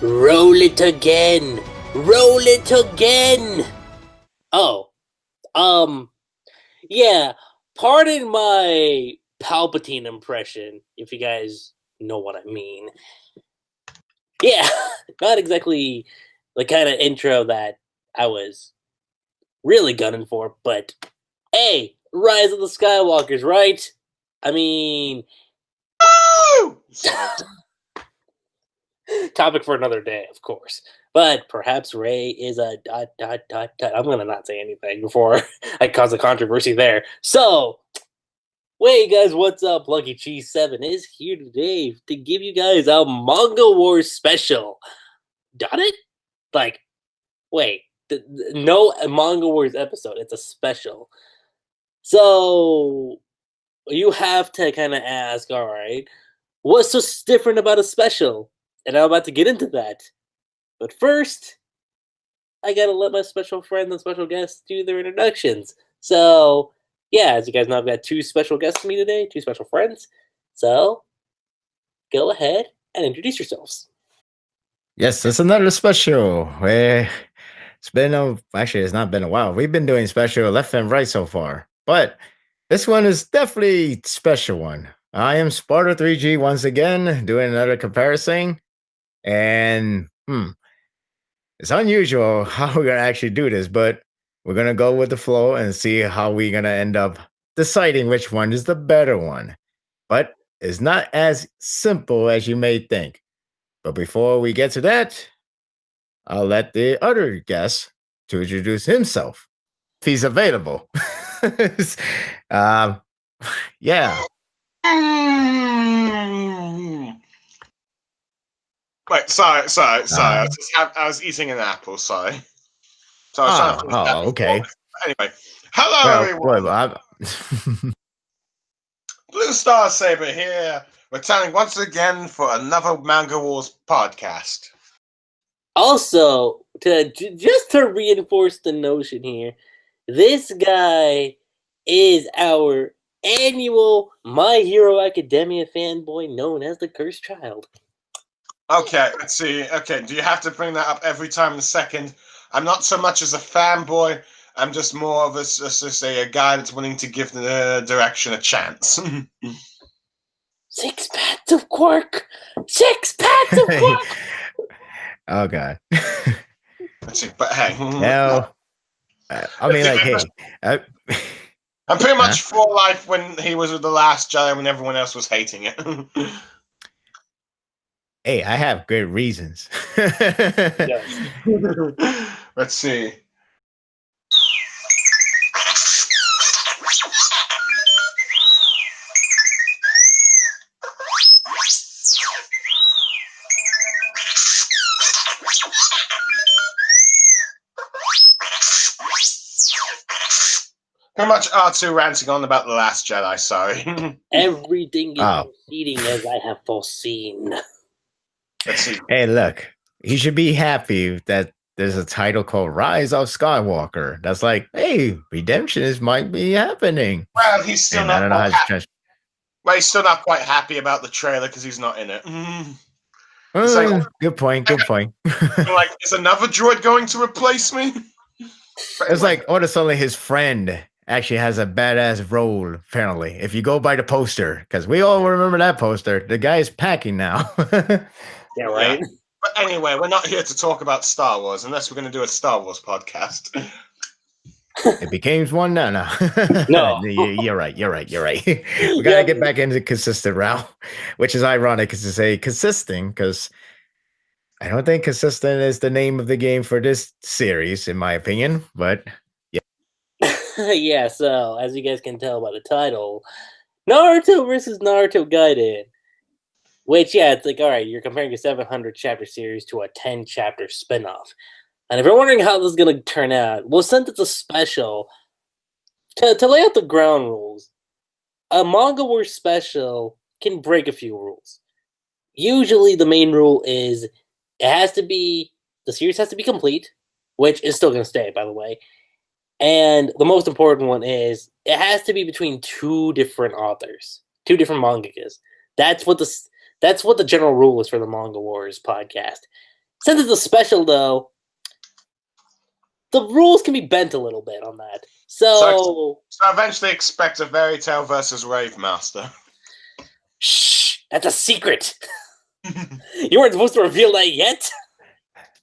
Roll it again! Roll it again! Oh, yeah, pardon my Palpatine impression, if you guys know what I mean. Yeah, not exactly the kind of intro that I was really gunning for, but hey, Rise of the Skywalkers, right? I mean, topic for another day, of course. But perhaps Rey is a ... I'm gonna not say anything before I cause a controversy there. So, wait, guys, what's up? Lucky Cheese 7 is here today to give you guys a Manga Wars special. Got it? Like, wait, no Manga Wars episode. It's a special. So, you have to kind of ask, all right, what's so different about a special? And I'm about to get into that. But first, I gotta let my special friends and special guests do their introductions. So, yeah, as you guys know, I've got two special guests with me today, two special friends. So, go ahead and introduce yourselves. Yes, it's another special. It's not been a while. We've been doing special left and right so far, but this one is definitely a special one. I am Sparda3g once again, doing another comparison, and it's unusual how we're gonna actually do this, but we're gonna go with the flow and see how we're gonna end up deciding which one is the better one. But it's not as simple as you may think. But before we get to that, I'll let the other guest to introduce himself if he's available. um, yeah. Wait, sorry. I was eating an apple. Sorry. So I was trying to finish that before. Okay. Anyway, hello everyone. BlueStarSaber here, returning once again for another Manga Wars podcast. Also, just to reinforce the notion here, this guy is our annual My Hero Academia fanboy known as the Cursed Child. Okay, let's see. Okay, do you have to bring that up every time in a second? I'm not so much as a fanboy. I'm just more of a guy that's willing to give the direction a chance. 6 pats of quark! 6 pats of quark! Oh, God. Let's see, but hey. No. I mean, like, hey. I'm pretty much for life when he was with The Last Jedi when everyone else was hating it. Hey, I have good reasons. Let's see. Pretty much R2 ranting on about The Last Jedi, sorry. Everything is proceeding as I have foreseen. Let's see. Hey, look, he should be happy that there's a title called Rise of Skywalker. That's like, hey, redemption might be happening. Well, he's still not quite happy. Well, he's still not quite happy about the trailer because he's not in it. Good point. Like, is another droid going to replace me? It's like, all of a sudden, his friend actually has a badass role, apparently. If you go by the poster, because we all remember that poster. The guy is packing now. Yeah, right? Yeah. But anyway, we're not here to talk about Star Wars, unless we're going to do a Star Wars podcast. It became one now. No. You're right. We got to get back into the consistent route, which is ironic to say consistent, because I don't think consistent is the name of the game for this series, in my opinion, but yeah. Yeah, so, as you guys can tell by the title, Naruto versus Naruto Gaiden. Which, yeah, it's like, alright, you're comparing a 700-chapter series to a 10-chapter spinoff. And if you're wondering how this is going to turn out, well, since it's a special, to lay out the ground rules, a Manga Wars special can break a few rules. Usually, the main rule is the series has to be complete, which is still going to stay, by the way. And the most important one is, it has to be between two different authors, two different mangakas. That's what the general rule is for the Manga Wars podcast. Since it's a special, though, the rules can be bent a little bit on that. So eventually expect a Fairy Tail versus Rave Master. Shh, that's a secret. You weren't supposed to reveal that yet.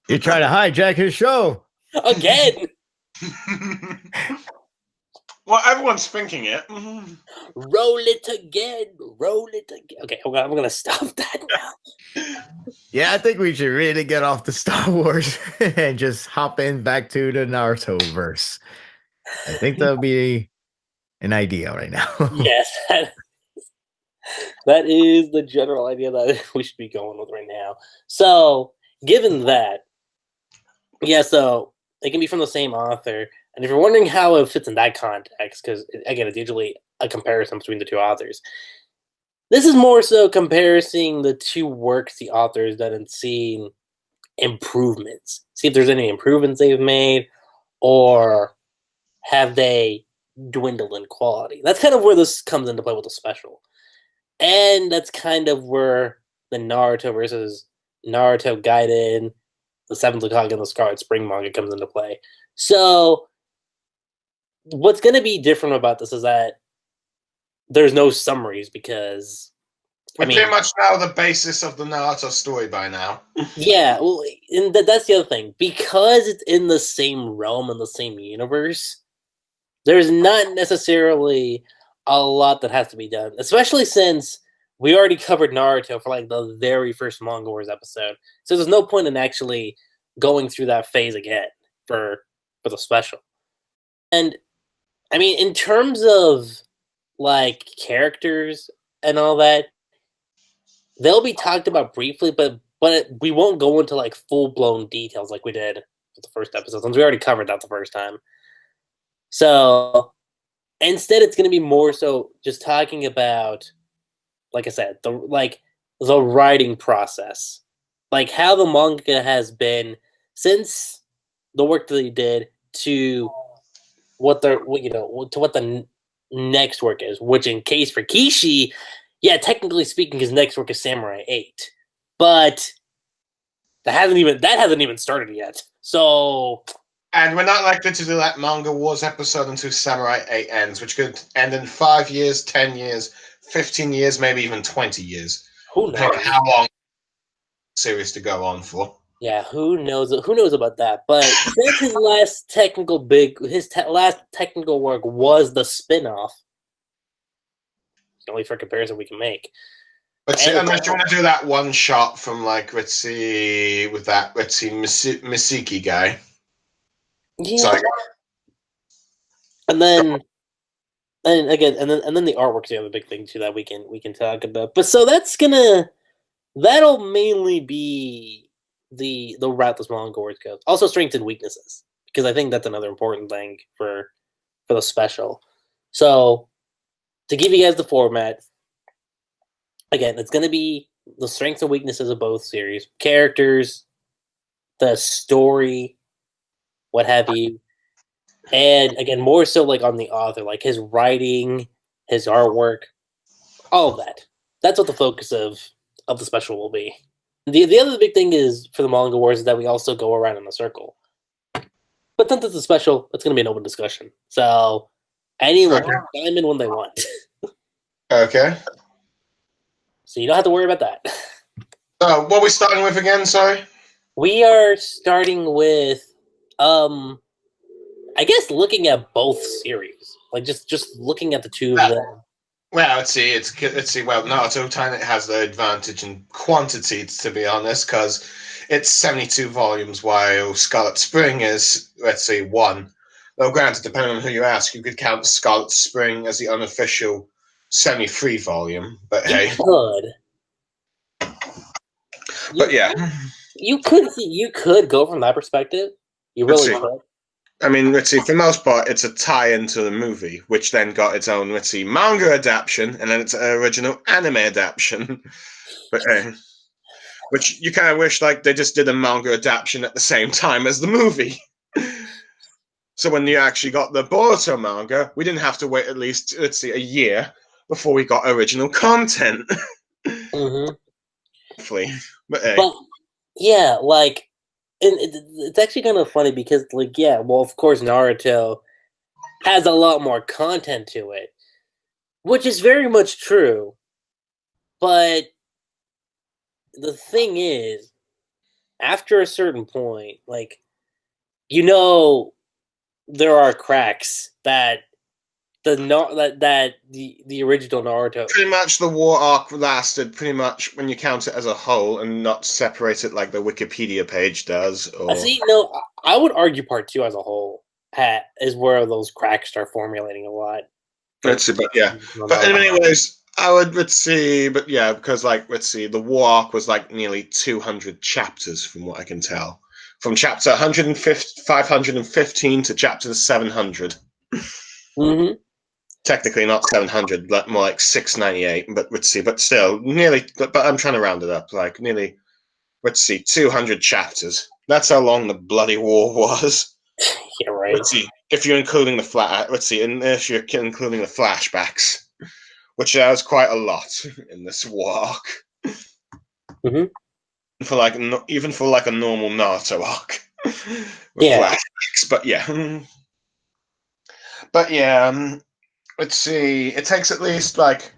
You're trying to hijack his show again. Well, everyone's thinking it. Roll it again. Roll it again. Okay, I'm gonna stop that now. Yeah, I think we should really get off the Star Wars and just hop in back to the Naruto verse. I think that'll be an idea right now. Yes, that is the general idea that we should be going with right now. So, given that, yeah, so it can be from the same author. And if you're wondering how it fits in that context, because, again, it's usually a comparison between the two authors, this is more so comparing the two works the authors done and seeing improvements. See if there's any improvements they've made, or have they dwindled in quality. That's kind of where this comes into play with the special. And that's kind of where the Naruto versus Naruto Gaiden, the Seventh Hokage, and the Scarlet Spring manga comes into play. So, what's going to be different about this is that there's no summaries because... We pretty much know the basis of the Naruto story by now. Yeah, well, and that's the other thing. Because it's in the same realm and the same universe, there's not necessarily a lot that has to be done. Especially since we already covered Naruto for like the very first Manga Wars episode. So there's no point in actually going through that phase again for the special. And, I mean, in terms of, like, characters and all that, they'll be talked about briefly, but we won't go into, like, full-blown details like we did with the first episode, since we already covered that the first time. So, instead, it's going to be more so just talking about, like I said, the writing process. Like, how the manga has been since the work that they did to what the next work is, which in case for Kishi, yeah, technically speaking, his next work is Samurai 8. But that hasn't even started yet. So, and we're not likely to do that Manga Wars episode until Samurai 8 ends, which could end in 5 years, 10 years, 15 years, maybe even 20 years. Who knows? How long the series to go on for. Yeah, who knows? Who knows about that? But since his last technical last technical work was the spin-off, it's the only for comparison we can make. But unless you want to do that one shot from Misiki guy. Yeah. Sorry. And then the artwork's the other big thing too that we can talk about. But so that'll mainly be the route this Manga Wars goes. Also strengths and weaknesses, because I think that's another important thing for the special. So to give you guys the format, again, it's going to be the strengths and weaknesses of both series, characters, the story, what have you, and again, more so like on the author, like his writing, his artwork, all of that. That's what the focus of the special will be. The other big thing is for the Manga Wars is that we also go around in a circle. But since it's a special, it's going to be an open discussion. So anyone can chime in when they want. Okay. So you don't have to worry about that. So what are we starting with again, sorry? We are starting with, I guess looking at both series. Like just looking at the two of them. Well, let's see. Well, Naruto has the advantage in quantity, to be honest, because it's 72 volumes, while Scarlet Spring is, 1. Though, granted, depending on who you ask, you could count Scarlet Spring as the unofficial 73 volume. But hey, you could go from that perspective. You really could. I mean, for the most part, it's a tie-in to the movie, which then got its own, manga adaptation, and then its original anime adaptation. But which you kind of wish, they just did a manga adaptation at the same time as the movie. So when you actually got the Boruto manga, we didn't have to wait at least, a year before we got original content. Mm-hmm. Hopefully. But yeah, like, it's actually kind of funny because, like, yeah, well, of course, Naruto has a lot more content to it, which is very much true. But the thing is, after a certain point, like, there are cracks that the original Naruto. Pretty much the war arc lasted pretty much when you count it as a whole and not separate it like the Wikipedia page does. Or See, no, I would argue part 2 as a whole is where those cracks start formulating a lot. let's see, but yeah. But anyways, let's see, but yeah, because like let's see, the war arc was like nearly 200 chapters from what I can tell. From chapter 515 to chapter 700. Mm-hmm. Technically not 700, but more like 698. But let's see, but still nearly. But I'm trying to round it up, like nearly. Let's see, 200 chapters. That's how long the bloody war was. Yeah, right. Let's see, if you're including the let's see, and if you're including the flashbacks, which was quite a lot in this war arc. Mm-hmm. For like even for like a normal Naruto arc, with flashbacks. But yeah, let's see. It takes at least like,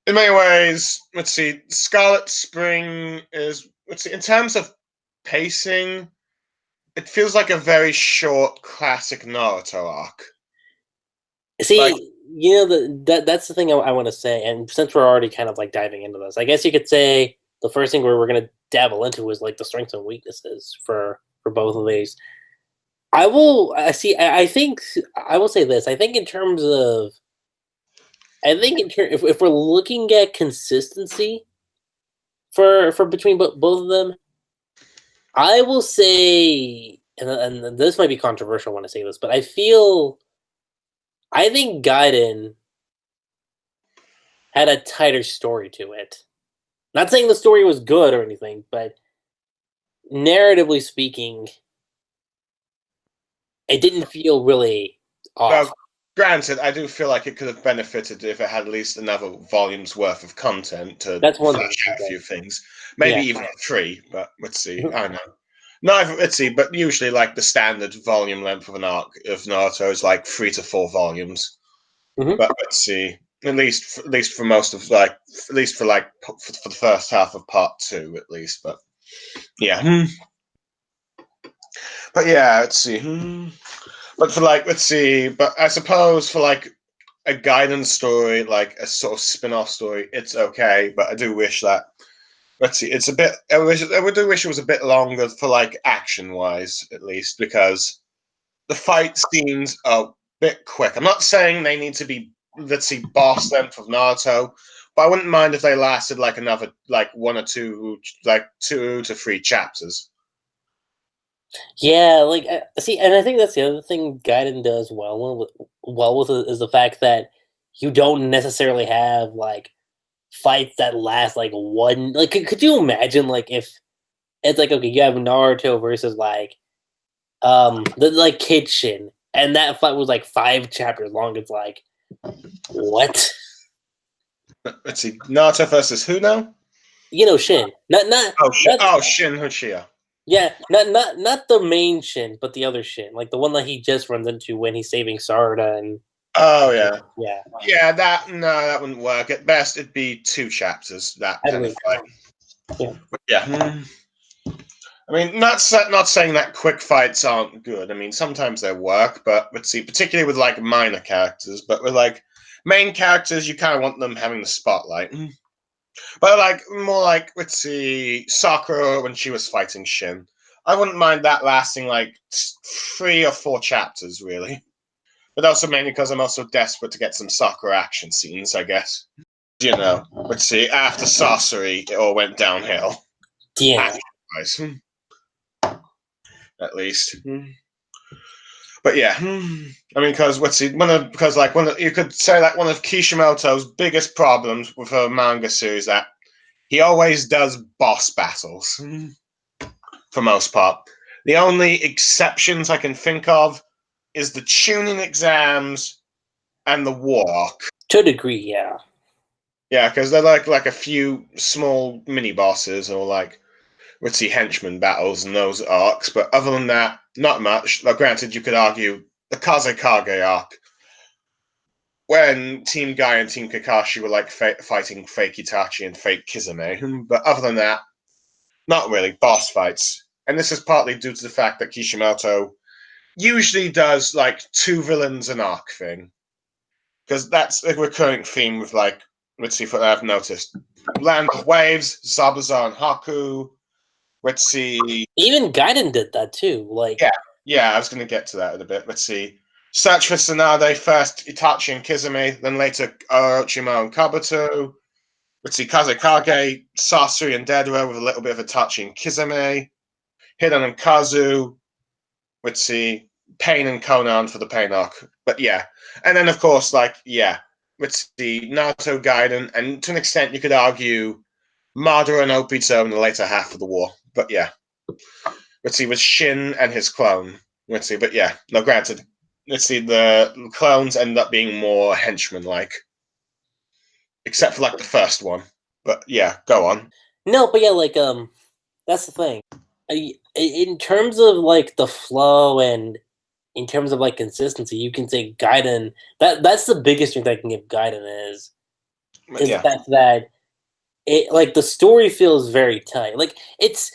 in many ways. Let's see. Scarlet Spring is. Let's see. In terms of pacing, it feels like a very short classic Naruto arc. See, like, that's the thing I want to say. And since we're already kind of like diving into this, I guess you could say the first thing we're going to dabble into is like the strengths and weaknesses for both of these. I think I will say this. I think in terms of, if we're looking at consistency for between both of them, I will say, and this might be controversial when I say this, but I think Gaiden had a tighter story to it. Not saying the story was good or anything, but narratively speaking, it didn't feel really off. Well, granted, I do feel like it could have benefited if it had at least another volume's worth of content to flesh out a few things. Maybe even 3, but let's see. I don't know. No, let's see, but usually like the standard volume length of an arc of Naruto is like 3 to 4 volumes. Mm-hmm. But let's see. At least for most of for the first half of part 2 at least, but yeah. But yeah, let's see. But for like, let's see. But I suppose for like a guidance story, like a sort of spin-off story, it's okay. But I do wish that. Let's see. It's a bit. I do wish it was a bit longer for like action-wise, at least, because the fight scenes are a bit quick. I'm not saying they need to be, let's see, boss length of Naruto, but I wouldn't mind if they lasted like another, like 1 or 2, like 2 to 3 chapters. Yeah, like, see, and I think that's the other thing Gaiden does well with it, is the fact that you don't necessarily have like fights that last like one. Like, could you imagine like if it's like, okay, you have Naruto versus like the like Kid Shin, and that fight was like 5 chapters long. It's like, what? Let's see, Naruto versus who now? Shin. Not Shin Hoshia. Yeah, not the main Shin, but the other Shin, like the one that he just runs into when he's saving Sarada and. Oh yeah. Yeah. That wouldn't work. At best, it'd be 2 chapters. That kind of fight. Yeah. Yeah. I mean, not saying that quick fights aren't good. I mean, sometimes they work, but let's see, particularly with like minor characters, but with like main characters, you kind of want them having the spotlight. But like more like, let's see, Sakura when she was fighting Shin, I wouldn't mind that lasting like 3 or 4 chapters, really. But also mainly because I'm also desperate to get some Sakura action scenes, I guess. Let's see, after Sorcery, it all went downhill. Yeah. At least. But yeah, I mean, because let's see, you could say that one of Kishimoto's biggest problems with her manga series that he always does boss battles for most part. The only exceptions I can think of is the tuning exams and the war arc. To a degree, yeah. Yeah, because they're like a few small mini bosses, or like let's see, henchman battles in those arcs. But other than that, not much. Now, granted, you could argue the Kazekage arc, when Team Guy and Team Kakashi were like fighting fake Itachi and fake Kizame. But other than that, not really. Boss fights. And this is partly due to the fact that Kishimoto usually does like 2 villains an arc thing. Because that's a recurring theme with, like, let's see what I've noticed. Land of Waves, Zabuza and Haku. Let's see. Even Gaiden did that too. Like, Yeah, I was going to get to that in a bit. Let's see. Search for Tsunade, first Itachi and Kizame, then later Orochimaru and Kabuto. Let's see, Kazekage, Sasori and Dedra with a little bit of Itachi and Kizame. Hidan and Kazu. Let's see, Pain and Conan for the Pain arc. But yeah. And then, of course, like, yeah. Let's see, Naruto Gaiden, and to an extent you could argue Madara and Obito in the later half of the war. But yeah. Let's see, with Shin and his clone. Let's see, but yeah. No, granted. Let's see, the clones end up being more henchman-like. Except for, like, the first one. But yeah, go on. no, but yeah, like, that's the thing. In terms of like the flow and in terms of like consistency, you can say Gaiden. That's the biggest thing that I can give Gaiden is Yeah. the fact that it, like, the story feels very tight. Like, it's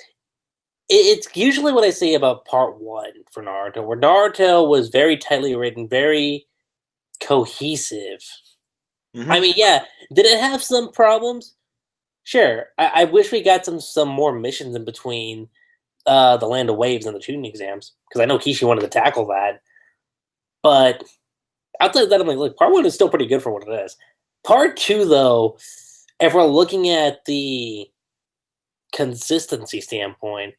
usually what I say about part 1 for Naruto, where Naruto was very tightly written, very cohesive. Mhm. I mean, yeah, did it have some problems? Sure. I wish we got some more missions in between the Land of Waves and the tuning exams, because I know Kishi wanted to tackle that. But outside of that, I'm like, look, part 1 is still pretty good for what it is. Part 2, though, if we're looking at the consistency standpoint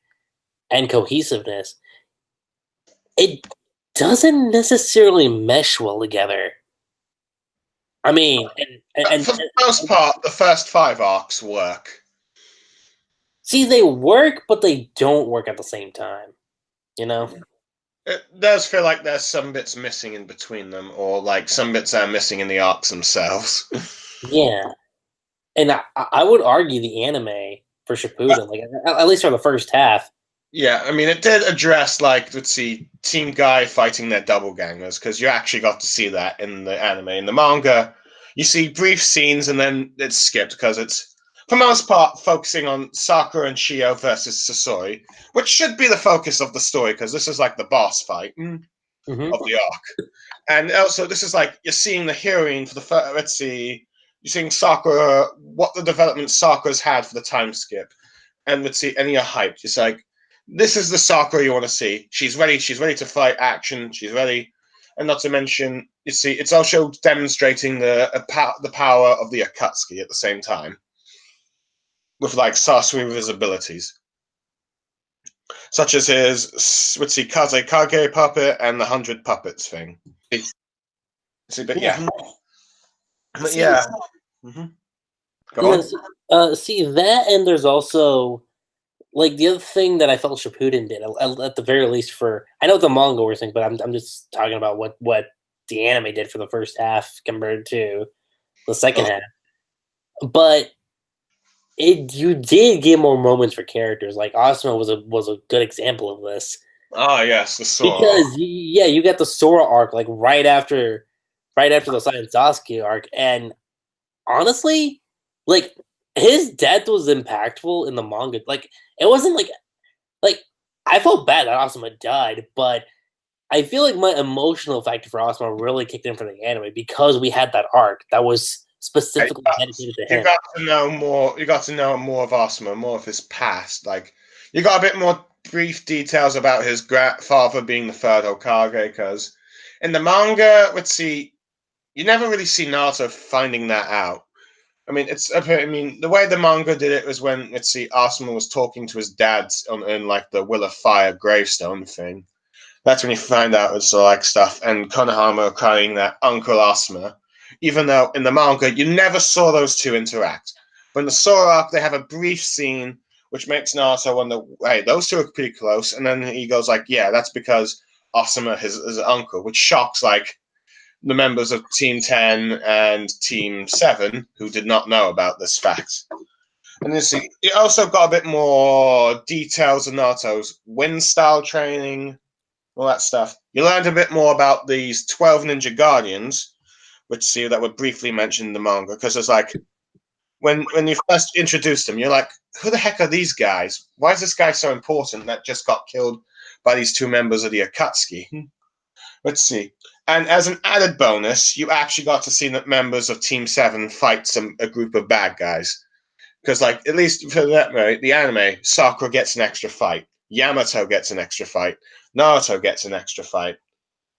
and cohesiveness, it doesn't necessarily mesh well together. I mean, and for the most part, the first 5 arcs work. see, they work, but they don't work at the same time. You know? It does feel like there's some bits missing in between them, or like some bits are missing in the arcs themselves. Yeah. And I would argue the anime for Shippuden, like, at least for the first half. Yeah, I mean, it did address, like, let's see, Team Guy fighting their double gangers, because you actually got to see that in the anime. In the manga, you see brief scenes and then it's skipped, because it's, for the most part, focusing on Sakura and Shio versus Sasori, which should be the focus of the story, because this is like the boss fight of the arc. And also, this is like, you're seeing the heroine for the first, let's see, you're seeing Sakura, what the development Sakura's had for the time skip. And let's see, and you're hyped. It's like, this is the Sakura you want to see. She's ready to fight action. She's ready. And not to mention, you see, it's also demonstrating the power of the Akatsuki at the same time. With, like, Sasori with his abilities. Such as his, let's see, Kazekage puppet and the 100 puppets thing. See, but yeah. But yeah. Go on. See that, and there's also, like, the other thing that I felt Shippuden did, at the very least for, I know the Manga Wars thing, but I'm just talking about what the anime did for the first half compared to the second half. But you did get more moments for characters. Like, Asuma was a good example of this. Oh yes, the Sora. Because you got the Sora arc like right after the Saiyan Sasuke arc, and honestly, like, his death was impactful in the manga. Like, it wasn't like I felt bad that Asuma died, but I feel like my emotional factor for Asuma really kicked in for the anime because we had that arc that was specifically dedicated to him. You got to know more. You got to know more of Asuma, more of his past. Like, you got a bit more brief details about his father being the third Hokage. Because in the manga, let's see, you never really see Naruto finding that out. I mean, the way the manga did it was when, let's see, Asuma was talking to his dad in like the Will of Fire gravestone thing. That's when you find out it's like stuff, and Konohama crying that Uncle Asuma. Even though in the manga you never saw those two interact. But in the Sora arc, they have a brief scene which makes Naruto wonder, hey, those two are pretty close. And then he goes like, yeah, that's because Asuma is his uncle, which shocks like the members of Team 10 and Team 7 who did not know about this fact. And you see, it also got a bit more details of Naruto's wind style training, all that stuff. You learned a bit more about these 12 Ninja Guardians, which see that were briefly mentioned in the manga, because it's like when you first introduced them, you're like, who the heck are these guys? Why is this guy so important that just got killed by these two members of the Akatsuki? Let's see. And as an added bonus, you actually got to see that members of Team 7 fight a group of bad guys. Because, like, at least for the anime, Sakura gets an extra fight. Yamato gets an extra fight. Naruto gets an extra fight.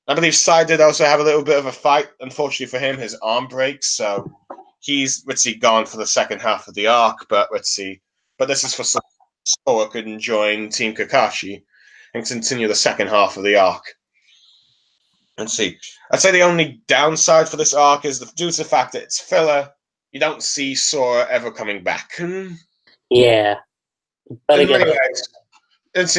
I believe Sai did also have a little bit of a fight. Unfortunately for him, his arm breaks, so he's, gone for the second half of the arc. But But this is for Sora could join Team Kakashi and continue the second half of the arc. Let's see. I'd say the only downside for this arc is due to the fact that it's filler. You don't see Sora ever coming back. Yeah, but in again, many ways, and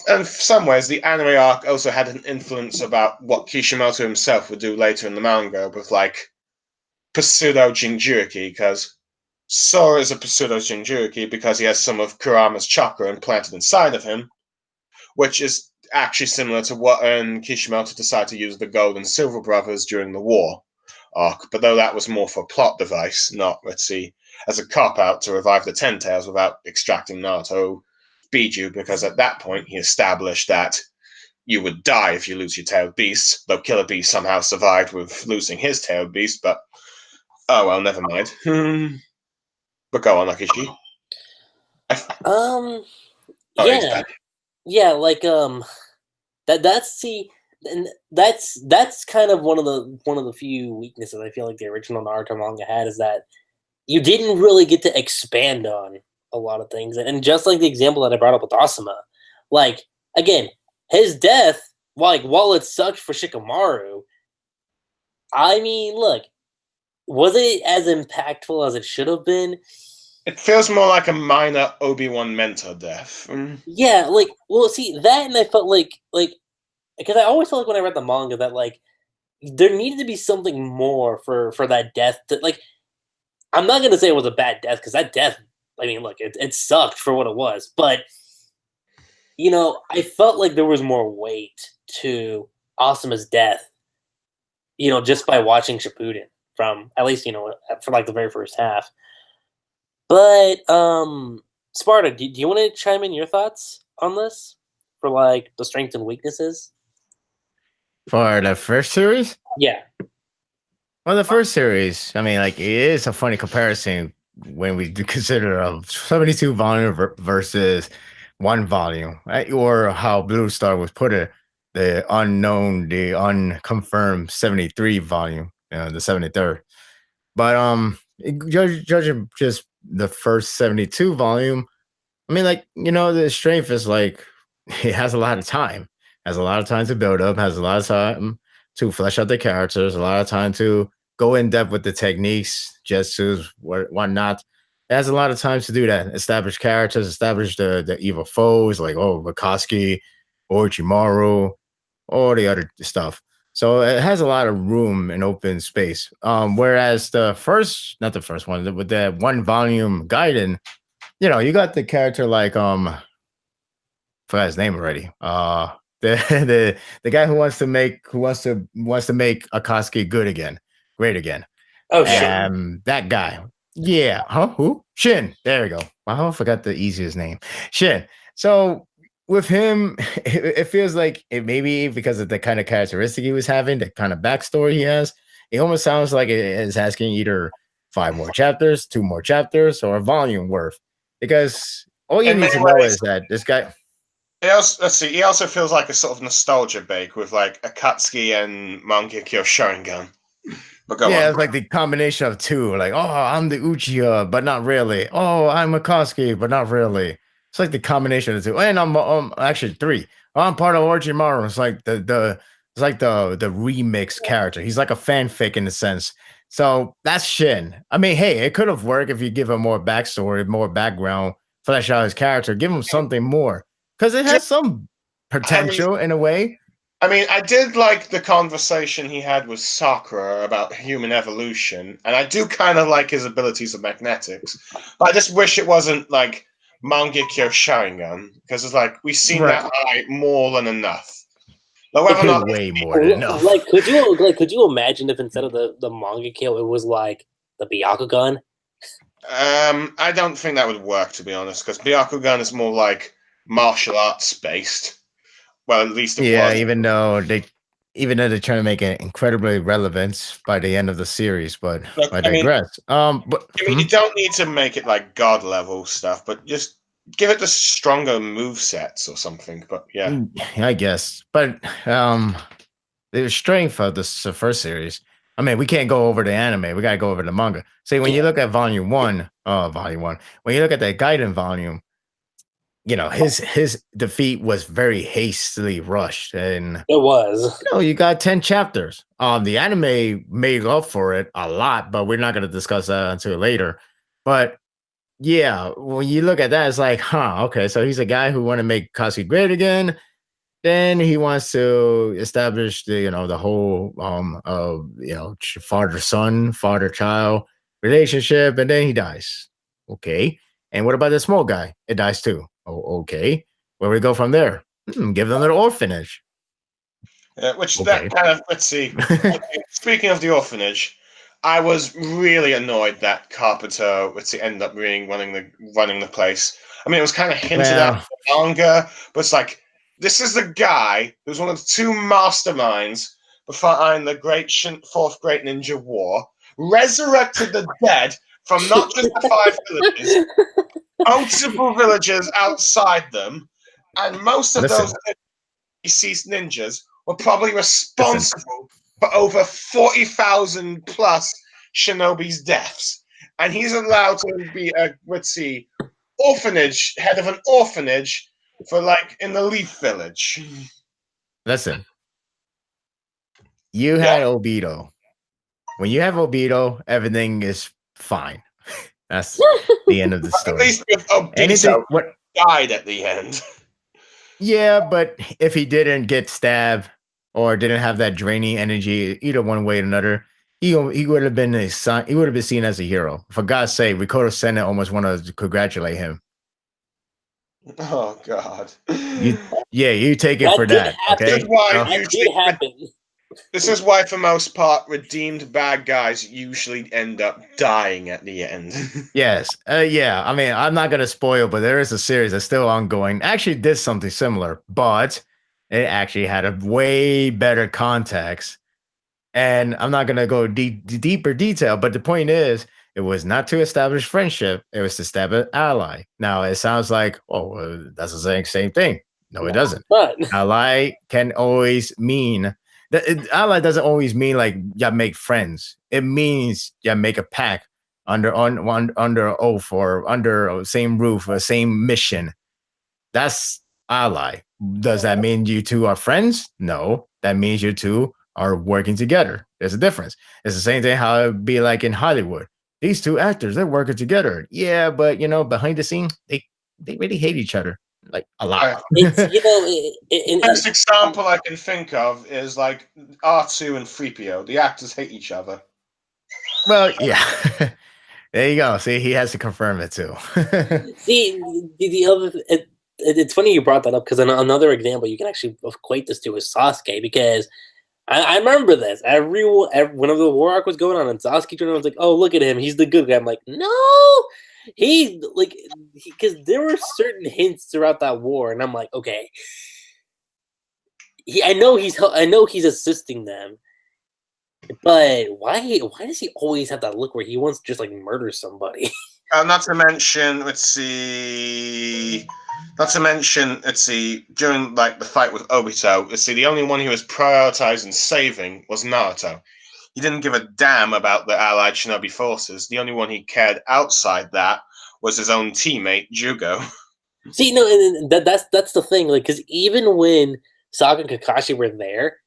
in some ways, the anime arc also had an influence about what Kishimoto himself would do later in the manga with like pseudo Jinchuriki, because Sora is a pseudo Jinchuriki because he has some of Kurama's chakra implanted inside of him, which is actually similar to what Kishimoto decided to use the Gold and Silver Brothers during the war arc, but though that was more for a plot device, not, as a cop-out to revive the Ten Tails without extracting Naruto Biju, because at that point he established that you would die if you lose your tailed beast, though Killer Beast somehow survived with losing his tailed beast, but oh well, never mind. But go on, Akishi. Yeah, like that's kind of one of the few weaknesses I feel like the original Naruto manga had, is that you didn't really get to expand on a lot of things. And just like the example that I brought up with Asuma, like, again, his death, while it sucked for Shikamaru, I mean, look, was it as impactful as it should have been? It feels more like a minor Obi-Wan mentor death. Yeah, see, that, and I felt like, because I always felt like when I read the manga that, like, there needed to be something more for that death. I'm not going to say it was a bad death, because that death, I mean, look, it sucked for what it was. But, I felt like there was more weight to Asuma's death, just by watching Shippuden from, at least, for, like, the very first half. But, Sparda, do you want to chime in your thoughts on this? For, like, the strengths and weaknesses? For the first series? Yeah. Well, the first series, I mean, like, it is a funny comparison when we consider a 72 volume versus 1 volume, right? Or how Blue Star was put it, the unconfirmed 73 volume, the 73rd. But judging just the first 72 volume, I mean, like, the strength is like, it has a lot of time. Has a lot of time to build up, has a lot of time to flesh out the characters, a lot of time to go in depth with the techniques, gestures, whatnot. It has a lot of time to do that. Establish characters, establish the evil foes like, Mikoski, Orochimaru, all the other stuff. So it has a lot of room and open space. Whereas not the first one, with the 1 volume Gaiden, you got the character like forgot his name already. The guy who wants to make Akatsuki great again. Oh, Shin. That guy. Yeah. Huh? Who? Shin. There we go. Wow, I forgot the easiest name. Shin. So with him, it feels like it maybe because of the kind of characteristic he was having, the kind of backstory he has, it almost sounds like it is asking either 5 more chapters, 2 more chapters, or a volume worth. Because all you need to know is that this guy. He also feels like a sort of nostalgia bake with like Akatsuki and Mangekyo Sharingan. But go on. It's like the combination of 2. Like, I'm the Uchiha, but not really. I'm Akatsuki, but not really. It's like the combination of the 2. And I'm actually 3. I'm part of Orochimaru. It's like the remix character. He's like a fanfic in a sense. So that's Shin. I mean, hey, it could have worked if you give him more backstory, more background, flesh out his character, give him something more. Because it has some potential in a way. I mean, I did like the conversation he had with Sakura about human evolution, and I do kind of like his abilities of magnetics. But I just wish it wasn't like Mangekyo Sharingan, because it's like we've seen Right. that more than enough. Like whether or Okay, not way more than enough. Could you imagine if instead of the manga kill, it was like the Byakugan? I don't think that would work, to be honest, because Byakugan is more like martial arts based. Well, at least it Yeah, was. even though they're trying to make it incredibly relevant by the end of the series, but Look, I digress. But I mean, you don't need to make it like god level stuff, but just give it the stronger move sets or something. But yeah, I guess. But the strength of this first series. I mean, we can't go over the anime. We gotta go over the manga. See, when you look at volume one, when you look at that Gaiden volume, his defeat was very hastily rushed, and It was. you got 10 chapters. The anime made up for it a lot, but we're not gonna discuss that until later. But yeah, when you look at that, it's like, okay, so he's a guy who want to make Kashi great again. Then he wants to establish the whole father son, father child relationship, and then he dies. Okay, and what about the small guy? It dies too. Oh, okay. Where we go from there? Give them an orphanage. which Okay. that kind of let's see. Speaking of the orphanage, I was really annoyed that Carpenter let's see ended up running the place. I mean, it was kind of hinted at in Well, the manga, but it's like this is the guy who's one of the two masterminds behind the fourth Great Ninja War, resurrected the dead from not just the five villages, multiple villages outside them, and most of those listen, deceased ninjas were probably listen. responsible for over 40,000 plus shinobi's deaths. And he's allowed to be head of an orphanage for like in the Leaf Village. Listen. You Yeah. had Obito. When you have Obito, everything is fine. That's the end of the At story. least with Anything Obito what died at the end. Yeah, but if he didn't get stabbed or didn't have that draining energy, either one way or another, he would have been a son. He would have been seen as a hero. For God's sake, Ricoto Senna almost wanted to congratulate him. Oh God. You, yeah, you take it That for did that. happen. Okay. This is why That usually did happen. this is why, for most part, redeemed bad guys usually end up dying at the end. Yes. Yeah. I mean, I'm not gonna spoil, but there is a series that's still ongoing. Actually, did something similar, but it actually had a way better context. And I'm not gonna go deeper detail, but the point is, it was not to establish friendship; it was to establish ally. Now, it sounds like, oh, that's the same thing. No, it doesn't. But Ally can always mean ally doesn't always mean like you make friends. It means you make a pact under oath or under same roof or same mission. That's ally. Does that mean you two are friends? No, that means you two are working together. There's a difference. It's the same thing how it'd be like in Hollywood. These two actors, they're working together. Yeah, but behind the scene, they really hate each other like a lot. it's The best example I can think of is like R2 and 3PO. The actors hate each other. Well, yeah. There you go. See, he has to confirm it too. see the other. It's funny you brought that up because another example you can actually equate this to is Sasuke because I remember this. Whenever the war arc was going on and Sasuke turned around, I was like, "Oh, look at him! He's the good guy." I'm like, "No, he like because there were certain hints throughout that war, and I'm like, okay, I know he's assisting them, but why does he always have that look where he wants to just like murder somebody?" Not to mention, let's see. Not to mention, let's see. During like the fight with Obito, let's see. The only one he was prioritizing saving was Naruto. He didn't give a damn about the allied shinobi forces. The only one he cared outside that was his own teammate Jugo. See, no, and that's the thing. Like, because even when Saga and Kakashi were there,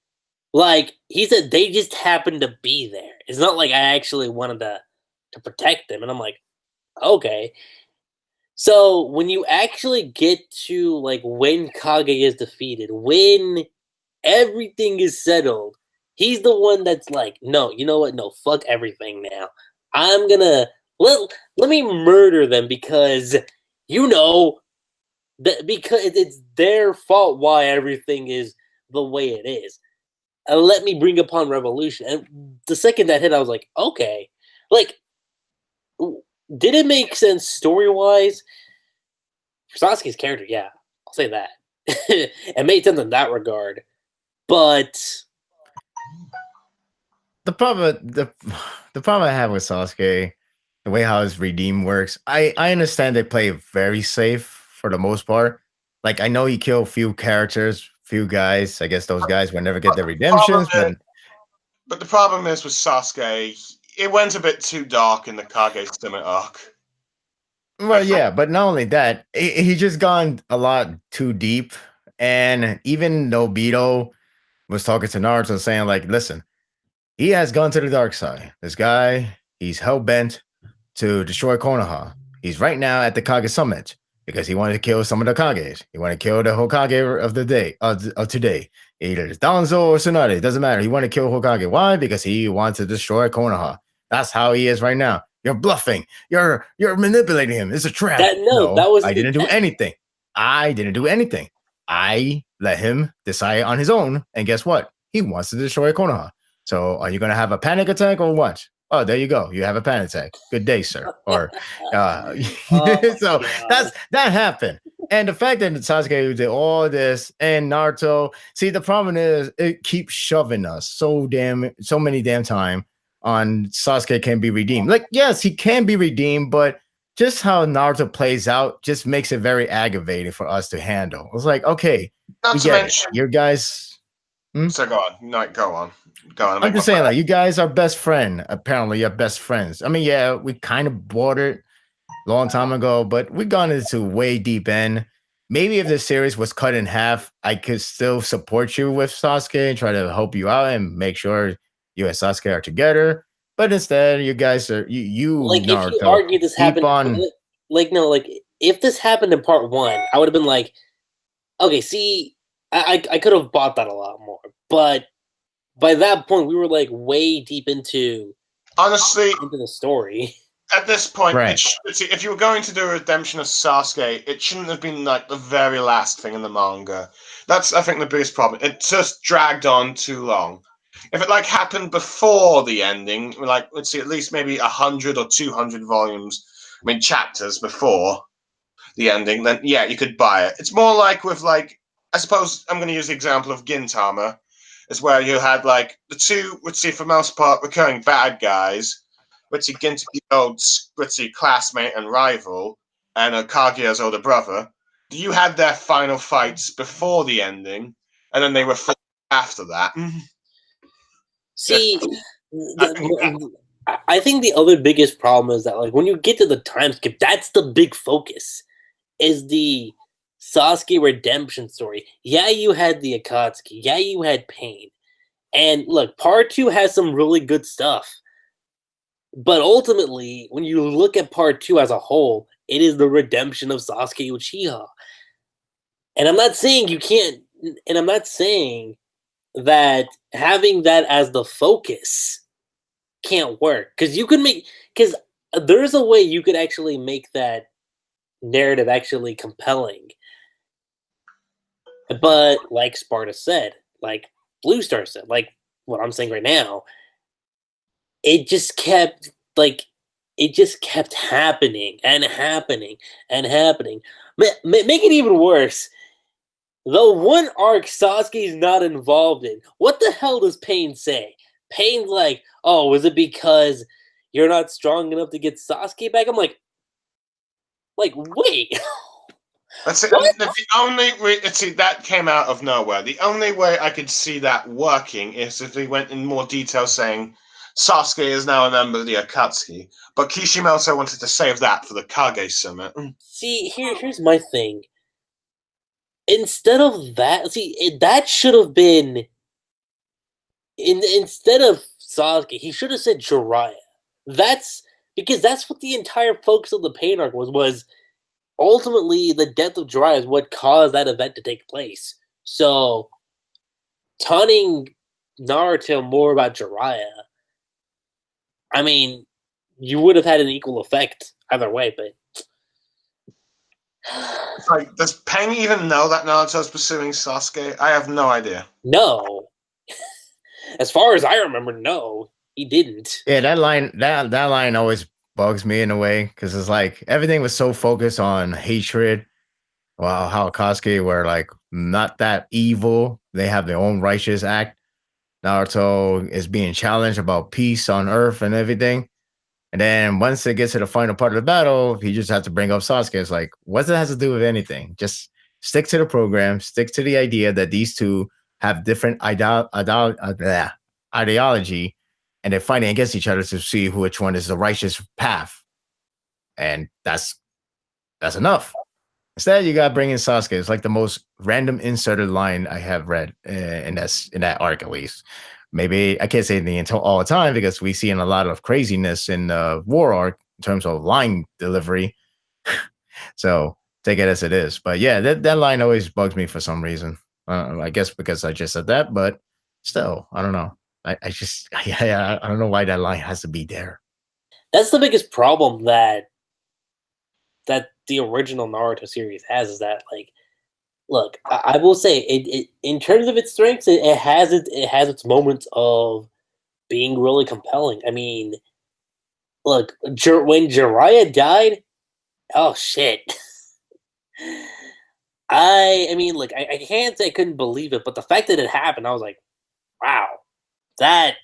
like he said, they just happened to be there. It's not like I actually wanted to protect them, and I'm like, okay. So when you actually get to like when Kage is defeated, when everything is settled, he's the one that's like, no, you know what? No, fuck everything now. I'm gonna let me murder them because because it's their fault why everything is the way it is. Let me bring upon revolution. And the second that hit, I was like, okay, like, did it make sense story wise? For Sasuke's character, yeah, I'll say that. It made sense in that regard. But the problem I have with Sasuke, the way how his redeem works, I understand they play very safe for the most part. Like I know he killed few characters, few guys. I guess those guys will never get their redemptions, but the problem is with Sasuke, it went a bit too dark in the Kage Summit arc. Well, yeah, but not only that, he just gone a lot too deep. And even Nobito was talking to Naruto saying, like, listen, he has gone to the dark side. This guy, he's hell bent to destroy Konoha. He's right now at the Kage Summit because he wanted to kill some of the Kages. He wanted to kill the Hokage of the day of today. Either it's Danzo or Tsunade, it doesn't matter. He wanted to kill Hokage. Why? Because he wants to destroy Konoha. That's how he is right now. You're bluffing. You're manipulating him. It's a trap. I didn't do anything. I didn't do anything. I let him decide on his own. And guess what? He wants to destroy Konoha. So are you going to have a panic attack or what? Oh, there you go. You have a panic attack. Good day, sir. Or so that happened. And the fact that Sasuke did all this and Naruto, see, the problem is it keeps shoving us so many damn time on Sasuke can be redeemed. Like, yes, he can be redeemed, but just how Naruto plays out just makes it very aggravating for us to handle. It's like, okay, not to mention your guys. So go on. No, go on. I'm just saying, like, you guys are best friend. Apparently, you're best friends. I mean, yeah, we kind of bordered a long time ago, but we've gone into way deep end. Maybe if this series was cut in half, I could still support you with Sasuke and try to help you out and make sure you and Sasuke are together. But instead, you guys are you like Naruto, if you argue this happened, if this happened in part 1, I would have been like, okay, see, I could have bought that a lot more, but by that point, we were like way deep into the story. At this point, right. If you were going to do a redemption of Sasuke, it shouldn't have been like the very last thing in the manga. That's, I think, the biggest problem. It just dragged on too long. If it like happened before the ending, like let's see, at least maybe 100 or 200 volumes, chapters before the ending, then yeah, you could buy it. It's more like with like, I suppose I'm going to use the example of Gintama, is where you had like the two, let's see, for most part, recurring bad guys. Let's see, Ginta's old, let's see, classmate and rival, and Kaguya's older brother. You had their final fights before the ending, and then they were fought after that. See, I think the other biggest problem is that, like, when you get to the time skip, that's the big focus, is the Sasuke redemption story. Yeah, you had the Akatsuki. Yeah, you had Pain. And look, part 2 has some really good stuff. But ultimately, when you look at part 2 as a whole, it is the redemption of Sasuke Uchiha. And I'm not saying you can't, and I'm not saying that having that as the focus can't work. Because there's a way you could actually make that narrative actually compelling. But like Sparta said, like Blue Star said, like what I'm saying right now, it just kept happening and happening and happening. Make it even worse. The one arc Sasuke's not involved in, what the hell does Pain say? Pain's like, oh, was it because you're not strong enough to get Sasuke back? I'm like, wait. That's it. The only way, see, that came out of nowhere. The only way I could see that working is if we went in more detail saying Sasuke is now a member of the Akatsuki, but Kishimoto wanted to save that for the Kage Summit. See, here's my thing. Instead of that, that should have been instead of Sasuke, he should have said Jiraiya. That's because that's what the entire focus of the Pain arc was ultimately the death of Jiraiya is what caused that event to take place. So taunting Naruto more about Jiraiya, I mean, you would have had an equal effect either way, but Like, does Peng even know that Naruto's pursuing Sasuke? I have no idea. no. As far as I remember, no, he didn't. Yeah, that line always bugs me in a way because it's like everything was so focused on hatred. Wow, how Akatsuki were like not that evil. They have their own righteous act. Naruto is being challenged about peace on Earth and everything. And then once it gets to the final part of the battle, he just has to bring up Sasuke. It's like, what does it have to do with anything? Just stick to the program, stick to the idea that these two have different ideology, and they're fighting against each other to see which one is the righteous path. And that's enough. Instead, you got to bring in Sasuke. It's like the most random inserted line I have read in that arc, at least. Maybe I can't say anything until all the time because we see in a lot of craziness in the war arc in terms of line delivery. So take it as it is. But yeah, that line always bugs me for some reason. I guess because I just said that, but still, I don't know. I don't know why that line has to be there. That's the biggest problem that the original Naruto series has, is that, like, look, I will say it in terms of its strengths, it has its moments of being really compelling. I mean, look, when Jiraiya died, oh shit. I mean, look, I can't say I couldn't believe it, but the fact that it happened, I was like, wow, that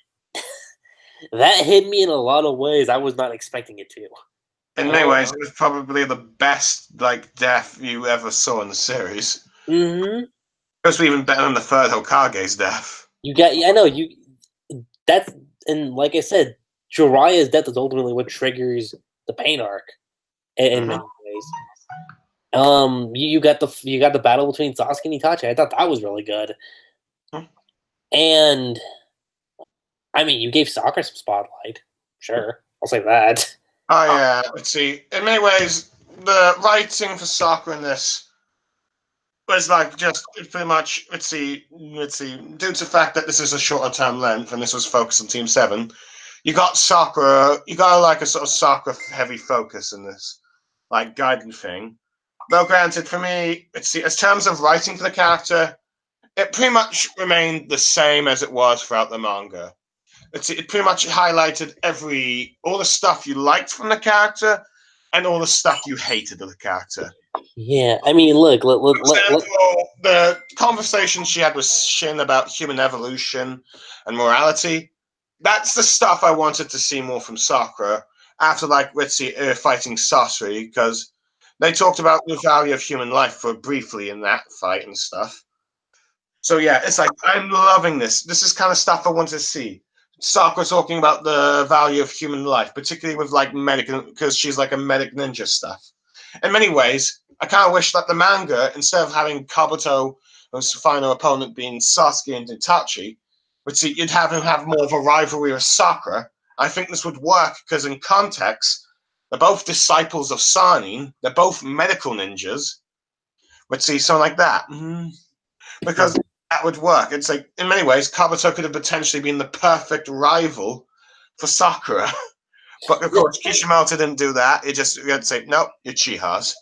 that hit me in a lot of ways I was not expecting it to. In many ways, it was probably the best death you ever saw in the series. Mm-hmm. It was even better than the third Hokage's death. I know that's, and like I said, Jiraiya's death is ultimately what triggers the pain arc in many ways. You got the battle between Sasuke and Itachi. I thought that was really good. And I mean, you gave Sakura some spotlight. Sure, I'll say that. Oh yeah, let's see. In many ways, the writing for Sakura in this was just pretty much, let's see, due to the fact that this is a shorter term length and this was focused on Team 7, you got Sakura, you got a sort of Sakura heavy focus in this, Gaiden thing. Though granted, for me, let's see, as terms of writing for the character, it pretty much remained the same as it was throughout the manga. It pretty much highlighted all the stuff you liked from the character and all the stuff you hated of the character. Yeah, I mean, look. For example, the conversation she had with Shin about human evolution and morality, that's the stuff I wanted to see more from Sakura after, fighting Sasori, because they talked about the value of human life briefly in that fight and stuff. So yeah, it's I'm loving this. This is kind of stuff I want to see. Sakura talking about the value of human life, particularly with medic, because she's a medic ninja stuff. In many ways, I kind of wish that the manga, instead of having Kabuto as final opponent being Sasuke and Itachi, you'd have him have more of a rivalry with Sakura. I think this would work because in context, they're both disciples of Sanin. They're both medical ninjas. Something like that. Because that would work. It's in many ways, Kabuto could have potentially been the perfect rival for Sakura. But of course, Kishimoto didn't do that. You had to say, nope, you're Chihas.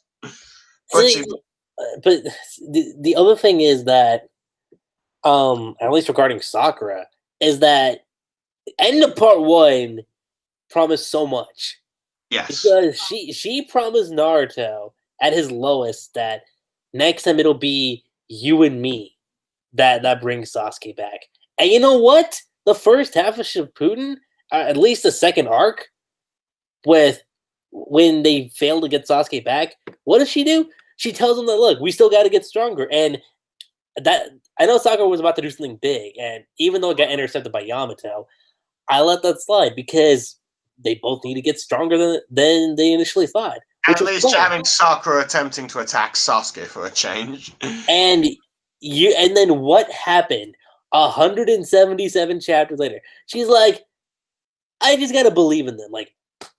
But the other thing is that, at least regarding Sakura, is that end of part 1 promised so much. Yes. Because she promised Naruto at his lowest that next time it'll be you and me that brings Sasuke back. And you know what? The first half of Shippuden, at least the second arc, when they fail to get Sasuke back, what does she do? She tells him that, look, we still got to get stronger. And that, I know Sakura was about to do something big, and even though it got intercepted by Yamato, I let that slide because they both need to get stronger than they initially thought. At least you're having Sakura attempting to attack Sasuke for a change. And then what happened? 177 chapters later, she's like, I just gotta believe in them.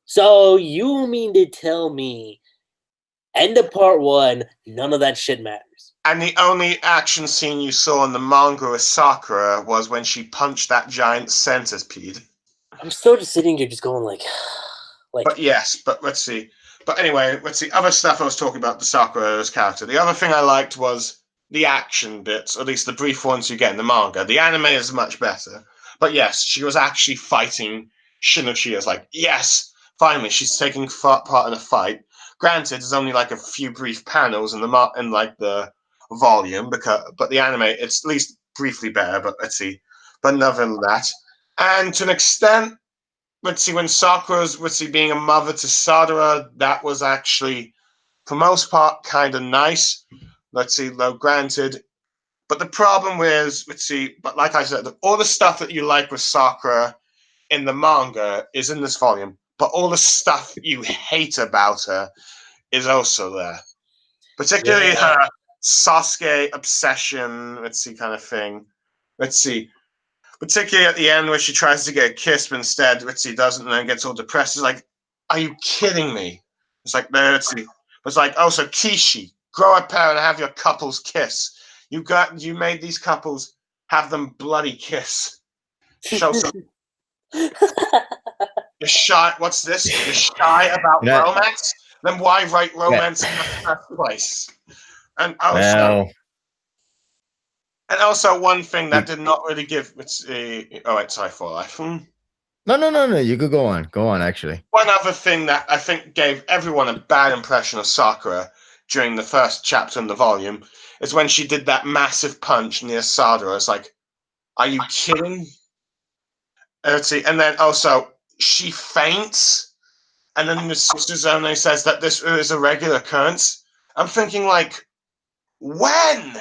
So you mean to tell me, end of part 1, none of that shit matters? And the only action scene you saw in the manga with Sakura was when she punched that giant centipede. I'm still just sitting here just going like But yes, but let's see. But anyway, let's see. Other stuff I was talking about the Sakura's character. The other thing I liked was the action bits, or at least the brief ones you get in the manga. The anime is much better. But yes, she was actually fighting Shinichi as like, yes, finally, she's taking part in a fight. Granted, there's only like a few brief panels in the volume, but the anime, it's at least briefly better, but let's see. But other than that. And to an extent, let's see, when Sakura's being a mother to Sadara, that was actually, for most part, kind of nice. Let's see, though, granted. But the problem is, but like I said, all the stuff that you like with Sakura in the manga is in this volume, but all the stuff you hate about her is also there. Particularly her Sasuke obsession, kind of thing. Particularly at the end where she tries to get a kiss, but instead doesn't, and then gets all depressed. It's like, are you kidding me? It's like, it's like, oh, so Kishi, grow a pair and have your couples kiss. You made these couples have them bloody kiss. Show some. You're shy. What's this? You're shy about romance? Then why write romance in the first place? And also, one thing that did not really give. Sorry for life. No. You could go on. Go on, actually. One other thing that I think gave everyone a bad impression of Sakura during the first chapter in the volume is when she did that massive punch near Sadara. It's like, are you kidding? And then also, she faints, and then Miss Suzone says that this is a regular occurrence. I'm thinking, like, when?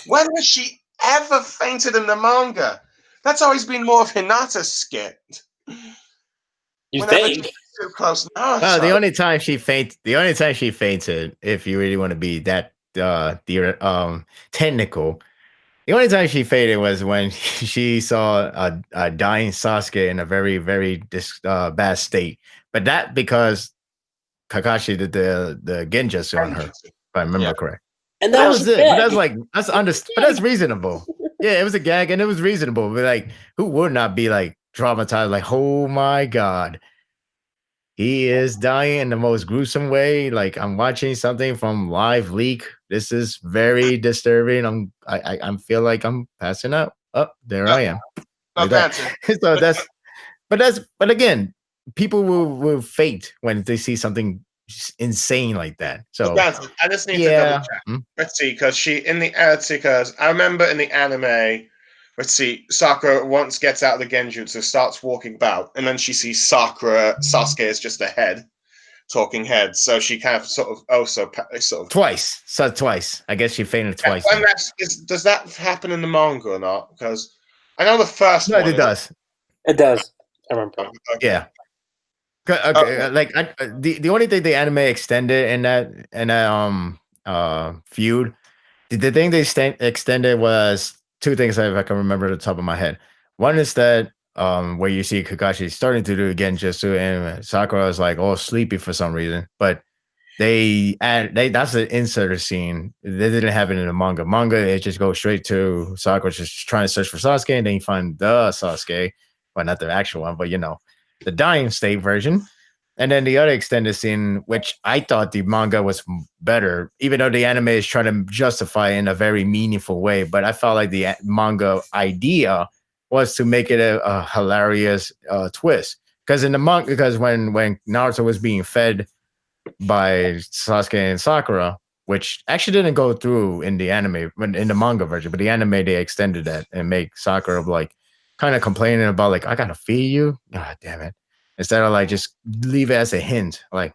When has she ever fainted in the manga? That's always been more of Hinata's skit. You think? Too close. No, the only time she fainted, if you really want to be that technical, the only time she fainted was when she saw a dying Sasuke in a very, very bad state. But that because Kakashi did the genjutsu on her, if I remember correct. And that was it. But that's reasonable. Yeah, it was a gag and it was reasonable. But like, who would not be like traumatized? Like, oh my god, he is dying in the most gruesome way. Like, I'm watching something from Live Leak. This is very disturbing. I feel like I'm passing out. Oh, there I am. But again, people will faint when they see something insane like that. So I just need to double check. Let's see, because I remember in the anime, Sakura once gets out of the genjutsu, starts walking about, and then she sees Sasuke is just a head, talking head. So she kind of twice. So twice. I guess she fainted twice. Does that happen in the manga or not? Because I know the first one. It does. It does. I remember. Okay. Yeah. Okay, like the only thing the anime extended in that feud, the thing they extended was two things if I can remember at the top of my head. One is that where you see Kakashi starting to do genjutsu and Sakura is like all sleepy for some reason, but that's the inserter scene. They didn't have it in the manga. Manga, it just goes straight to Sakura just trying to search for Sasuke, and then you find the Sasuke, well, not the actual one, but the dying state version. And then the other extended scene, which I thought the manga was better, even though the anime is trying to justify in a very meaningful way. But I felt like the manga idea was to make it a hilarious twist. Because in the manga, when Naruto was being fed by Sasuke and Sakura, which actually didn't go through in the anime, in the manga version, but the anime, they extended that and make Sakura like kind of complaining about like, I gotta feed you. God damn it. Instead of like just leave it as a hint, like,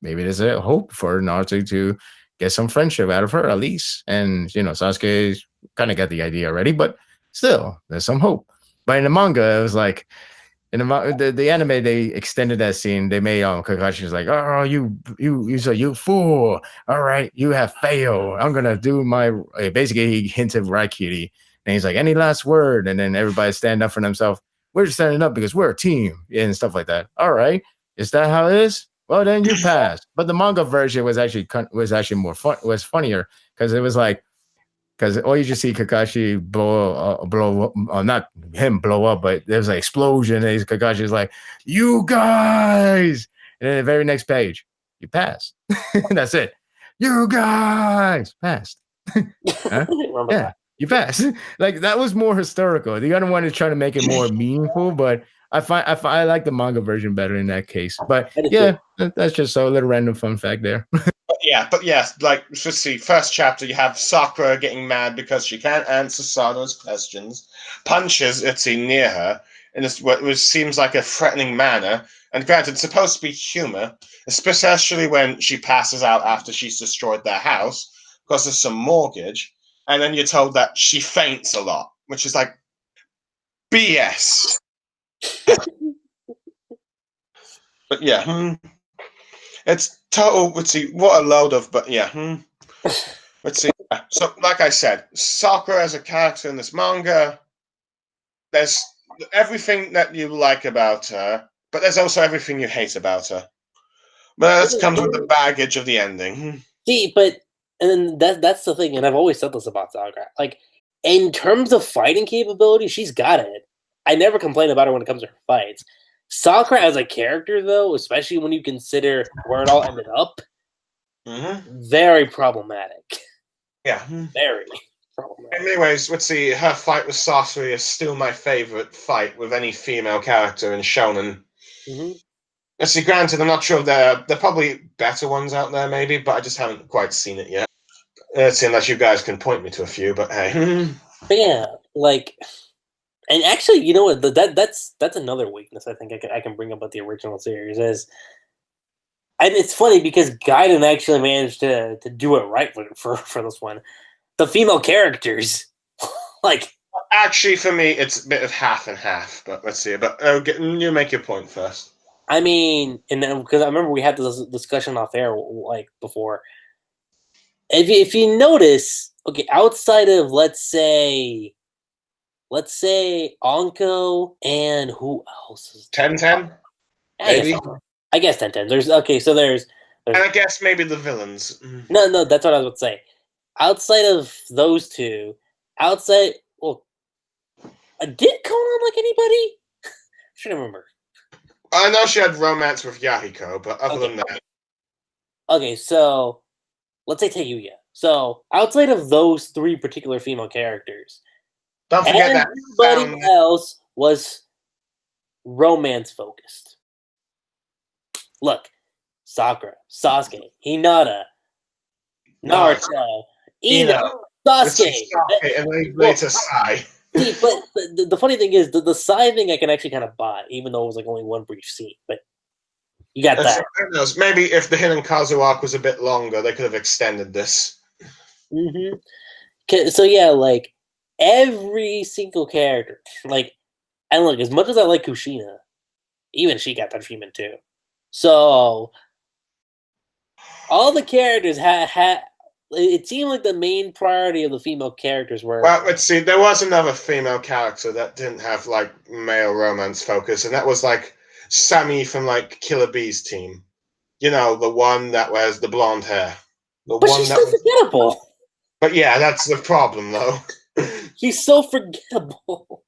maybe there's a hope for Naruto to get some friendship out of her at least. And Sasuke kind of got the idea already, but still, there's some hope. But in the manga, it was like in the anime, they extended that scene. They made Kakashi's like, oh, you fool! All right, you have failed. I'm gonna do my. Basically, he hinted Raikiri. And he's like, any last word? And then everybody stand up for themselves. We're just standing up because we're a team and stuff like that. All right. Is that how it is? Well, then you pass. But the manga version was actually more fun, was funnier because it was like because all you just see Kakashi blow up, not him blow up, but there's an explosion. And Kakashi's like, "You guys!" And then the very next page, you pass. That's it. You guys passed. Huh? Yeah, you passed. Like that was more historical. The other one is trying to make it more meaningful, but I like the manga version better in that case. But yeah, that's just a little random fun fact there. But yes, like let's see. First chapter, you have Sakura getting mad because she can't answer Sada's questions, punches Itzy near her in what seems like a threatening manner. And granted, it's supposed to be humor, especially when she passes out after she's destroyed their house because of some mortgage. And then you're told that she faints a lot, which is like BS. But yeah, it's total. Let's see, what a load of. But yeah, let's see. So, like I said, Sakura as a character in this manga, there's everything that you like about her, but there's also everything you hate about her. But that comes with the baggage of the ending. See, and that's the thing, and I've always said this about Sakura. Like, in terms of fighting capability, she's got it. I never complain about her when it comes to her fights. Sakura as a character, though, especially when you consider where it all ended up, very problematic. Yeah. Very problematic. Anyways, let's see. Her fight with Sasori is still my favorite fight with any female character in Shonen. Let's see, granted, I'm not sure if there are probably better ones out there, maybe, but I just haven't quite seen it yet. Let's see, unless you guys can point me to a few, but hey. But yeah, like... And actually, you know what? That's another weakness I think I can bring up with the original series is, and it's funny because Gaiden actually managed to do it right for this one. The female characters, like actually for me, it's a bit of half and half. But let's see. But you make your point first. I mean, and then because I remember we had this discussion off air like before. If you notice, okay, outside of let's say Anko and who else is 10-10? Maybe. I guess 10-10. There's and I guess maybe the villains. No, that's what I was about to say. Outside of those two, did Conan like anybody? I should remember. I know she had romance with Yahiko, but other than that. Okay, so let's say Teyuya. So outside of those three particular female characters, don't forget that everybody else was romance focused. Look, Sakura, Sasuke, Hinata, Naruto, Ino, Sasuke, and then later Sai. See, but the funny thing is, the Sai thing I can actually kind of buy, even though it was like only one brief scene. But you got that. Maybe if the Hin and Kazu arc was a bit longer, they could have extended this. So yeah, like. Every single character, like, and look, as much as I like Kushina, even she got that treatment too. So, all the characters had. It seemed like the main priority of the female characters were. Well, let's see. There was another female character that didn't have like male romance focus, and that was like Sammy from like Killer Bee's team. You know, the one that wears the blonde hair. But she's so forgettable. But yeah, that's the problem, though. She's so forgettable.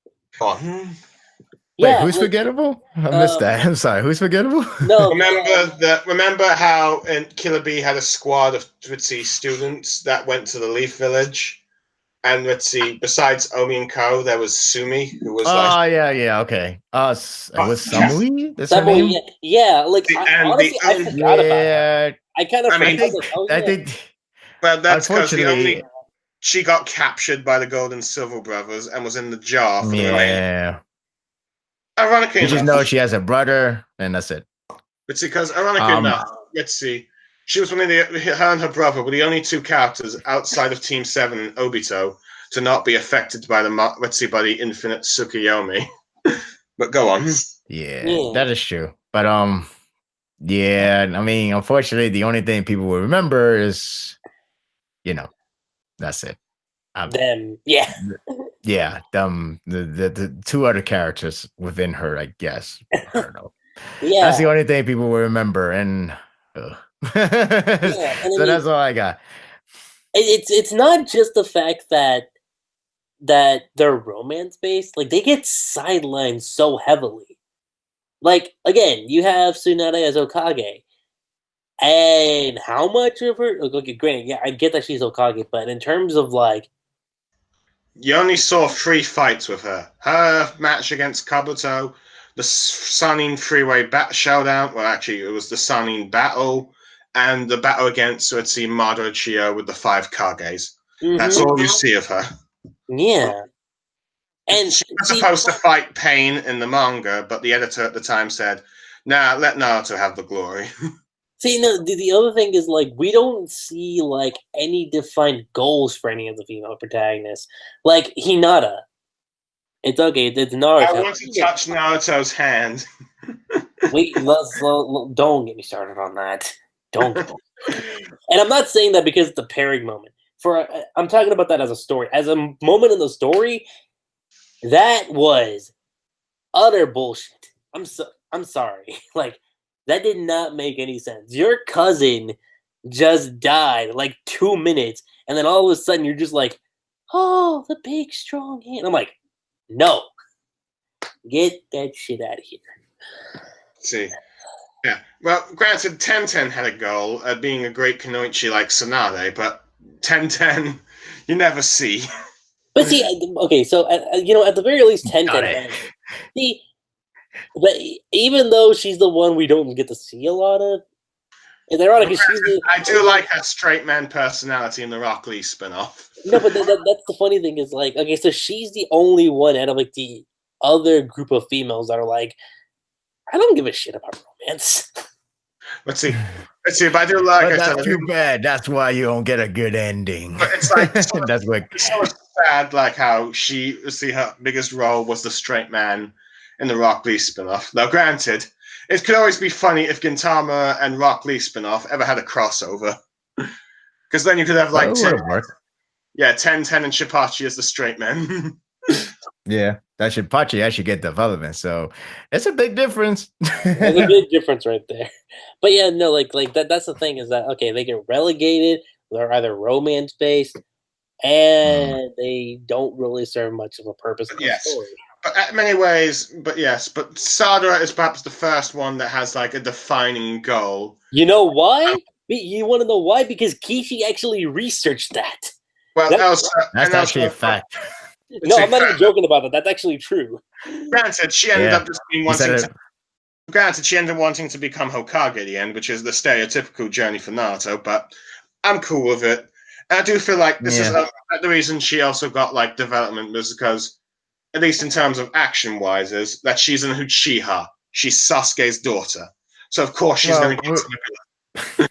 Wait, who's forgettable? I missed that. I'm sorry. Who's forgettable? No. Remember how in Killer Bee had a squad of students that went to the Leaf Village, and besides Omi and Ko, there was Sumi, who was okay. It was Samui. That's her name. Yeah. Like honestly, I forgot about that. I kind of. I think. Well, that's because she got captured by the Gold and Silver Brothers and was in the jar for the rain. Ironically enough, you just know she has a brother, and that's it. It's because, ironically enough, let's see, she was one of her and her brother were the only two characters outside of Team 7 and Obito to not be affected by the infinite Tsukuyomi. But go on. Yeah, that is true. But yeah, I mean, unfortunately, the only thing people will remember is, that's it. Them, yeah. Yeah, the two other characters within her, I guess. I don't know. Yeah, that's the only thing people will remember, and so that's all I got. it's not just the fact that they're romance based. Like they get sidelined so heavily. Like again, you have Tsunade as Okage, and how much of her? Okay, granted, yeah, I get that she's Okage, but in terms of like, You only saw 3 fights with her. Her match against Kabuto, the Sannin Freeway Showdown. Well, actually, it was the Sannin battle, and the battle against, let's see, Madara Chio with the 5 Kages. That's all you see of her. yeah. And she was supposed to fight Pain in the manga, but the editor at the time said, "Nah, let Naruto have the glory." See, no, the other thing is, like, we don't see, like, any defined goals for any of the female protagonists. Like, Hinata. It's okay, it's Naruto. I want to touch Naruto's hand. Wait, don't get me started on that. Don't go. And I'm not saying that because it's a pairing moment. I'm talking about that as a story. As a moment in the story, that was utter bullshit. I'm sorry. Like, that did not make any sense. Your cousin just died like 2 minutes, and then all of a sudden you're just like, oh, the big strong hand. I'm like, no. Get that shit out of here. Let's see. Yeah. Well, granted, Tenten had a goal at being a great Kunoichi like Tsunade, but Tenten you never see. But see, okay, so at the very least, Tenten. See, but even though she's the one we don't get to see a lot of, it's ironic because I do like her straight man personality in the Rock Lee spinoff. No, but that's the funny thing is, like, okay, so she's the only one out of like the other group of females that are like, I don't give a shit about romance. Let's see. If I do like it. That's too bad. That's why you don't get a good ending. But it's like that's what. It's so sad, like how her biggest role was the straight man in the Rock Lee spinoff. Now, granted, it could always be funny if Gintama and Rock Lee spinoff ever had a crossover, because then you could have like Ten and Shippachi as the straight men. Yeah, that Shippachi actually get development, so it's a big difference. There's a big difference right there. But yeah, no, like that's the thing is that okay, they get relegated. They're either romance based, and they don't really serve much of a purpose in the story. But in many ways, but Sarada is perhaps the first one that has like a defining goal. You know why? You want to know why? Because Kishi actually researched that. Well, that's actually a fact. No, I'm not even joking about that. That's actually true. Granted, she ended up just being Granted, she ended up wanting to become Hokage at the end, which is the stereotypical journey for Naruto. But I'm cool with it. And I do feel like this is the reason she also got like development was because, at least in terms of action-wise, is that she's an Uchiha. She's Sasuke's daughter. So, of course, she's going to get some.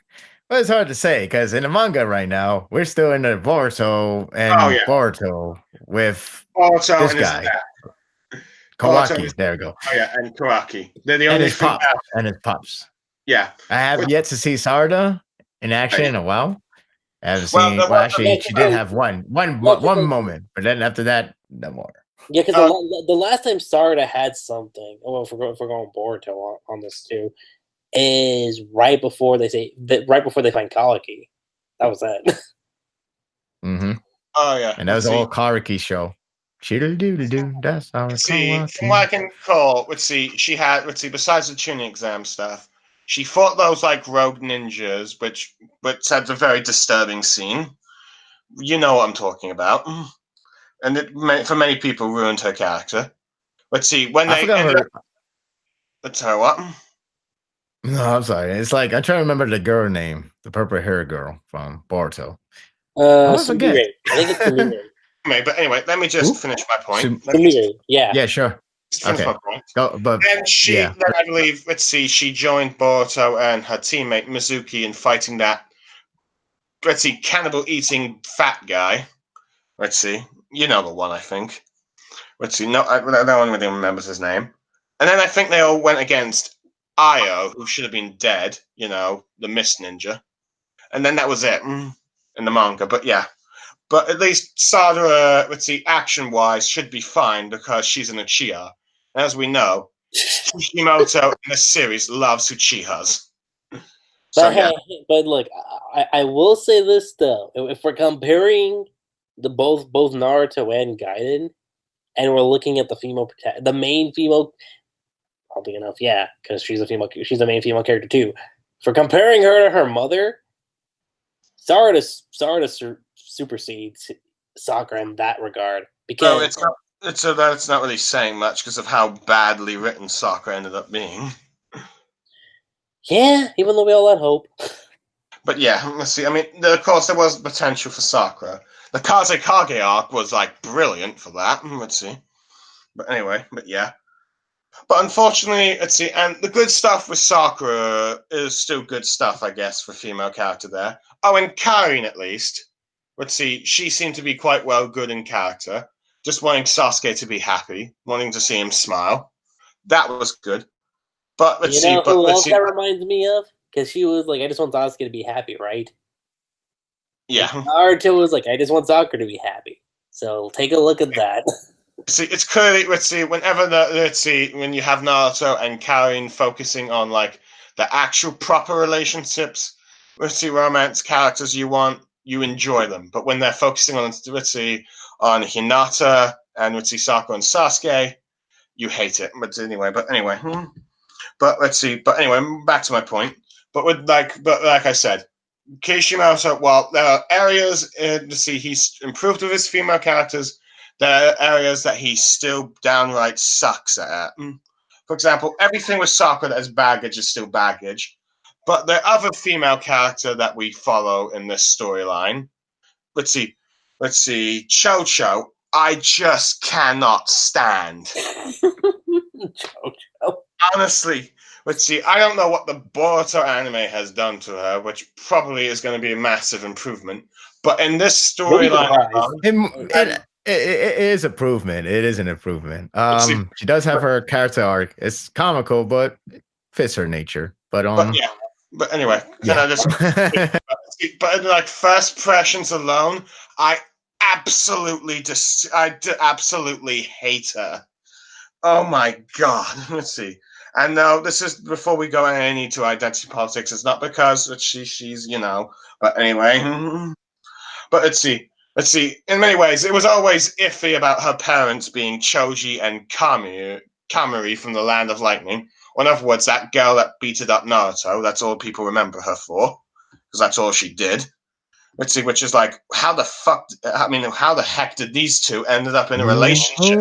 Well, it's hard to say, because in the manga right now, we're still in the Boruto and Boruto with this guy. Kawaki, there we go. Oh, yeah, and Kawaki. They're the only and his pops. Yeah. I have yet to see Sarada in action in a while. I haven't seen. Well, actually, she did have one moment, but then after that, no more. Yeah, because the last time Sarada had something, well, if we're going Boruto on this too, is right before they find Kawaki. That was that. Mm-hmm. Oh yeah, and that was the whole Kawaki show. That's our Kawaki. From what I can recall, she had besides the tuning exam stuff, she fought those like rogue ninjas, which had a very disturbing scene. You know what I'm talking about. And it, for many people, ruined her character. Let's see, when they let's tell what? No, I'm sorry. It's like I'm trying to remember the girl name, the purple hair girl from Boruto. I forget. I think it's Sumire. But anyway, let me just finish my point. Yeah, sure. Okay. My point. And she, then I believe, she joined Boruto and her teammate Mizuki in fighting that, cannibal-eating fat guy. You know the one, I think. No one really remembers his name. And then I think they all went against Io, who should have been dead, the Mist Ninja. And then that was it in the manga. But yeah. But at least Sarada, action-wise, should be fine because she's an Uchiha. And as we know, Kishimoto in this series loves Uchihas. So But yeah, but look, I will say this though: if we're comparing the both Naruto and Gaiden, and we're looking at the main female, oddly enough, yeah, because she's the main female character too. For comparing her to her mother, Sarada supersedes Sakura in that regard no, because that's not really saying much because of how badly written Sakura ended up being. yeah, even though we all had hope. But yeah, let's see. I mean, of course, there was potential for Sakura. The Kazekage arc was like brilliant for that. Let's see. But anyway, but yeah. But unfortunately, let's see. And the good stuff with Sakura is still good stuff, I guess, for female character there. Oh, and Karin at least. Let's see. She seemed to be quite well good in character. Just wanting Sasuke to be happy, wanting to see him smile. That was good. But let's You see. know But who let's else see. that reminds me of? Because she was like, I just want Sasuke to be happy, right? Yeah. And Naruto was like, I just want Sakura to be happy. So take a look at that. See, it's clearly, let's see, when you have Naruto and Karin focusing on like the actual proper relationships, let's see, romance characters you enjoy them. But when they're focusing on, let's see, on Hinata and let's see, Sakura and Sasuke, you hate it. But anyway, but let's see, but anyway, back to my point. But like I said, Kishimoto, well, there are areas to see he's improved with his female characters. There are areas that he still downright sucks at. For example, everything with Sakura that is baggage is still baggage. But the other female character that we follow in this storyline, let's see, Cho Cho, I just cannot stand. Honestly, let's see. I don't know what the Boruto anime has done to her, which probably is going to be a massive improvement. But in this storyline, it is improvement. It is an improvement. see, She does have her character arc. It's comical, but it fits her nature. But yeah. But anyway, yeah. I just? But in like first impressions alone, I absolutely absolutely hate her. Oh my god. Let's see. And no, this is before we go any to identity politics. It's not because she's But anyway, but let's see. In many ways, it was always iffy about her parents being Choji and Kamuri from the Land of Lightning. Or in other words, that girl that beated up Naruto. That's all people remember her for, because that's all she did. Let's see, which is like, how the heck did these two ended up in a relationship?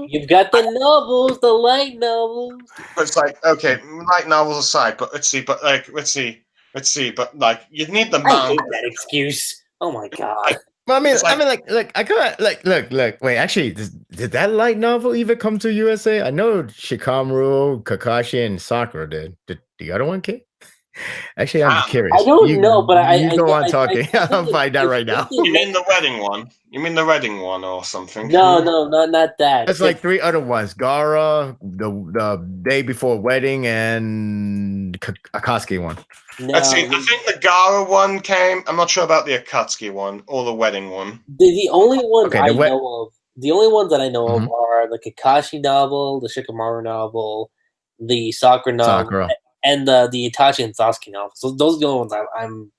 You've got the novels, the light novels. It's like, okay, light novels aside, but let's see, but like, you'd need the manga. I hate that excuse. Oh my god. Well, I could look. Wait, actually, did that light novel even come to USA? I know Shikamaru, Kakashi, and Sakura did. Did the other one came? Actually, I'm curious. I don't know, but you go on talking. I'll find out right now. You mean the wedding one? You mean the wedding one or something? No, not that. There's like 3 other ones: Gara, the day before wedding, and Akatsuki one. No, Let's see. I think the Gara one came. I'm not sure about the Akatsuki one or the wedding one. The only ones Okay, know of. The only ones that I know Mhm. of are the Kakashi novel, the Shikamaru novel, the Sakura novel, and the Itachi and Sasuke novel. So those are the only ones I'm.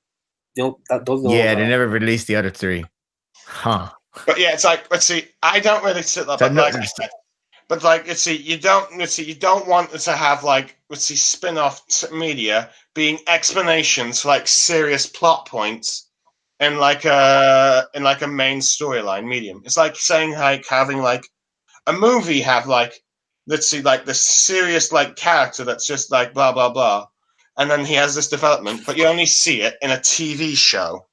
Those are the Yeah, ones they never released the other 3. Huh. But yeah, it's like, let's see. I don't really sit there, but like I said, but like, let's see. You don't want to have like, let's see, spin-off media being explanations for like serious plot points in like a main storyline medium. It's like saying like having like a movie have like, let's see, like this serious like character that's just like blah blah blah, and then he has this development, but you only see it in a TV show.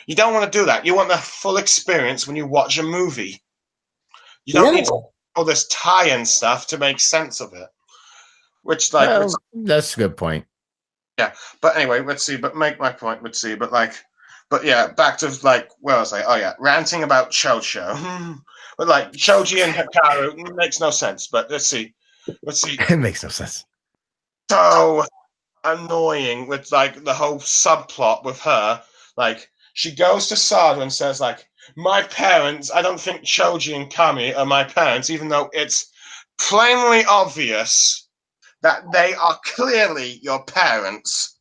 You don't want to do that. You want the full experience when you watch a movie. You don't need all this tie-in stuff to make sense of it. Which, like, that's a good point. Yeah, but anyway, let's see. But make my point. Let's see. But yeah, back to like, where was I? Oh yeah, ranting about Cho-Cho. But like, Choji and Hikaru makes no sense. But let's see. It makes no sense. So annoying with like the whole subplot with her. Like, she goes to Sarada and says like, my parents, I don't think Choji and Kami are my parents, even though it's plainly obvious that they are clearly your parents.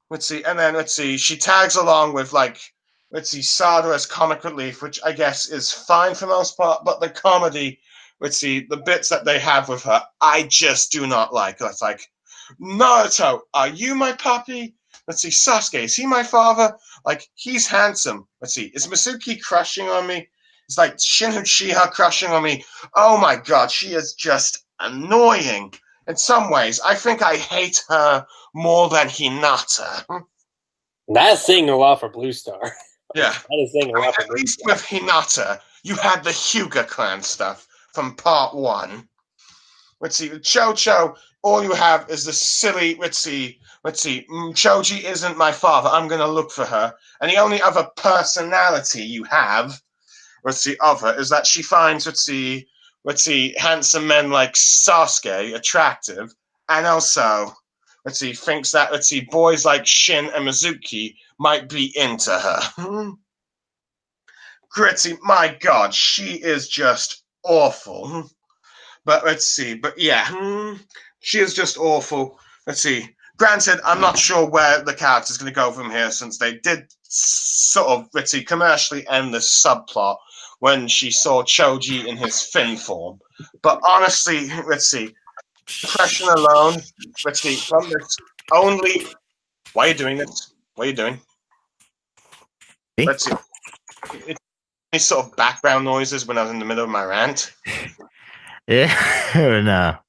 Let's see, and then let's see, she tags along with like, let's see, Sada as comic relief, which I guess is fine for the most part, but the comedy, let's see, the bits that they have with her, I just do not like. It's like, Naruto, are you my puppy? Let's see, Sasuke, is he my father? Like, he's handsome. Let's see, is Masuki crushing on me? It's like Shin Uchiha crushing on me. Oh my god, she is just annoying. In some ways, I think I hate her more than Hinata. That's saying a lot for Blue Star. Yeah. That is saying a lot for At Blue least Star. with Hinata, you had the Hyuga clan stuff from part 1. Let's see, with Chocho, all you have is the silly, let's see, Choji isn't my father, I'm going to look for her. And the only other personality you have, let's see, of her, is that she finds, let's see, handsome men like Sasuke attractive, and also, let's see, thinks that, let's see, boys like Shin and Mizuki might be into her. Gritty, my god, she is just awful. But let's see, but yeah, she is just awful. Let's see. Granted, I'm not sure where the character's going to go from here, since they did sort of, let's see, commercially end this subplot when she saw Choji in his Finn form. But honestly, let's see, impression alone, let's see, from this only... Why are you doing this? What are you doing? Me? Let's see. It's any sort of background noises when I was in the middle of my rant. Yeah,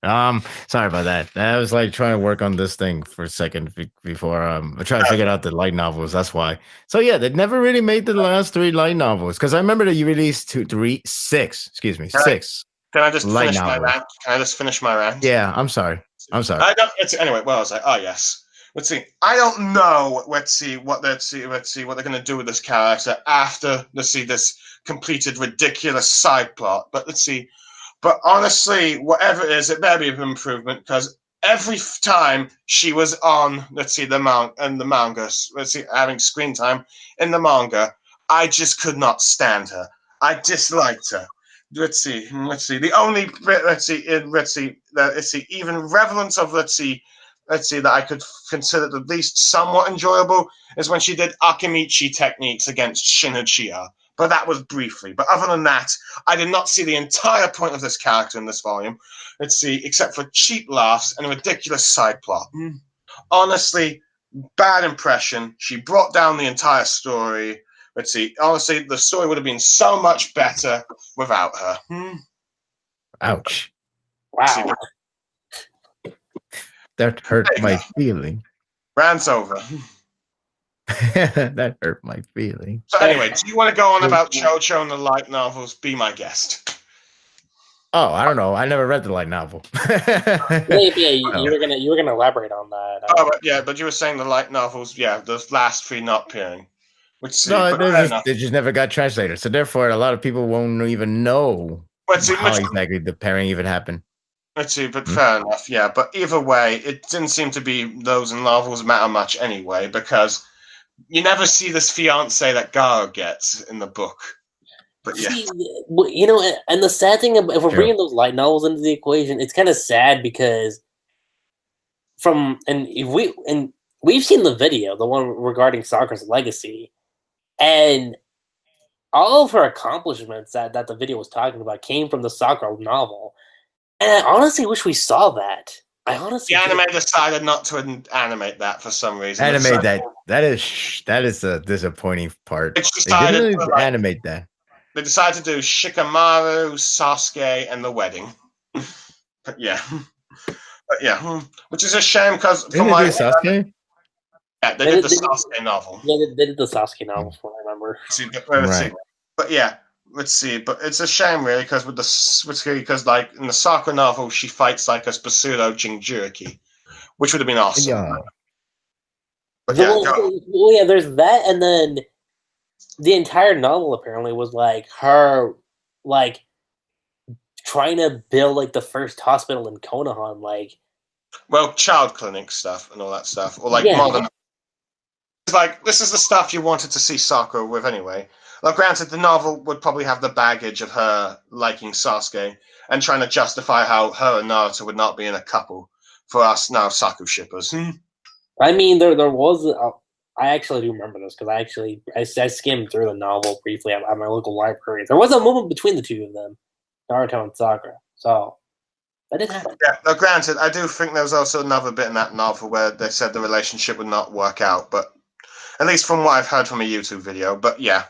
no. Sorry about that. I was like trying to work on this thing for a second before I tried to figure out the light novels. That's why. So yeah, they never really made the last 3 light novels, because I remember that you released 6. Excuse me, 6. Can I just light finish novels. my rant? Can I just finish my rant? Yeah, I'm sorry. I don't. Anyway, well, I was like, oh yes. Let's see. I don't know. Let's see what they're going to do with this character after this completed ridiculous side plot. But let's see. But honestly, whatever it is, it better be an improvement, because every time she was on, the manga, having screen time in the manga, I just could not stand her. I disliked her. Let's see. The only even relevance of that I could consider at least somewhat enjoyable is when she did Akimichi techniques against Shin Uchiha. But that was briefly. But other than that, I did not see the entire point of this character in this volume. Except for cheap laughs and a ridiculous side plot. Honestly, bad impression. She brought down the entire story. Honestly, the story would have been so much better without her. Ouch. Wow. That hurt my feeling. Rant's over. That hurt my feeling. So anyway, do you want to go on about Chocho and the light novels? Be my guest. Oh, I don't know. I never read the light novel. You were gonna elaborate on that. But you were saying the light novels, the last 3 not appearing. They just never got translated. So therefore, a lot of people won't even know how exactly the pairing even happened. Let's see, but fair enough, yeah. But either way, it didn't seem to be those novels matter much anyway, because you never see this fiance that Garo gets in the book. But yeah. See, and the sad thing, if we're bringing those light novels into the equation, it's kind of sad because we've seen the video, the one regarding Sakura's legacy, and all of her accomplishments that the video was talking about came from the Sakura novel. And I honestly wish we saw that. The anime decided not to animate that for some reason. Animate that. That is the disappointing part. They didn't animate that. They decided to do Shikamaru, Sasuke, and the wedding. But yeah, which is a shame because Didn't they do Sasuke? Yeah, they did the Sasuke novel. Yeah, they did the Sasuke novel, from what I remember. Let's see. But yeah. Let's see, but it's a shame really because like in the Sakura novel she fights like a pseudo Jinchuriki, which would have been awesome. Yeah. But there's that, and then the entire novel apparently was like her like trying to build like the first hospital in Konoha, child clinic stuff and all that stuff, or modern. It's like this is the stuff you wanted to see Sakura with anyway. Well, granted, the novel would probably have the baggage of her liking Sasuke and trying to justify how her and Naruto would not be in a couple for us now Saku shippers. I mean, there was. I actually do remember this because I skimmed through the novel briefly at my local library. There was a movement between the two of them, Naruto and Sakura. So that did happen. Yeah, no, granted, I do think there was also another bit in that novel where they said the relationship would not work out, but at least from what I've heard from a YouTube video. But yeah,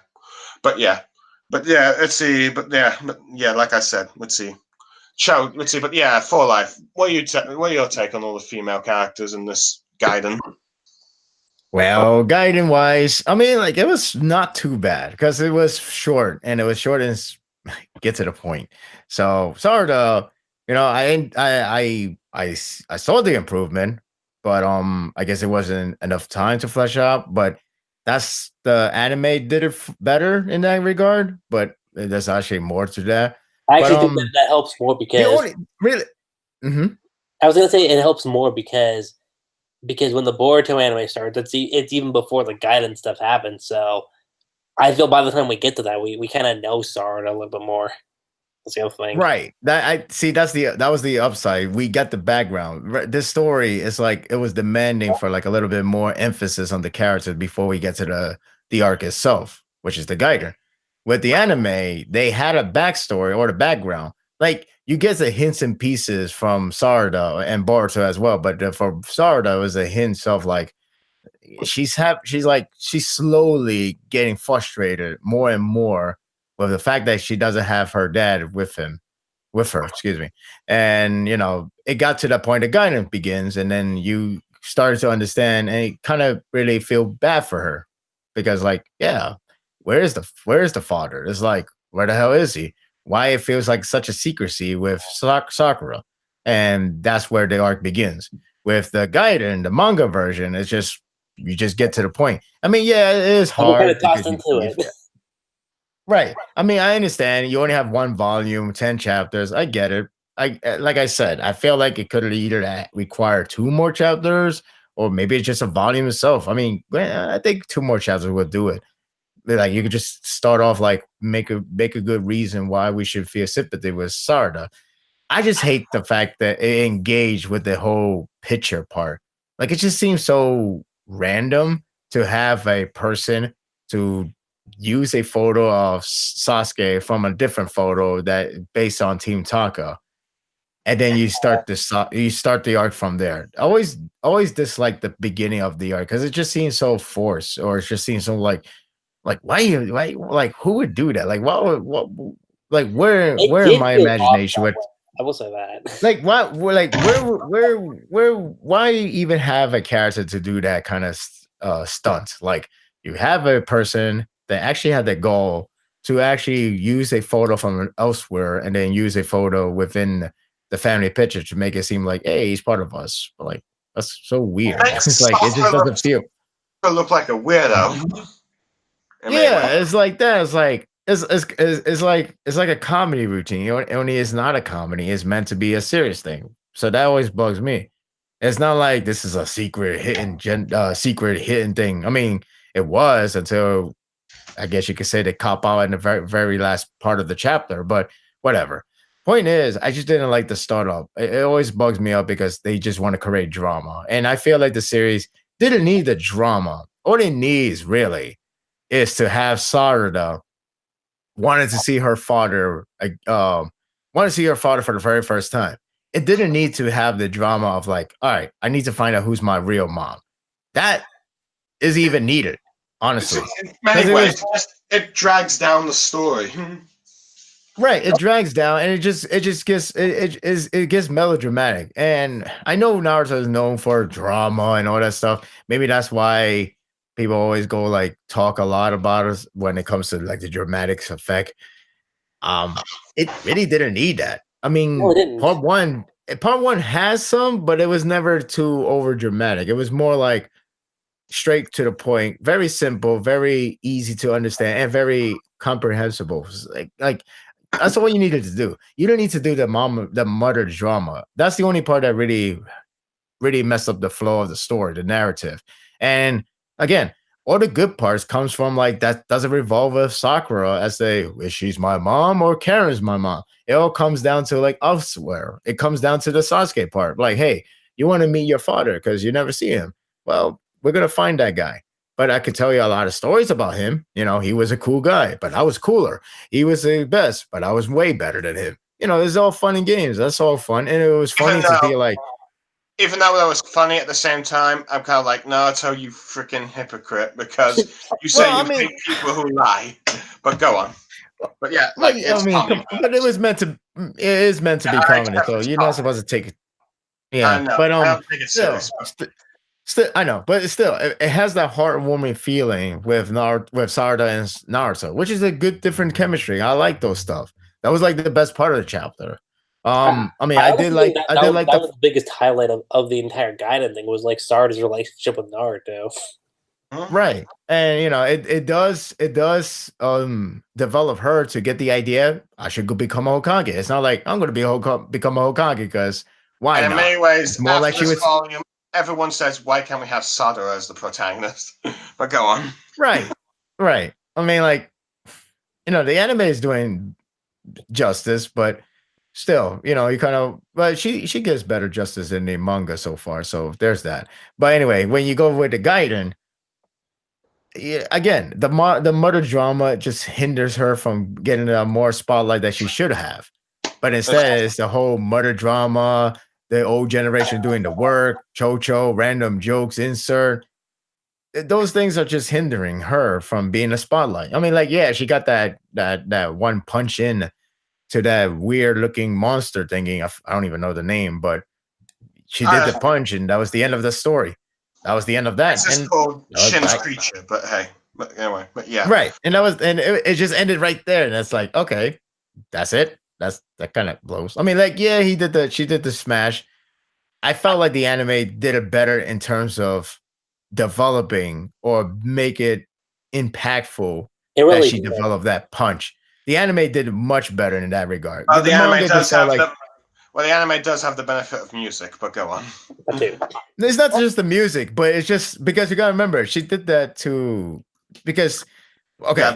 let's see. But yeah, like I said, let's see. Let's see. But yeah, For Life. What are your take on all the female characters in this Gaiden? Well, Gaiden wise, I mean, like it was not too bad because it was short and get to the point. So Sarada, I saw the improvement, but I guess it wasn't enough time to flesh out. But that's the anime did it better in that regard. But there's actually more to that. I actually think that helps more because really. Mm-hmm. I was gonna say it helps more because when the Boruto anime starts, it's even before the Gaiden stuff happens. So I feel by the time we get to that, we kind of know Sarada a little bit more. That's the other thing, right? That was the upside. We got the background. This story is like it was demanding for like a little bit more emphasis on the characters before we get to the arc itself, which is the Gaiden. With the anime, they had a backstory or the background. Like you get the hints and pieces from Sarada and Boruto as well, but for Sarada, it was a hint of like she's slowly getting frustrated more and more with the fact that she doesn't have her dad with her, excuse me. And it got to the point that Gaiden begins, and then you started to understand and kind of really feel bad for her because, like, yeah, where is the father? It's like, where the hell is he? Why it feels like such a secrecy with Sakura, and that's where the arc begins. With the Gaiden, the manga version, it's just you just get to the point. I mean, yeah, it is hard. Kind of tossed into it. Right. I mean, I understand you only have one volume, 10 chapters. I get it. Like I said, I feel like it could have either required 2 more chapters or maybe it's just a volume itself. I mean, I think 2 more chapters would do it. Like you could just start off like make a good reason why we should feel sympathy with Sarada. I just hate the fact that it engaged with the whole picture part. Like it just seems so random to have a person to use a photo of Sasuke from a different photo that based on Team Taka, and then you start the arc from there. I always dislike the beginning of the arc because it just seems so forced, or it just seems so like why like who would do that? Like what like where in my imagination would I will say that. Like what? Like where? Why even have a character to do that kind of stunt? Like you have a person that actually had the goal to actually use a photo from elsewhere and then use a photo within the family picture to make it seem like, hey, he's part of us. But like that's so weird. It's like it just doesn't feel. Look like a weirdo. Yeah, it's like that. It's like. It's like a comedy routine. Only it's not a comedy. It's meant to be a serious thing. So that always bugs me. It's not like this is a secret hidden thing. I mean, it was until I guess you could say the cop out in the very, very last part of the chapter. But whatever. Point is, I just didn't like the startup. It always bugs me out because they just want to create drama, and I feel like the series didn't need the drama. All it needs really is to have Sarada wanted to see her father, for the very first time. It didn't need to have the drama of like, all right, I need to find out who's my real mom. That is even needed, honestly. In many ways, it drags down the story. Right, it drags down, and it gets melodramatic. And I know Naruto is known for drama and all that stuff. Maybe that's why people always go like talk a lot about us when it comes to like the dramatics effect. It really didn't need that. I mean, part one has some, but it was never too over dramatic. It was more like straight to the point, very simple, very easy to understand, and very comprehensible. Like that's all you needed to do. You don't need to do the mother drama. That's the only part that really messed up the flow of the story, the narrative. And again, all the good parts comes from like that doesn't revolve with Sakura as is she's my mom or Karen's my mom. It all comes down to like elsewhere. It comes down to the Sasuke part. Like, hey, you want to meet your father because you never see him. well, we're gonna find that guy. But I could tell you a lot of stories about him. You know, he was a cool guy, but I was cooler. He was the best, but I was way better than him. You know, it's all fun and games. That's all fun, and it was funny to be like, even though that was funny at the same time, I'm kind of like, Naruto, you freaking hypocrite, because you say hate people who lie. But go on. But yeah, like it's comedy. But it was meant to. It is meant to be comedy, so you're not supposed to take it. Yeah, I know. but I don't think it's serious. Still, I know, but still, it has that heartwarming feeling with Sarada and Naruto, which is a good different chemistry. I like those stuff. That was like the best part of the chapter. I mean, I did like the biggest highlight of the entire Gaiden thing was like Sarada's relationship with Naruto. Right, and you know, it does develop her to get the idea I should go become a Hokage. It's not like I'm going to become a Hokage because why and not? In many ways, it's more like she was. Volume, everyone says, "Why can't we have Sarada as the protagonist?" But go on. Right. I mean, like, you know, the anime is doing justice, but still, you know, you kind of, but she gives better justice in the manga so far. So there's that. But anyway, when you go with the Gaiden, again, the mother drama just hinders her from getting a more spotlight that she should have. But instead, it's the whole mother drama, the old generation doing the work, cho-cho, random jokes, insert. Those things are just hindering her from being a spotlight. I mean, like, yeah, she got that one punch in to that weird looking monster thingy. I don't even know the name, but she did the punch, and that was the end of the story. That was the end of that. It's just called Shin's Creature, but hey, anyway, but yeah, right. And it just ended right there, and it's like, okay, that's it. That kind of blows. I mean, like, yeah, she did the smash. I felt like the anime did it better in terms of developing or make it impactful that she developed that punch. The anime did much better in that regard. The anime does have the anime does have the benefit of music, but go on. It's not just the music, but it's just because you gotta remember she did that because okay.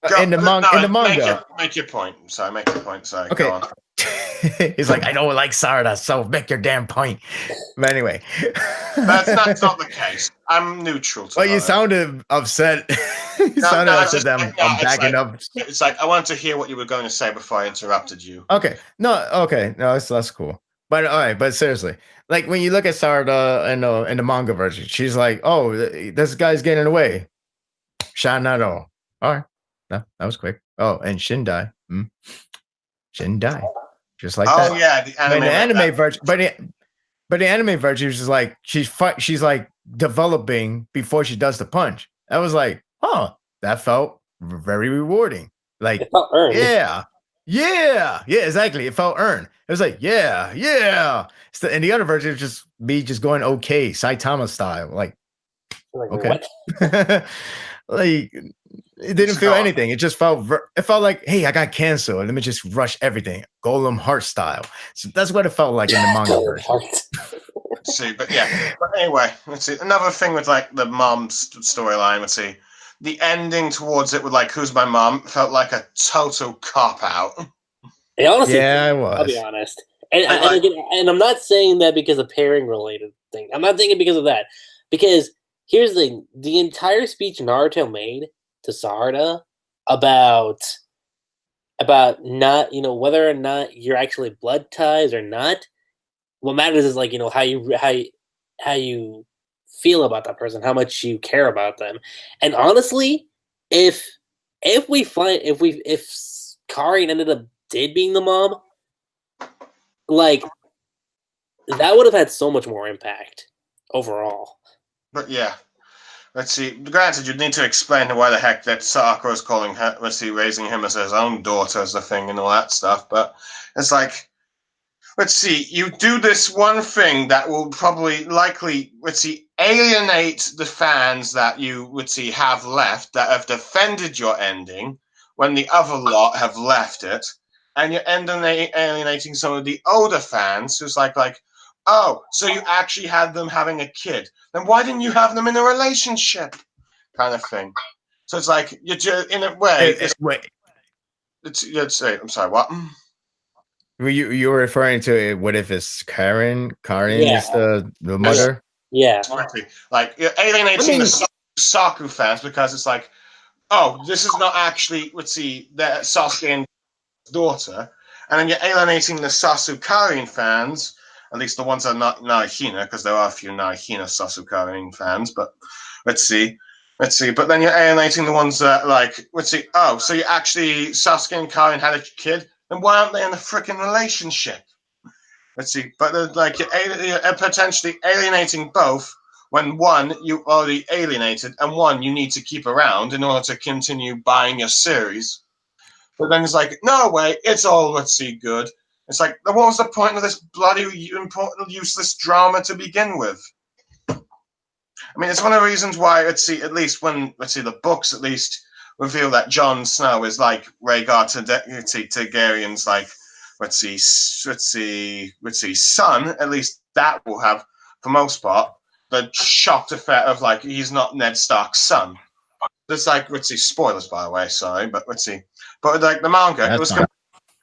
Yeah, in the manga, make your point. Sorry, make your point. Sorry, okay. Go on. He's like, I don't like Sarada, so make your damn point. But anyway, that's not the case. I'm neutral to you sounded upset. I'm backing up. It's like I wanted to hear what you were going to say before I interrupted you. Okay, no, that's cool. But all right, but seriously, like when you look at Sarada in the manga version, she's like, oh, this guy's getting away. Shanado. All right, no, that was quick. Oh, and Shindai. Shindai. Just like that. Oh yeah, the anime version. But the anime version is just like she's like developing before she does the punch. I was like, oh, that felt very rewarding. Like, it felt earned. Yeah, exactly. It felt earned. It was like, yeah. And the other version is just me just going okay, Saitama style. Like okay. Like it didn't feel anything. It just felt like, hey, I got canceled. Let me just rush everything. Golem Heart style. So that's what it felt like in the manga version. See, but yeah. But anyway, let's see. Another thing with like the mom's storyline, let's see. The ending towards it with like who's my mom felt like a total cop out. Honestly, yeah, it was. I'll be honest. And I'm not saying that because of pairing related thing. I'm not saying it because of that. Because here's the thing. The entire speech Naruto made to Sarada about not, whether or not you're actually blood ties or not. What matters is like, how you feel about that person, how much you care about them. And honestly, if Karin did being the mom, like that would have had so much more impact overall. But yeah, let's see. Granted, you'd need to explain why the heck that Sakura is calling her, raising him as his own daughter as the thing and all that stuff. But it's like, let's see, you do this one thing that will likely, alienate the fans that you, have left, that have defended your ending, when the other lot have left it, and you're alienating some of the older fans who's like, oh, so you actually had them having a kid. Then why didn't you have them in a relationship? Kind of thing. So it's like, you're just, in a way... I'm sorry, what? You were referring to what if it's Karen? Karen is the mother? Yeah. Like you're alienating the Saku fans because it's like, oh, this is not actually the Sasuke daughter, and then you're alienating the Sasukarian fans, at least the ones that are not Narihina, because there are a few Narihina Sasukarian fans, but let's see. But then you're alienating the ones that oh, so you actually Sasuke and Karin had a kid, then why aren't they in a freaking relationship? But you're potentially alienating both when one you already alienated and one you need to keep around in order to continue buying your series. But then it's like, no way, it's all good. It's like, what was the point of this bloody important, useless drama to begin with? I mean, it's one of the reasons why, at least when, the books at least reveal that Jon Snow is like Rhaegar Targaryen's, like, son, at least that will have, for most part, the shocked effect of, like, he's not Ned Stark's son. There's, like, spoilers, by the way, sorry, but But, like, the manga, it was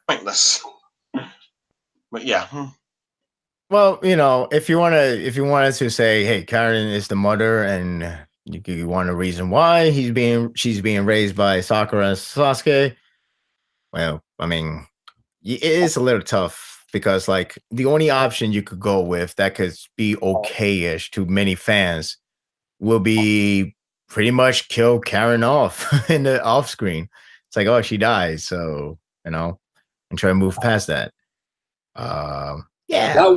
pointless. But, yeah. Well, if you wanted to say, hey, Karen is the mother, and you want a reason why she's being raised by Sakura and Sasuke, well, I mean, it is a little tough because, like, the only option you could go with that could be okay-ish to many fans will be pretty much kill Karen off in the off screen. It's like, oh, she dies, so and try to move past that. Yeah, that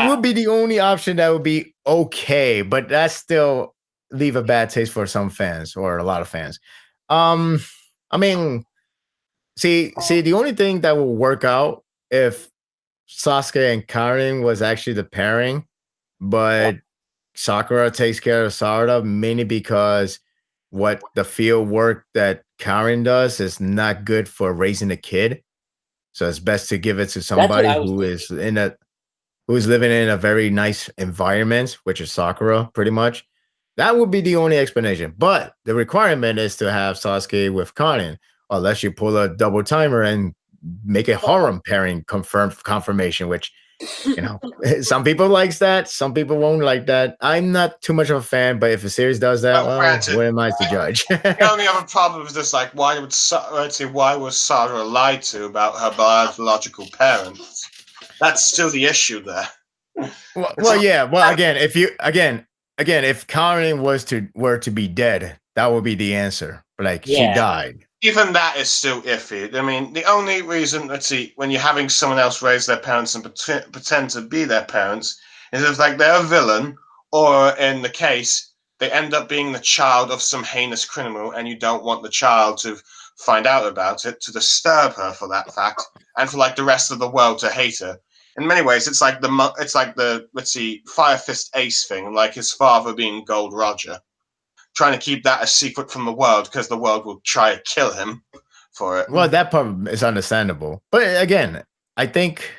would be the only option that would be okay, but that still leave a bad taste for some fans or a lot of fans. I mean, see, the only thing that will work out if Sasuke and Karin was actually the pairing, but Sakura takes care of Sarada mainly because what the field work that Karin does is not good for raising a kid. So it's best to give it to somebody who is living in a very nice environment, which is Sakura, pretty much. That would be the only explanation. But the requirement is to have Sasuke with Karin, unless you pull a double timer and make a harem pairing confirmation, which some people likes that, some people won't like that. I'm not too much of a fan, but if a series does that, what am I to judge? The only other problem is just like, why was Sarada lied to about her biological parents? That's still the issue there. Well, yeah. Well, again, if Karin were to be dead, that would be the answer. Like, she died. Even that is still iffy. I mean, the only reason, when you're having someone else raise their parents and pretend to be their parents, is if, like, they're a villain, or in the case, they end up being the child of some heinous criminal, and you don't want the child to find out about it, to disturb her for that fact, and for, like, the rest of the world to hate her. In many ways, it's like the Fire Fist Ace thing, like his father being Gold Roger. Trying to keep that a secret from the world because the world will try to kill him for it. Well, that part is understandable. But again, I think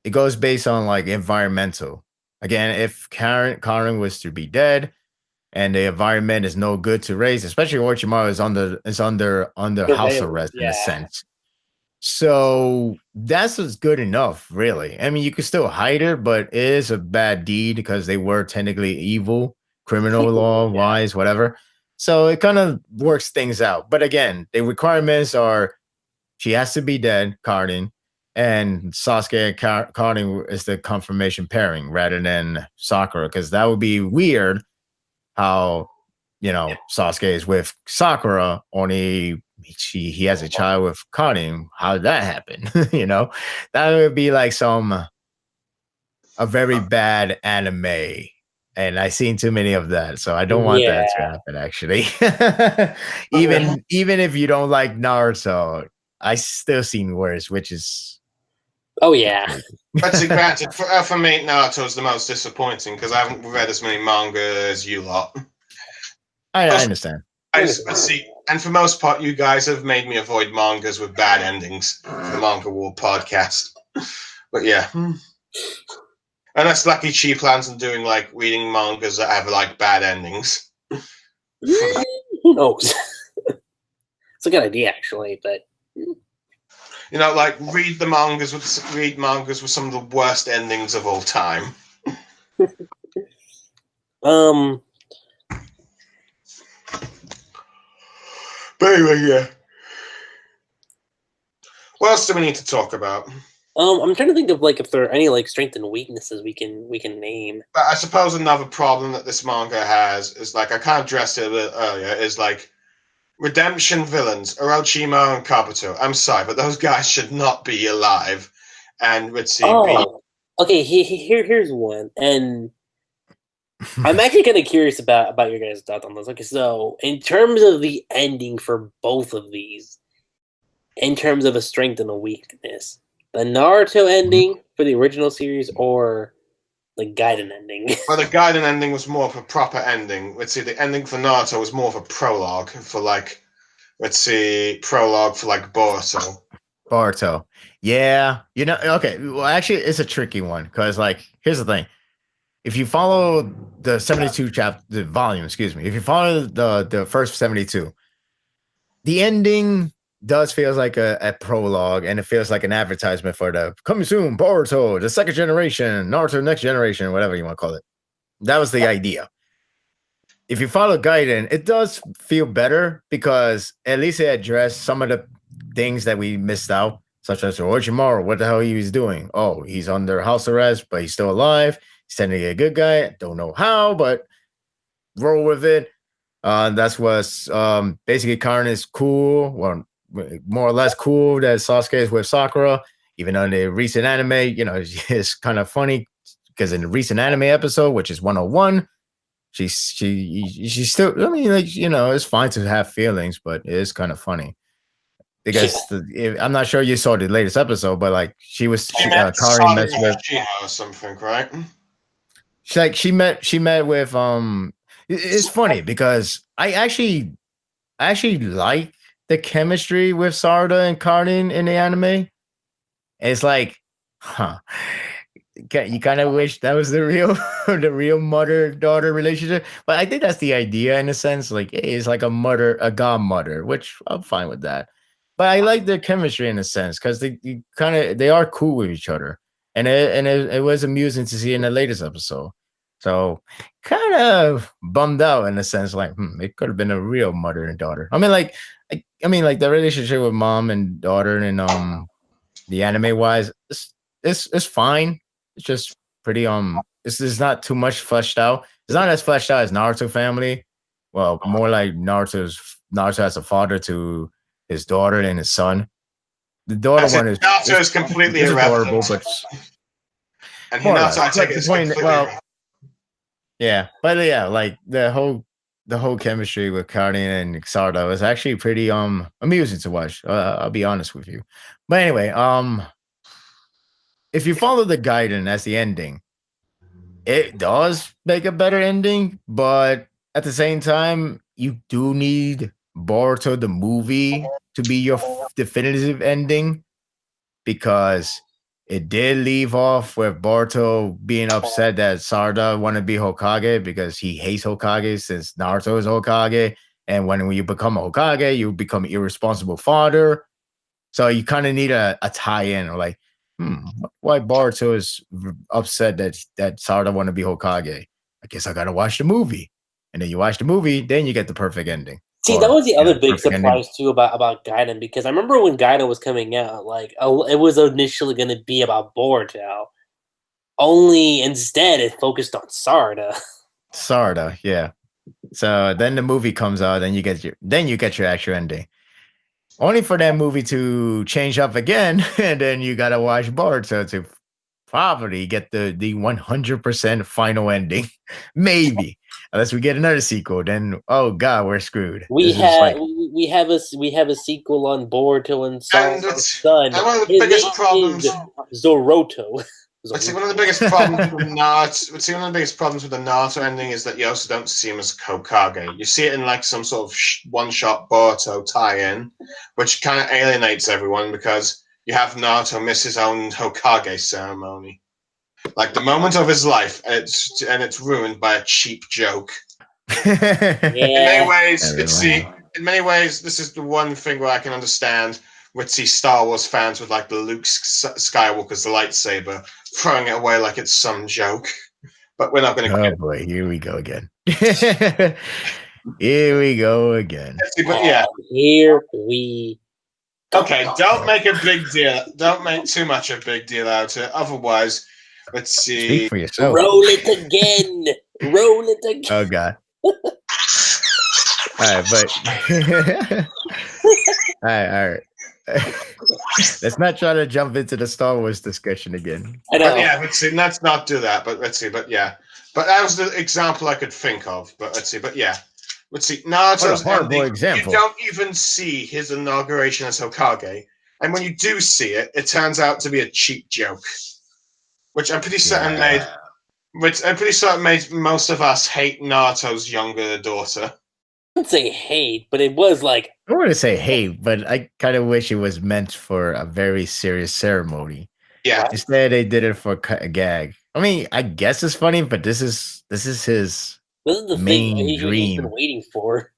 it goes based on, like, environmental. Again, if Karin was to be dead and the environment is no good to raise, especially Orochimaru is under house arrest in a sense. So that's just good enough, really. I mean, you could still hide her, but it is a bad deed because they were technically evil. Criminal law wise, whatever. So it kind of works things out. But again, the requirements are she has to be dead, Karin, and Sasuke and Karin is the confirmation pairing rather than Sakura, because that would be weird how, Sasuke is with Sakura, only he has a child with Karin. How did that happen? That would be like a very bad anime. And I've seen too many of that, so I don't want that to happen, actually. even if you don't like Naruto, I still seen worse, which is... Oh, yeah. But granted, for me, Naruto is the most disappointing, because I haven't read as many manga as you lot. I understand. See, and for most part, you guys have made me avoid mangas with bad endings for the Manga War podcast. But yeah... Unless Lucky Chi plans on doing, like, reading mangas that have, like, bad endings. Who knows? It's a good idea, actually, but... Like, read mangas with some of the worst endings of all time. Um, But anyway, yeah. What else do we need to talk about? I'm trying to think of like if there are any like strengths and weaknesses we can name. But I suppose another problem that this manga has is like I kind of addressed it a bit earlier. Is like redemption villains, Orochimo and Kabuto. I'm sorry, but those guys should not be alive. And let's see. Okay. Here's one, and I'm actually kind of curious about your guys' thoughts on this. Okay, so in terms of the ending for both of these, in terms of a strength and a weakness, the Naruto ending for the original series or the Gaiden ending? Well, the Gaiden ending was more of a proper ending. Let's see, the ending for Naruto was more of a prologue for like, prologue for like Boruto. Boruto. Yeah. Okay. Well, actually, it's a tricky one because, like, here's the thing. If you follow the 72 the volume, excuse me, if you follow the first 72, the ending does feels like a prologue, and it feels like an advertisement for the coming soon, Boruto, the second generation, Naruto next generation, whatever you want to call it. That was the idea. If you follow Gaiden, it does feel better because at least it addressed some of the things that we missed out, such as Orochimaru, what the hell he was doing. Oh, he's under house arrest, but he's still alive. He's technically a good guy. Don't know how, but roll with it. That's what's basically Karin is cool, well, more or less cool that Sasuke is with Sakura, even though in the recent anime, it's kind of funny because in the recent anime episode, which is 101, she's still, I mean, like, it's fine to have feelings, but it is kind of funny. Because I'm not sure you saw the latest episode, but like Karin messed with or something, right? She met with It's funny because I actually like the chemistry with Sarada and Karin in the anime. It's like, you kind of wish that was the real mother-daughter relationship, but I think that's the idea in a sense. Like, hey, it's like a godmother, which I'm fine with that. But I like their chemistry in a sense because they are cool with each other, and it was amusing to see in the latest episode. So kind of bummed out in a sense, like it could have been a real mother and daughter. I mean, like the relationship with mom and daughter and the anime wise, it's fine. It's just pretty it's not too much fleshed out. It's not as fleshed out as Naruto family. Well, more like Naruto as a father to his daughter and his son. The daughter one is Naruto is completely adorable, but and Hinata, I take it is completely yeah, but yeah, like the whole chemistry with Karin and Sarada was actually pretty amusing to watch. I'll be honest with you. But anyway, if you follow the Gaiden as the ending, it does make a better ending, but at the same time, you do need Boruto the movie to be your definitive ending because it did leave off with Boruto being upset that Sarada wanted to be Hokage because he hates Hokage since Naruto is Hokage. And when you become a Hokage, you become an irresponsible father. So you kind of need a tie-in, or like, why Boruto is upset that Sarada want to be Hokage? I guess I gotta watch the movie. And then you watch the movie, then you get the perfect ending. See, that was the other big surprise too about Gaiden, because I remember when Gaiden was coming out, like it was initially going to be about Boruto, only instead it focused on Sarada. Sarada, yeah. So then the movie comes out, and you get your actual ending. Only for that movie to change up again, and then you gotta watch Boruto to probably get the 100% final ending. Maybe. Unless we get another sequel, then oh god, we're screwed. We have a sequel on Boruto and Sarada's son. And one of the biggest problems, Zoroto. Let's see. One of the biggest problems with the Naruto ending is that you also don't see him as Hokage. You see it in like some sort of one-shot Boruto tie-in, which kind of alienates everyone because you have Naruto miss his own Hokage ceremony. Like the moment of his life, and it's ruined by a cheap joke. In many ways, this is the one thing where I can understand with Star Wars fans with like the Luke Skywalker's lightsaber throwing it away like it's some joke. but we're not going to. Oh boy, here we go again. Here we go again. But yeah, here we. Okay, don't make a big deal. Don't make too much of a big deal out of it. Otherwise, let's see. Speak for yourself. Roll it again. Roll it again. Oh god. All right, but all right. Let's not try to jump into the Star Wars discussion again. I know. But yeah, let's see. Let's not do that. But let's see. But yeah, but that was the example I could think of. But let's see. But yeah, let's see. Naruto's ending. Example. You don't even see his inauguration as Hokage, and when you do see it, it turns out to be a cheap joke, which I'm pretty certain made most of us hate Naruto's younger daughter. I wouldn't say hate, but it was like. I wouldn't say hate, but I kind of wish it was meant for a very serious ceremony. Yeah. Instead, they did it for a gag. I mean, I guess it's funny, but this is his the main thing dream. He's been waiting for.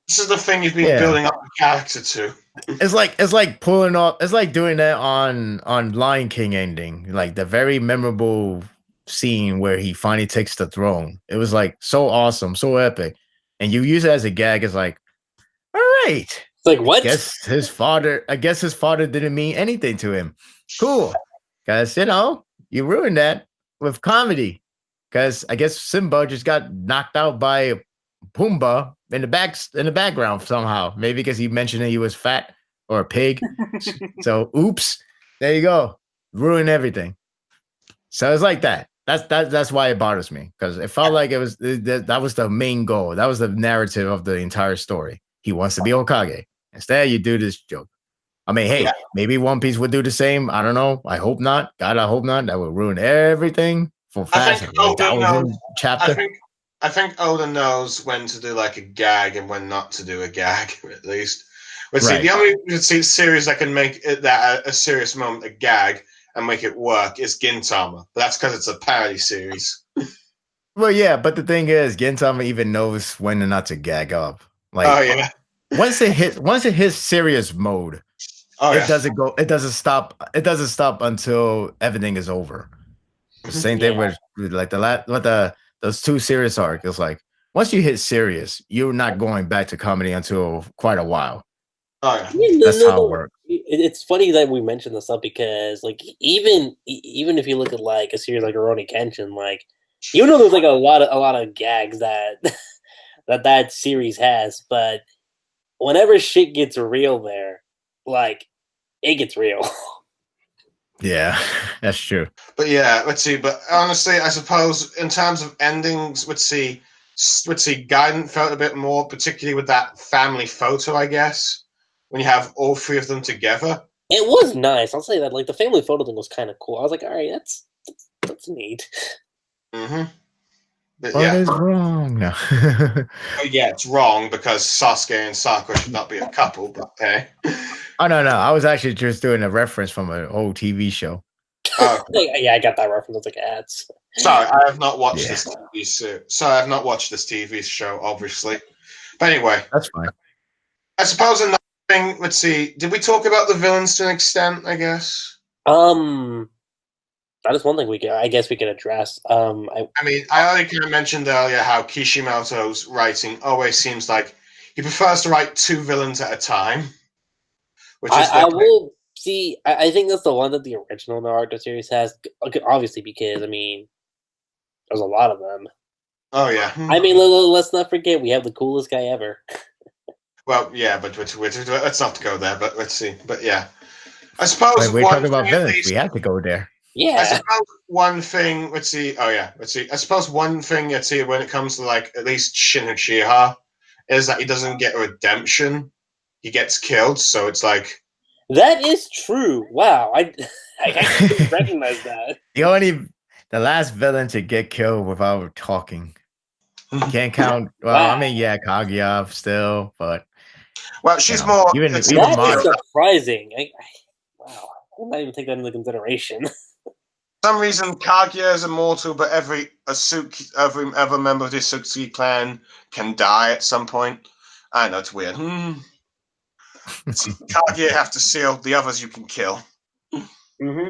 This is the thing you've been building up the character to. It's like pulling off. It's like doing that on Lion King ending, like the very memorable scene where he finally takes the throne. It was like so awesome, so epic, and you use it as a gag. It's like, all right. It's like what? I guess his father didn't mean anything to him. Cool, because you ruined that with comedy. Because I guess Simba just got knocked out by Pumbaa in the background somehow. Maybe because he mentioned that he was fat or a pig. So oops, there you go, ruin everything. So it's like that. That's why it bothers me, because it felt like that was the main goal. That was the narrative of the entire story. He wants to be Hokage. Instead, you do this joke. I mean, hey, maybe One Piece would do the same. I don't know. I hope not. God, I hope not. That would ruin everything for fast. Chapter. I think Oda knows when to do like a gag and when not to do a gag, at least. But see, the only series that can make that a serious moment a gag and make it work is Gintama. But that's because it's a parody series. Well, yeah, but the thing is, Gintama even knows when not to gag up. Like, once it hits serious mode, it doesn't stop until everything is over. The same thing with like those two serious arcs. It's like once you hit serious, you're not going back to comedy until quite a while. That's how it works. It's funny that we mentioned this up because, like, even if you look at like a series like Rurouni Kenshin, like, even though there's like a lot of gags that that series has, but whenever shit gets real there, like, it gets real. Yeah, that's true. But yeah, let's see. But honestly, I suppose in terms of endings, let's see, Gaiden felt a bit more, particularly with that family photo, I guess, when you have all three of them together. It was nice. I'll say that. Like, the family photo thing was kind of cool. I was like, all right, that's neat. Mm-hmm. But what is wrong? No. Yeah, it's wrong because Sasuke and Sakura should not be a couple, but hey. Oh, no. I was actually just doing a reference from an old TV show. Yeah, I got that reference. It's like ads. Sorry, I have not watched this TV show. Sorry, I have not watched this TV show, obviously. But anyway. That's fine. I suppose another thing, let's see. Did we talk about the villains to an extent, I guess? That is one thing I guess we can address. I mean, I already kind of mentioned earlier how Kishimoto's writing always seems like he prefers to write two villains at a time. Which is I will see. I think that's the one that the original Naruto series has. Obviously, because I mean, there's a lot of them. Oh yeah. I mean, let's not forget we have the coolest guy ever. Well, yeah, but let's not go there. But let's see. But yeah, I suppose we're talking about villains. We have to go there. Yeah. I suppose one thing. Let's see. Oh yeah. Let's see. I suppose one thing. Let's see. When it comes to like at least Shin Uchiha, is that he doesn't get a redemption. He gets killed. So it's like that is true. Wow, I didn't recognize that. The last villain to get killed without talking. Can't count. Well, wow. I mean, yeah, Kaguya still, but she's more. That is surprising. Wow, I did not even take that into consideration. For some reason, Kaguya is immortal, but every member of the Asutsuki clan can die at some point. I know it's weird. Kaguya have to seal. The others you can kill. Mm-hmm.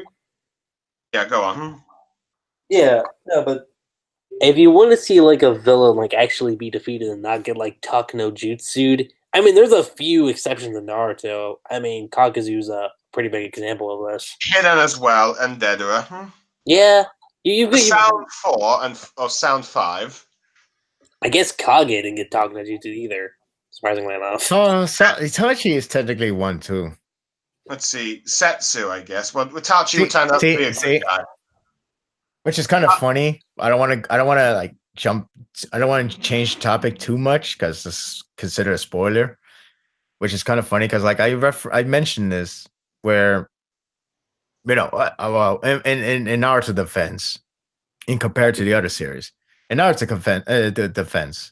Yeah, go on. Yeah, no, but If you want to see like a villain like actually be defeated and not get like Talk no Jutsu'd, I mean, there's a few exceptions in Naruto. I mean, Kakuzu's a pretty big example of this. Hidden as well, and Dedra. Yeah, you've got Sound 4 or Sound 5. I guess Kage didn't get Talk no Jutsu either, surprisingly enough. Itachi is technically 1 too. Let's see, Setsu, I guess. Well, Itachi would turn out to be a good guy. Which is kind of funny. I don't want to like jump. I don't want to change the topic too much because this is considered a spoiler. Which is kind of funny because like I mentioned this where, well, in Naruto defense, in compared to the other series, in Naruto the defense,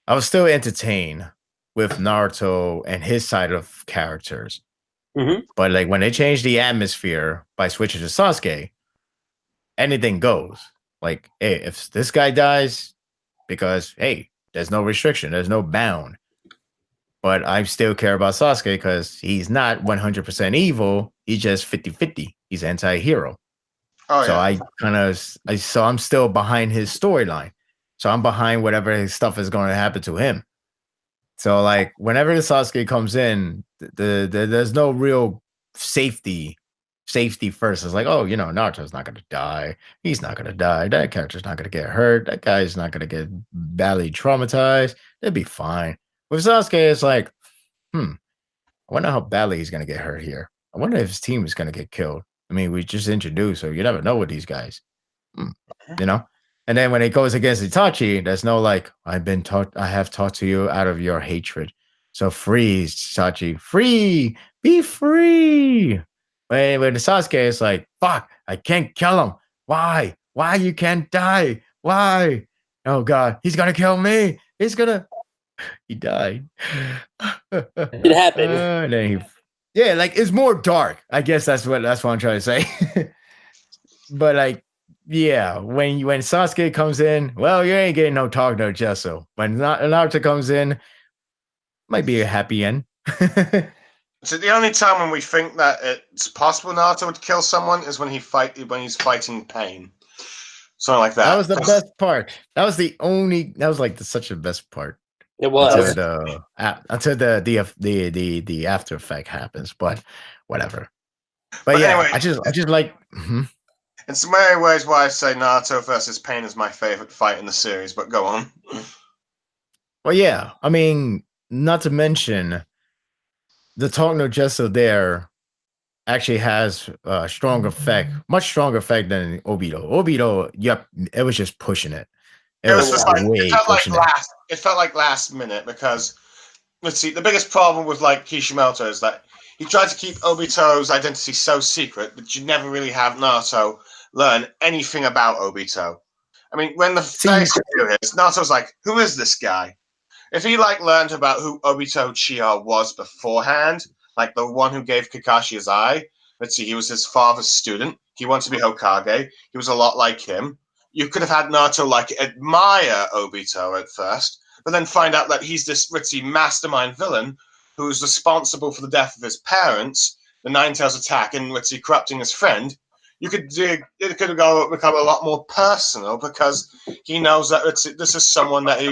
I was still entertained with Naruto and his side of characters. Mm-hmm. But like when they changed the atmosphere by switching to Sasuke, anything goes. Like, hey, if this guy dies, because hey, there's no restriction, there's no bound. But I still care about Sasuke because he's not 100% evil. He's just 50-50. He's anti-hero. Oh, so yeah. so I'm still behind his storyline. So I'm behind whatever his stuff is going to happen to him. So like whenever the Sasuke comes in, there's no real safety first. It's like, oh, Naruto's not going to die. He's not going to die. That character's not going to get hurt. That guy's not going to get badly traumatized. They'd be fine. With Sasuke, it's like, I wonder how badly he's going to get hurt here. I wonder if his team is going to get killed. I mean, we just introduced, so you never know with these guys. And then when it goes against Itachi, there's no like, I have taught to you out of your hatred. So free, Itachi. Free! Be free! When the Sasuke is like, fuck, I can't kill him. Why? Why you can't die? Why? Oh God, he's gonna kill me. He died. It happened. And then like it's more dark. I guess that's what I'm trying to say. But like, yeah, when Sasuke comes in, well, you ain't getting no talk, no Jutsu. When Naruto comes in, might be a happy end. So the only time when we think that it's possible Naruto would kill someone is when he's fighting pain. Something like that. That was the best part. That was like such a best part. It was until the after effect happens, but whatever. But yeah, anyway, I just like. In some many ways, why I say Naruto versus Pain is my favorite fight in the series. But go on. Well, yeah, I mean, not to mention the Talk no Jutsu there actually has a much stronger effect than Obito. Obito, yep, it was just pushing it. It felt like last minute because let's see, the biggest problem with like Kishimoto is that he tried to keep Obito's identity so secret that you never really have Naruto learn anything about Obito. I mean, when the first review is, Naruto's like, who is this guy? If he like learned about who Obito Uchiha was beforehand, like the one who gave Kakashi his eye, let's see, he was his father's student. He wanted to be Hokage. He was a lot like him. You could have had Naruto like admire Obito at first, but then find out that he's this ritzy mastermind villain who's responsible for the death of his parents, the Nine Tails attack, and ritzy corrupting his friend. It could become a lot more personal because he knows that this is someone that he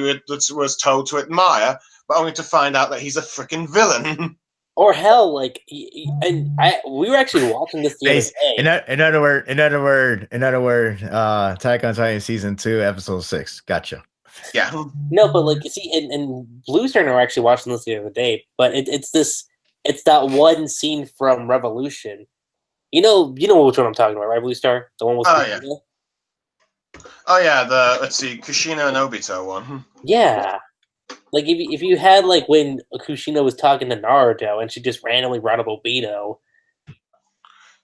was told to admire, but only to find out that he's a freaking villain. Or hell, like, we were actually watching this the other day. In other word, Attack on Titan season 2, episode 6. Gotcha. Yeah. No, but like you see, and BlueStar and I were actually watching this the other day. But it's that one scene from Revolution. You know which one I'm talking about, right, BlueStar? The one with Kushina? Oh yeah, let's see, Kushina and Obito one. Yeah. Like if you had like when Kushina was talking to Naruto and she just randomly brought up Obito,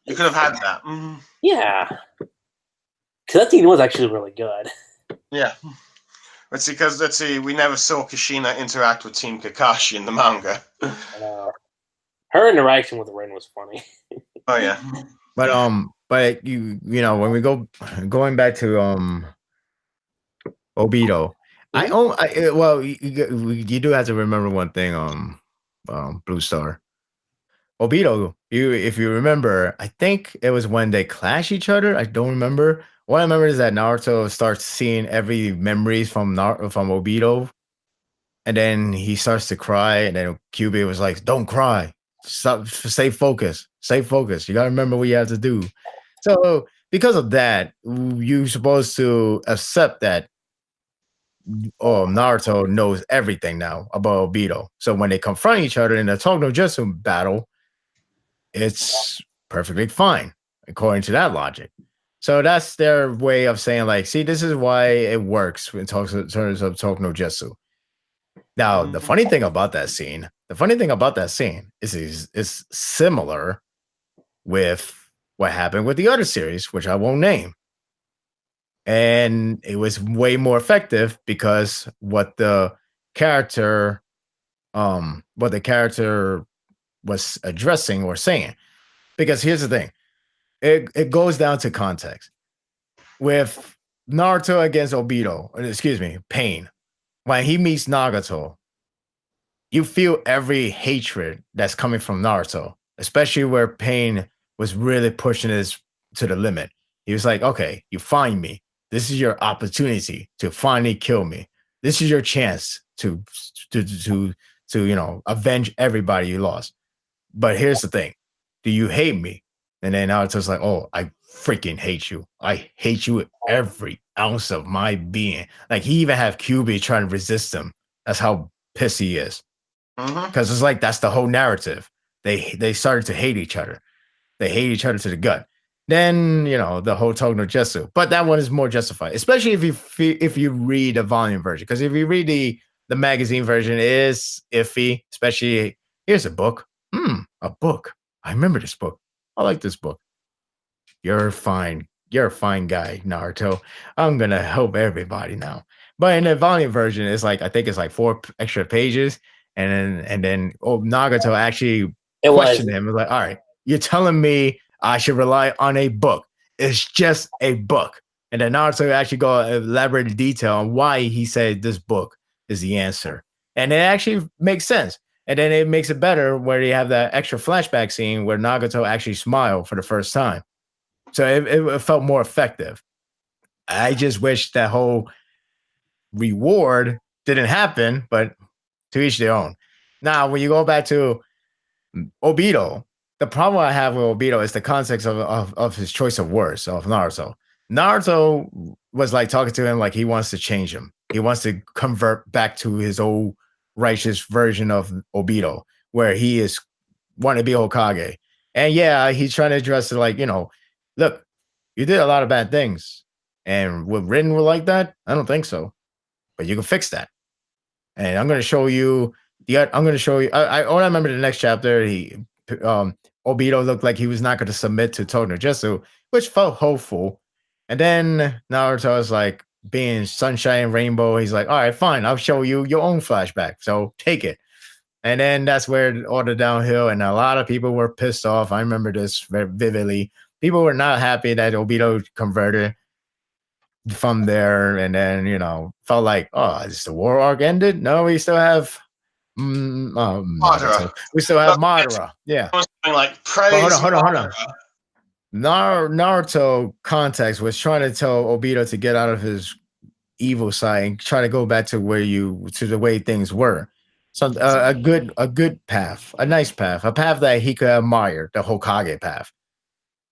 you could have had that. Mm-hmm. Yeah, because that scene was actually really good. Yeah, let's see, we never saw Kushina interact with Team Kakashi in the manga. Her interaction with Rin was funny. Oh yeah, but you know when we going back to Obito. You do have to remember one thing, BlueStar. Obito, if you remember, I think it was when they clash each other. I don't remember what I remember is that Naruto starts seeing every memories from Obito, and then he starts to cry, and then Kyubey was like, "Don't cry, stop, stay focused, stay focused. You gotta remember what you have to do." So because of that, you're supposed to accept that Naruto knows everything now about Obito. So when they confront each other in the Talk No Jutsu battle, it's perfectly fine according to that logic. So that's their way of saying, like, see, this is why it works in terms of Talk No Jutsu. Now, the funny thing about that scene, is similar with what happened with the other series, which I won't name. And it was way more effective because what the character was addressing or saying. Because here's the thing, it goes down to context. With Naruto against Pain, when he meets Nagato, you feel every hatred that's coming from Naruto, especially where Pain was really pushing this to the limit. He was like, okay, you find me. This is your opportunity to finally kill me. This is your chance to avenge everybody you lost. But here's the thing. Do you hate me? And then Naruto's like, oh, I freaking hate you. I hate you with every ounce of my being. Like, he even have Kyubey trying to resist him. That's how pissed he is. Because it's like, that's the whole narrative. They started to hate each other. They hate each other to the gut. Then, the whole Talk No Jutsu. But that one is more justified, especially if you read the volume version. Because if you read the magazine version, it is iffy. Especially, here's a book. A book. I remember this book. I like this book. You're fine. You're a fine guy, Naruto. I'm going to help everybody now. But in the volume version, it's like, I think it's like 4 extra pages. And then Nagato actually questioned him. It was like, all right, you're telling me I should rely on a book. It's just a book. And then Naruto actually go elaborate detail on why he said this book is the answer. And it actually makes sense. And then it makes it better where you have that extra flashback scene where Nagato actually smiled for the first time. So it felt more effective. I just wish that whole reward didn't happen, but to each their own. Now, when you go back to Obito, the problem I have with Obito is the context of his choice of words of Naruto. Naruto was like talking to him like he wants to change him. He wants to convert back to his old righteous version of Obito, where he is want to be Hokage. And yeah, he's trying to address it like, look, you did a lot of bad things. And would Rin will like that? I don't think so. But you can fix that. And I'm going to show you I remember the next chapter, Obito looked like he was not going to submit to Talk No Jutsu, which felt hopeful. And then Naruto was like being sunshine and rainbow. He's like, all right, fine. I'll show you your own flashback. So take it. And then that's where all the downhill. And a lot of people were pissed off. I remember this very vividly. People were not happy that Obito converted from there. And then, felt like, oh, is the war arc ended? No, we still have Madara. We still have Madara. Yeah. Like, praise. Hold on. Naruto context was trying to tell Obito to get out of his evil side and try to go back to the way things were. So a good path, a nice path, a path that he could admire, the Hokage path.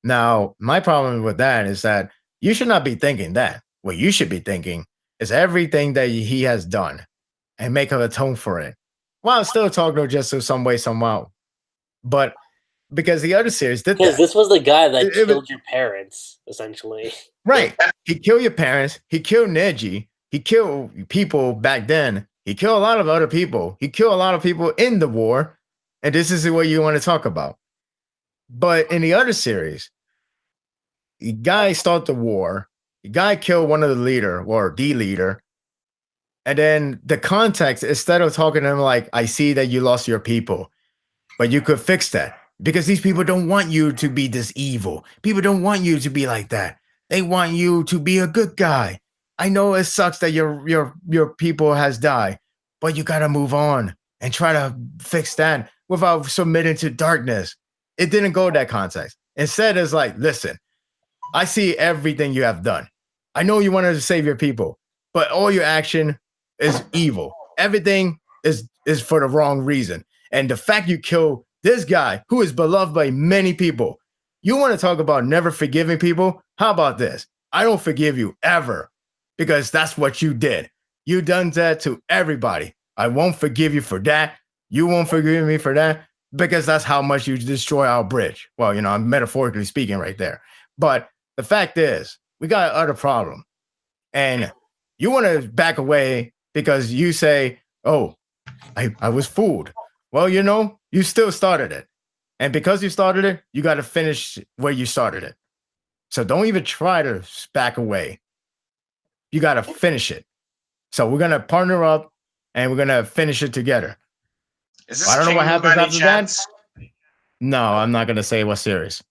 Now, my problem with that is that you should not be thinking that. What you should be thinking is everything that he has done and make an atone for it. While still Talk No Jutsu some way, somehow. But because the other series did that. Because this was the guy that killed your parents, essentially. Right. He killed your parents. He killed Neji. He killed people back then. He killed a lot of other people. He killed a lot of people in the war. And this is what you want to talk about. But in the other series, the guy started the war. The guy killed one of the leader or the leader. And then the context, instead of talking to him like, I see that you lost your people, but you could fix that. Because these people don't want you to be this evil. People don't want you to be like that. They want you to be a good guy. I know it sucks that your people has died, but you got to move on and try to fix that without submitting to darkness. It didn't go that context. Instead, it's like, listen, I see everything you have done. I know you wanted to save your people, but all your action is evil. Everything is for the wrong reason. And the fact you kill this guy who is beloved by many people, you want to talk about never forgiving people? How about this? I don't forgive you ever because that's what you did. You done that to everybody. I won't forgive you for that. You won't forgive me for that because that's how much you destroy our bridge. Well, I'm metaphorically speaking right there. But the fact is, we got another problem. And you want to back away because you say, oh, I was fooled. Well, you still started it. And because you started it, you got to finish where you started it. So don't even try to back away. You got to finish it. So we're going to partner up and we're going to finish it together. Is this I don't know what happens after that. No, I'm not going to say what series.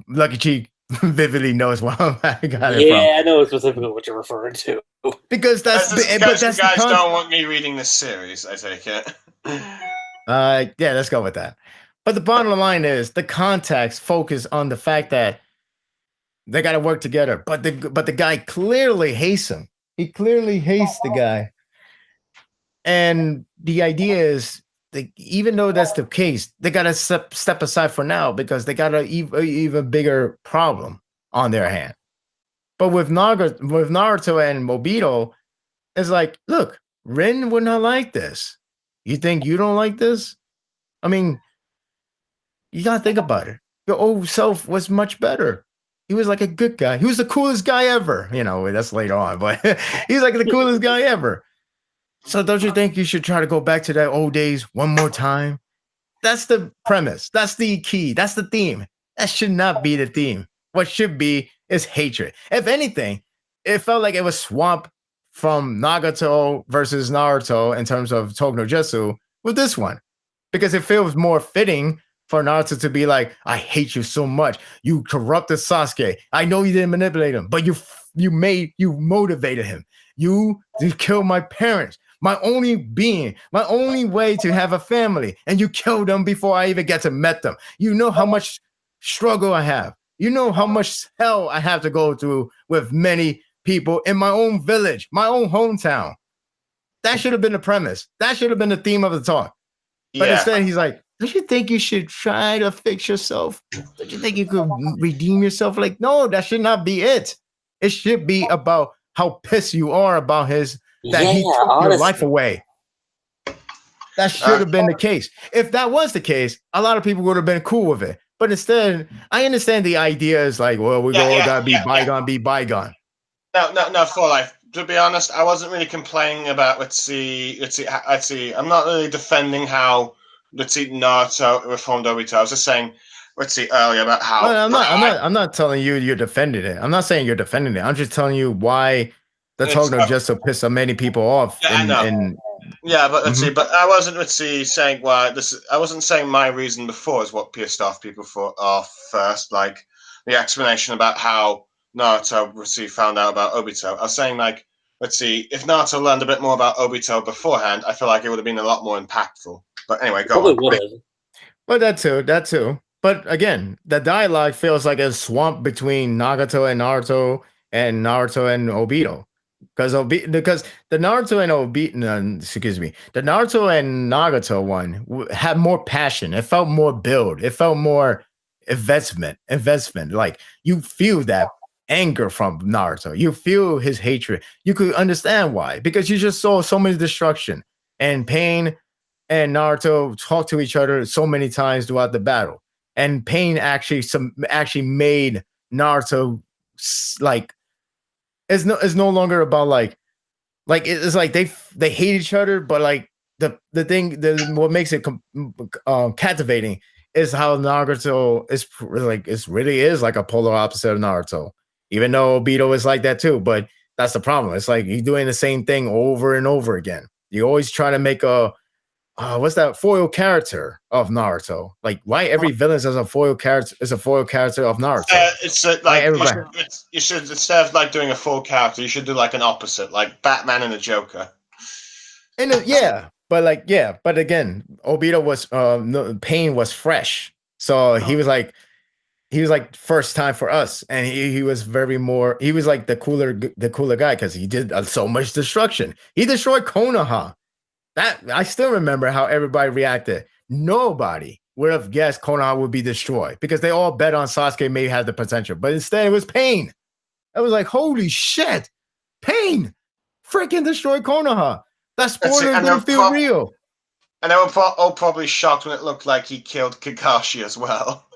Lucky Cheek vividly knows what I got it from. Yeah, I know specifically what you're referring to. Because that's you guys don't want me reading this series, I take it. Yeah, let's go with that. But the bottom line is the context focus on the fact that they got to work together. But the guy clearly hates him. He clearly hates the guy. And the idea is, even though that's the case, they got to step aside for now because they got an even bigger problem on their hand. But with Naruto and Obito, it's like, look, Rin would not like this. You think you don't like this? I mean, you got to think about it. Your old self was much better. He was like a good guy. He was the coolest guy ever. That's later on, but he's like the coolest guy ever. So don't you think you should try to go back to that old days one more time? That's the premise. That's the key. That's the theme. That should not be the theme. What should be is hatred. If anything, it felt like it was swamped from Nagato versus Naruto in terms of Togenojutsu with this one. Because it feels more fitting for Naruto to be like, I hate you so much. You corrupted Sasuke. I know you didn't manipulate him, but you motivated him. You killed my parents. My only way to have a family, and you killed them before I even get to meet them. You know how much struggle I have. You know how much hell I have to go through with many people in my own village, my own hometown. That should have been the premise. That should have been the theme of the talk. But instead, he's like, don't you think you should try to fix yourself? Don't you think you could redeem yourself? Like, no, that should not be it. It should be about how pissed you are about he took your life away. That should have been the case. If that was the case, a lot of people would have been cool with it. But instead, I understand the idea is like, well, we all gotta be bygone, be bygone. No, for life. To be honest, I wasn't really complaining about. Let's see. I'm not really defending how Naruto reformed Obito. I was just saying. Let's see earlier about how. Well, I'm not telling you you're defending it. I'm not saying you're defending it. I'm just telling you why the Togenojutsu just so pissed so many people off. Yeah, I know. But let's see. But I wasn't saying why this. I wasn't saying my reason before is what pissed off people off first. Like the explanation about how Naruto found out about Obito. I was saying if Naruto learned a bit more about Obito beforehand, I feel like it would have been a lot more impactful. But anyway, go on. Well, that too. But again, the dialogue feels like a swamp between Nagato and Naruto and Obito. Because the Naruto and Nagato one had more passion. It felt more build. It felt more investment. Like you feel that anger from Naruto. You feel his hatred. You could understand why. Because you just saw so much destruction. And Pain and Naruto talk to each other so many times throughout the battle. And Pain actually made Naruto like it's no longer about like it's like they hate each other, but like what makes it captivating is how Naruto is really is like a polar opposite of Naruto. Even though Obito is like that too, but that's the problem. It's like you're doing the same thing over and over again. You always try to make a what's that foil character of Naruto? Like, why every villain is a foil character of Naruto? You should instead of like doing a full character, you should do like an opposite, like Batman and the Joker. And but again, Obito was Pain was fresh, so he was like, he was like first time for us, and he was he was like the cooler guy because he did so much destruction. He destroyed Konoha. That I still remember how everybody reacted. Nobody would have guessed Konoha would be destroyed because they all bet on Sasuke may have the potential, but instead it was Pain. I was like, holy shit, Pain freaking destroyed Konoha. That spoiler didn't feel real. And they were all probably shocked when it looked like he killed Kakashi as well.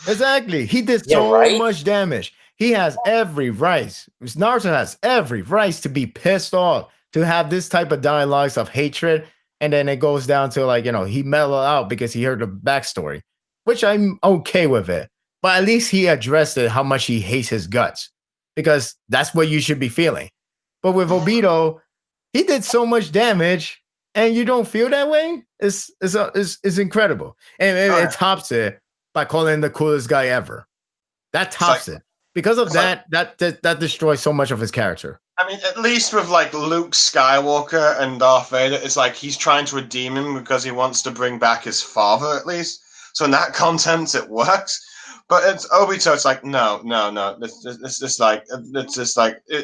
Exactly. He did so much damage. He has every right. Naruto has every right to be pissed off, to have this type of dialogues of hatred. And then it goes down to like, he mellowed out because he heard the backstory, which I'm okay with it. But at least he addressed it, how much he hates his guts, because that's what you should be feeling. But with Obito, he did so much damage and you don't feel that way. It's incredible. And it tops it by calling him the coolest guy ever. That tops it. Because of that destroys so much of his character. I mean, at least with like Luke Skywalker and Darth Vader, it's like he's trying to redeem him because he wants to bring back his father, at least. So in that content, it works. But it's Obito. It's like no. It's just like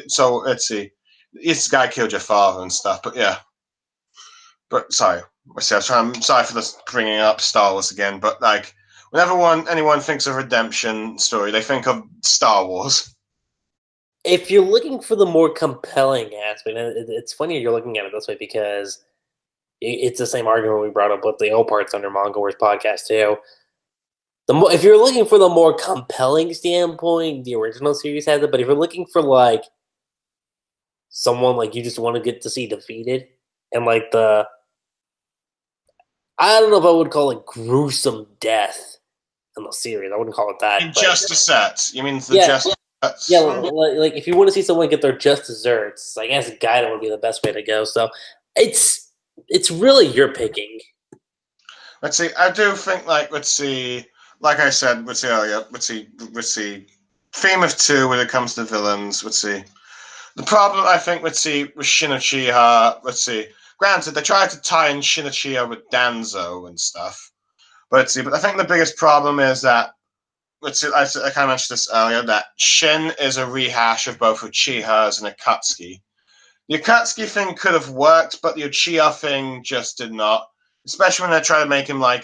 So let's see, this guy killed your father and stuff. But yeah. But sorry, I'm sorry for this bringing up Star Wars again. But like, whenever anyone thinks of redemption story, they think of Star Wars. If you're looking for the more compelling aspect, and it's funny you're looking at it this way because it's the same argument we brought up with the old parts under Manga Wars podcast too. If you're looking for the more compelling standpoint, the original series has it. But if you're looking for like someone like you just want to get to see defeated and like I don't know if I would call it gruesome death in the series. I wouldn't call it that. Just desserts. You mean just desserts? Yeah, like if you want to see someone get their just desserts, I guess Gaiden would be the best way to go. So it's really your picking. Let's see. I do think let's see. Like I said, let's see earlier. Let's see. Theme of 2 when it comes to villains. Let's see. The problem I think with Shinichiro. Let's see. Granted, they tried to tie in Shinichiro with Danzo and stuff. But I think the biggest problem is that, I kind of mentioned this earlier, that Shin is a rehash of both Uchiha's and Akatsuki. The Akatsuki thing could have worked, but the Uchiha thing just did not. Especially when they try to make him carry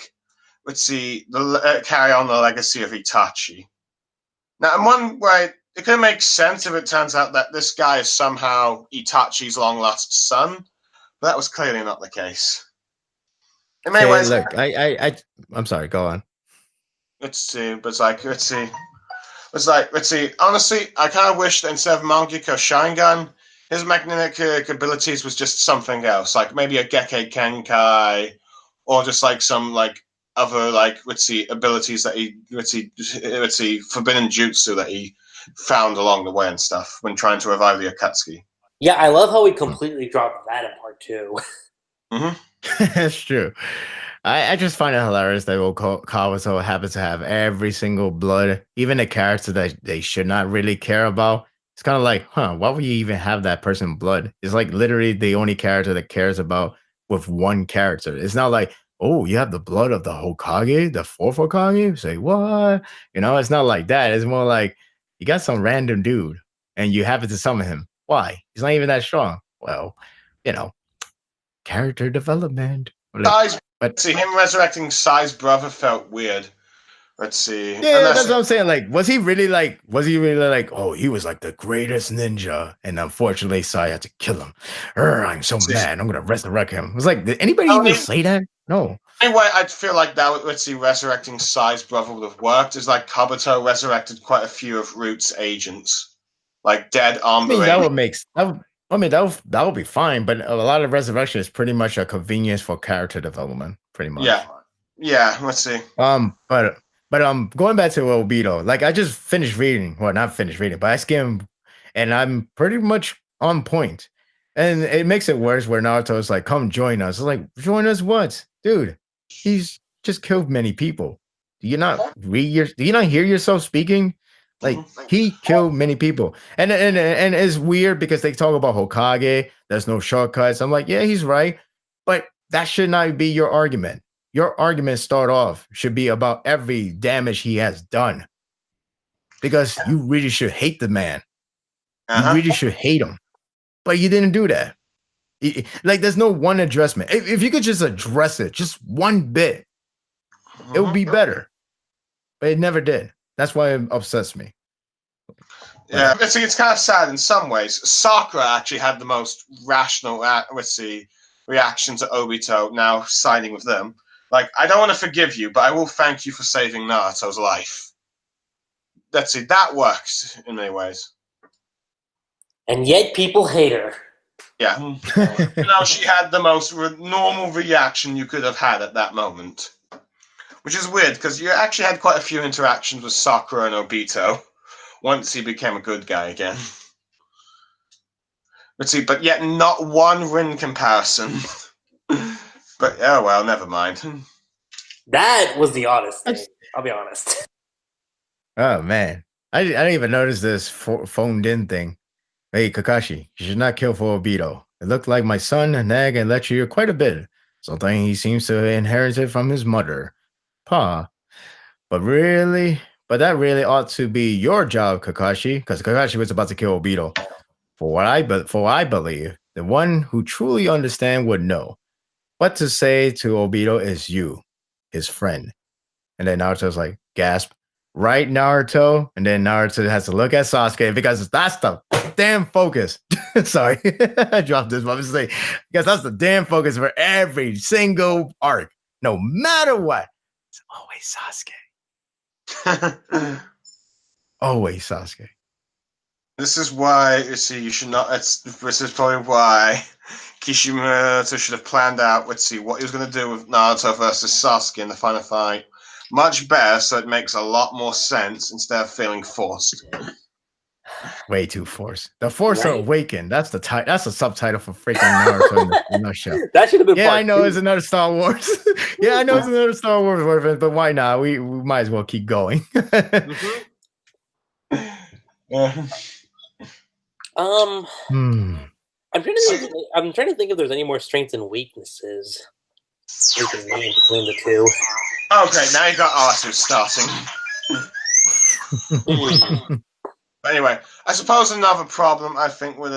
on the legacy of Itachi. Now, in one way, it could make sense if it turns out that this guy is somehow Itachi's long-lost son. But that was clearly not the case. In many ways, look, I'm sorry. Go on. Let's see. Honestly, I kind of wish that instead of Mangekyo Sharingan, his magnetic abilities was just something else, like maybe a Gekkei Kenkai, or just like some other abilities that he forbidden jutsu that he found along the way and stuff when trying to revive the Akatsuki. Yeah, I love how he completely dropped that in part 2. Mm-hmm. That's true. I just find it hilarious that Kawato happens to have every single blood, even a character that they should not really care about. It's kind of like, why would you even have that person blood? It's like literally the only character that cares about with one character. It's not like, oh, you have the blood of the Hokage, the 4th Hokage? Say, what? It's not like that. It's more like, you got some random dude, and you happen to summon him. Why? He's not even that strong. Well, character development. See, him resurrecting Sai's brother felt weird. Let's see. Yeah, that's what I'm saying. Like, was he really like, oh, he was like the greatest ninja, and unfortunately, Sai had to kill him. I'm so mad. I'm going to resurrect him. It was like, did anybody even say that? No. Anyway, I feel like that, resurrecting Sai's brother would have worked. It's like Kabuto resurrected quite a few of Root's agents. Like dead armor. That would be fine, but a lot of resurrection is pretty much a convenience for character development, pretty much. Yeah. Let's see. But going back to Obito, like I just finished reading. Well, not finished reading, but I skimmed, and I'm pretty much on point. And it makes it worse where Naruto is like, "Come join us." It's like, join us what, dude? He's just killed many people. Do you not hear yourself speaking? Like, he killed many people. And it's weird because they talk about Hokage. There's no shortcuts. I'm like, yeah, he's right. But that should not be your argument. Your argument should be about every damage he has done. because you really should hate the man. Uh-huh. You really should hate him. But you didn't do that. Like, there's no one addressment. If you could just address it, just one bit, it would be better. But it never did. That's why it upsets me. Yeah, it's kind of sad in some ways. Sakura actually had the most rational, reaction to Obito now siding with them. Like, I don't want to forgive you, but I will thank you for saving Naruto's life. That works in many ways. And yet people hate her. Yeah. She had the most normal reaction you could have had at that moment. Which is weird, because you actually had quite a few interactions with Sakura and Obito once he became a good guy again. But yet not one Rin comparison. But, oh well, never mind. That was the oddest thing, I'll be honest. Oh, man. I didn't even notice this phoned in thing. Hey, Kakashi, you should not kill for Obito. It looked like my son nagged and lectured you quite a bit. Something he seems to have inherited from his mother. Pa. But that really ought to be your job, Kakashi, because Kakashi was about to kill Obito. For what I believe, the one who truly understands would know. What to say to Obito is you, his friend. And then Naruto's like, gasp. Right, Naruto? And then Naruto has to look at Sasuke because that's the damn focus. Sorry, I dropped this by mistake. Because that's the damn focus for every single arc. No matter what, it's always Sasuke. Always Sasuke. This is why, you should not. This is probably why Kishimoto should have planned out, what he was going to do with Naruto versus Sasuke in the final fight. Much better, so it makes a lot more sense instead of feeling forced. Way too forced. The Force Awakened. That's the That's the subtitle for freaking Naruto in the show. That should have been. Yeah, I know it's another Star Wars. Yeah, I know it's another Star Wars reference, but why not? We might as well keep going. I'm trying to think if there's any more strengths and weaknesses we can name between the two. Okay, now you got Arthur starting. But anyway, I suppose another problem I think with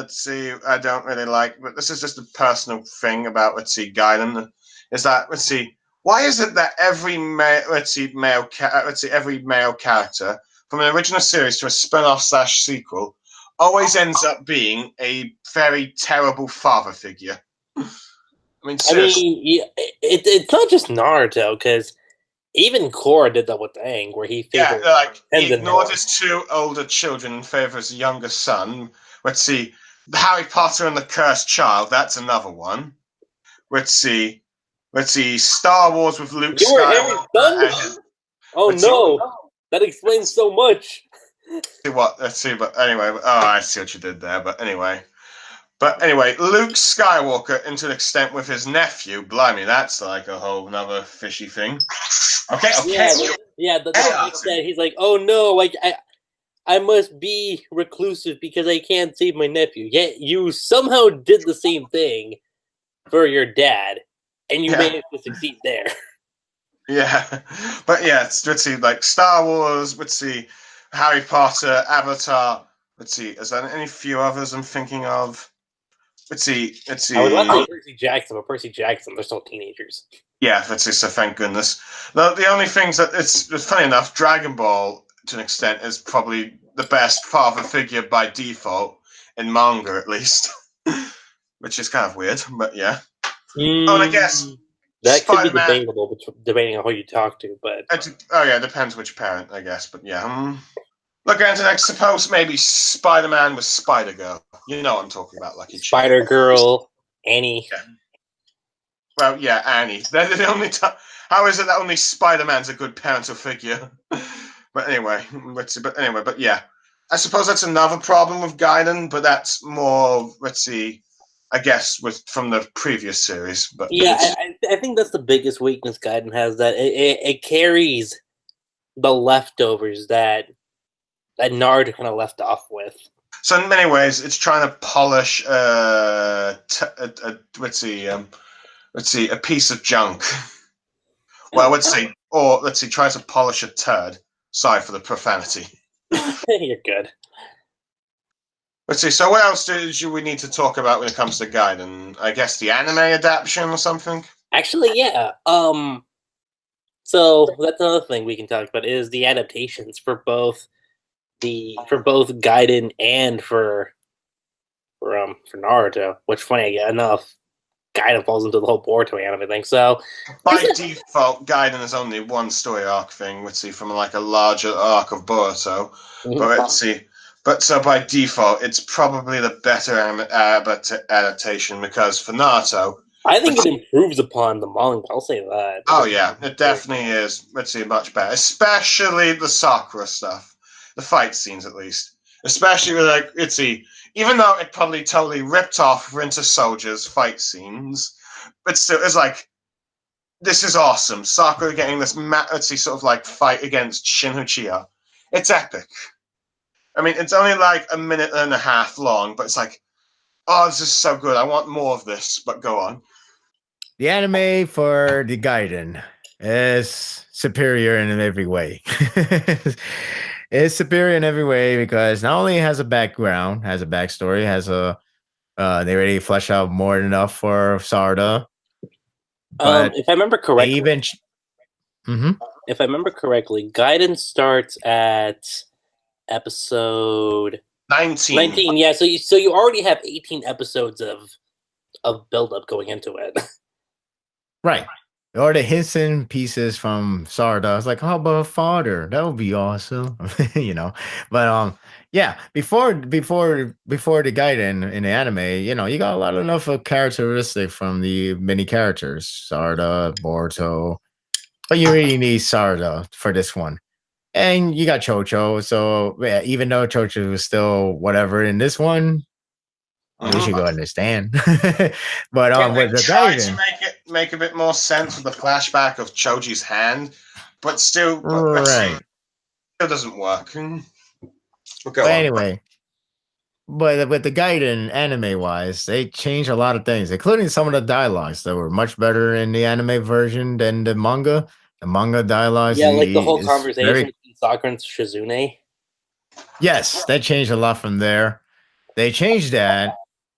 I don't really like, but this is just a personal thing about Gaiden, is that why is it that every every male character from an original series to a spin-off / sequel always ends up being a very terrible father figure? I mean, it's not just Naruto, because even Korra did that with Aang, where he favored he ignored his two older children in favor of his younger son. Harry Potter and the Cursed Child, that's another one. Let's see, Star Wars with Luke Skywalker. Oh no, that explains so much. Let's see, but anyway, I see what you did there, but anyway, Luke Skywalker, into an extent, with his nephew, blimey, that's like a whole another fishy thing. Okay. Yeah. He's like, oh no, I must be reclusive because I can't save my nephew. Yet you somehow did the same thing for your dad, and you managed to succeed there. Yeah, but let's see, like Star Wars. Let's see, Harry Potter, Avatar. Let's see, is there any few others I'm thinking of? Let's see. I would love to say Percy Jackson, but Percy Jackson, they're still teenagers. Yeah, let's see. So thank goodness. The only things that it's funny enough, Dragon Ball to an extent is probably the best father figure by default in manga, at least, which is kind of weird, but yeah. And I guess that Spider-Man, could be debatable, depending on who you talk to. But it depends which parent, I guess. But yeah. Look, Anthony, I suppose maybe Spider-Man with Spider-Girl. You know what I'm talking about, Lucky. Spider-Girl, Annie. Yeah. Well, yeah, Annie. They're the only how is it that only Spider-Man's a good parental figure? But anyway, but yeah. I suppose that's another problem with Gaiden, but that's more, I guess, from the previous series. But yeah, I think that's the biggest weakness Gaiden has, that it carries the leftovers that Naruto kind of left off with. So in many ways, it's trying to polish a piece of junk. Well, try to polish a turd. Sorry for the profanity. You're good. Let's see. So, what else do we need to talk about when it comes to Gaiden? I guess the anime adaptation or something. Actually, yeah. So that's another thing we can talk about is the adaptations for both Gaiden and for Naruto. Which, funny enough, Gaiden falls into the whole Boruto anime thing. So by default, Gaiden is only one story arc thing. Let's see, from like a larger arc of Boruto. But let's see. But so by default, it's probably the better adaptation because for Naruto, I think it improves upon the manga. I'll say that. Oh yeah, it definitely is. Let's see, much better, especially the Sakura stuff, the fight scenes at least. Especially with like, let's see, even though it probably totally ripped off Winter Soldier's fight scenes, but still, it's like, this is awesome. Sakura getting this, let's see, sort of like fight against Shin Uchiha. It's epic. I mean, it's only like a minute and a half long, but it's like, oh, this is so good. I want more of this, but go on. The anime for the Gaiden is superior in every way. It's superior in every way because not only has a background, has a backstory, has a they already flesh out more than enough for Sarada. But if I remember correctly, if I remember correctly, Gaiden starts at episode 19. 19, yeah. So you already have 18 episodes of build up going into it. Right. Or the hints and pieces from Sarada. I was like, how about father? That would be awesome. But yeah, before the Gaiden in the anime, you got a lot enough of characteristic from the many characters. Sarada, Boruto. But you really need Sarada for this one. And you got Chocho. So yeah, even though Chocho was still whatever in this one, we should go understand. But with the Gaiden, to make a bit more sense with the flashback of Choji's hand, but still, right? Still doesn't work. But anyway, but with the Gaiden anime wise, they changed a lot of things, including some of the dialogues that were much better in the anime version than the manga. The manga dialogues, yeah, like the whole conversation between Sakura and Shizune. Yes, that changed a lot from there. They changed that.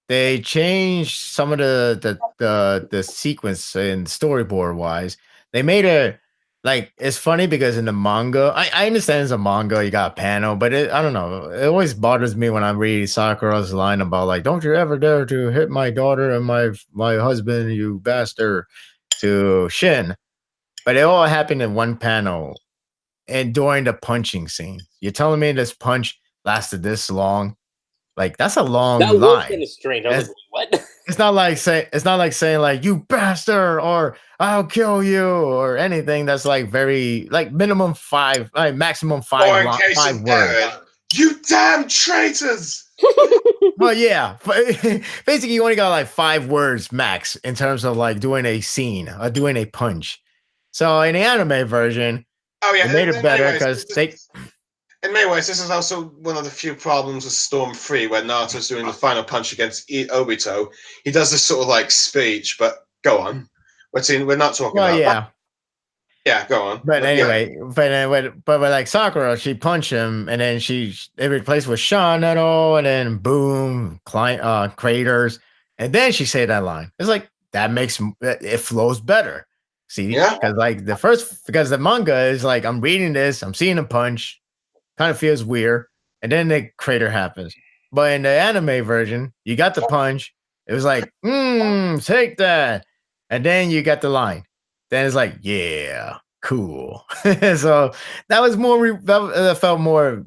They changed some of the sequence and storyboard wise. They made it like it's funny because in the manga, I understand it's a manga, you got a panel, but I don't know. It always bothers me when I'm reading Sakura's line about like, "Don't you ever dare to hit my daughter and my husband, you bastard," to Shin. But it all happened in one panel and during the punching scene. You're telling me this punch lasted this long? Like that's a long line. That was kind of strange. I was like, what? It's not like saying like you bastard or I'll kill you or anything. That's like very like minimum 5, like maximum 5 words. You damn traitors! Well, yeah. Basically, you only got like 5 words max in terms of like doing a scene or doing a punch. So in the anime version, they made it better because they. In many ways, this is also one of the few problems with Storm 3, where Naruto's doing the final punch against Obito. He does this sort of like speech, but go on. We're not talking about. Yeah. Yeah, go on. But anyway, but like Sakura, she punched him, and then they replaced with Sean and all, and then boom, craters, and then she said that line. It's like that makes it flows better. See, because like because the manga is like I'm reading this, I'm seeing a punch. Kind of feels weird, and then the crater happens. But in the anime version, you got the punch. It was like, take that, and then you got the line. Then it's like, yeah, cool. So that was more. That felt more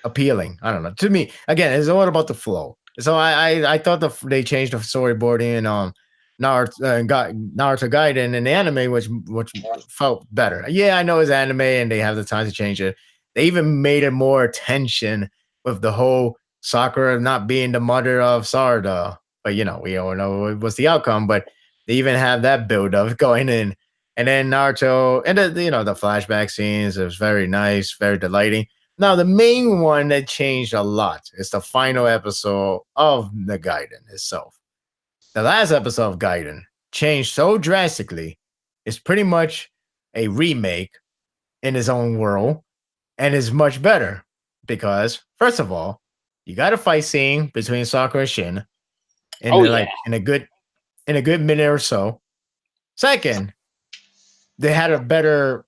appealing. I don't know. To me, again, it's all about the flow. So I thought they changed the storyboarding and Naruto Gaiden in the anime, which felt better. Yeah, I know it's anime and they have the time to change it. They even made it more tension with the whole Sakura not being the mother of Sarada. But, we all know what's the outcome. But they even have that build up going in. And then Naruto, and the flashback scenes, it was very nice, very delighting. Now, the main one that changed a lot is the final episode of the Gaiden itself. The last episode of Gaiden changed so drastically. It's pretty much a remake in his own world. And is much better because, first of all, you got a fight scene between Sakura and Shin in in a good minute or so. Second, they had a better.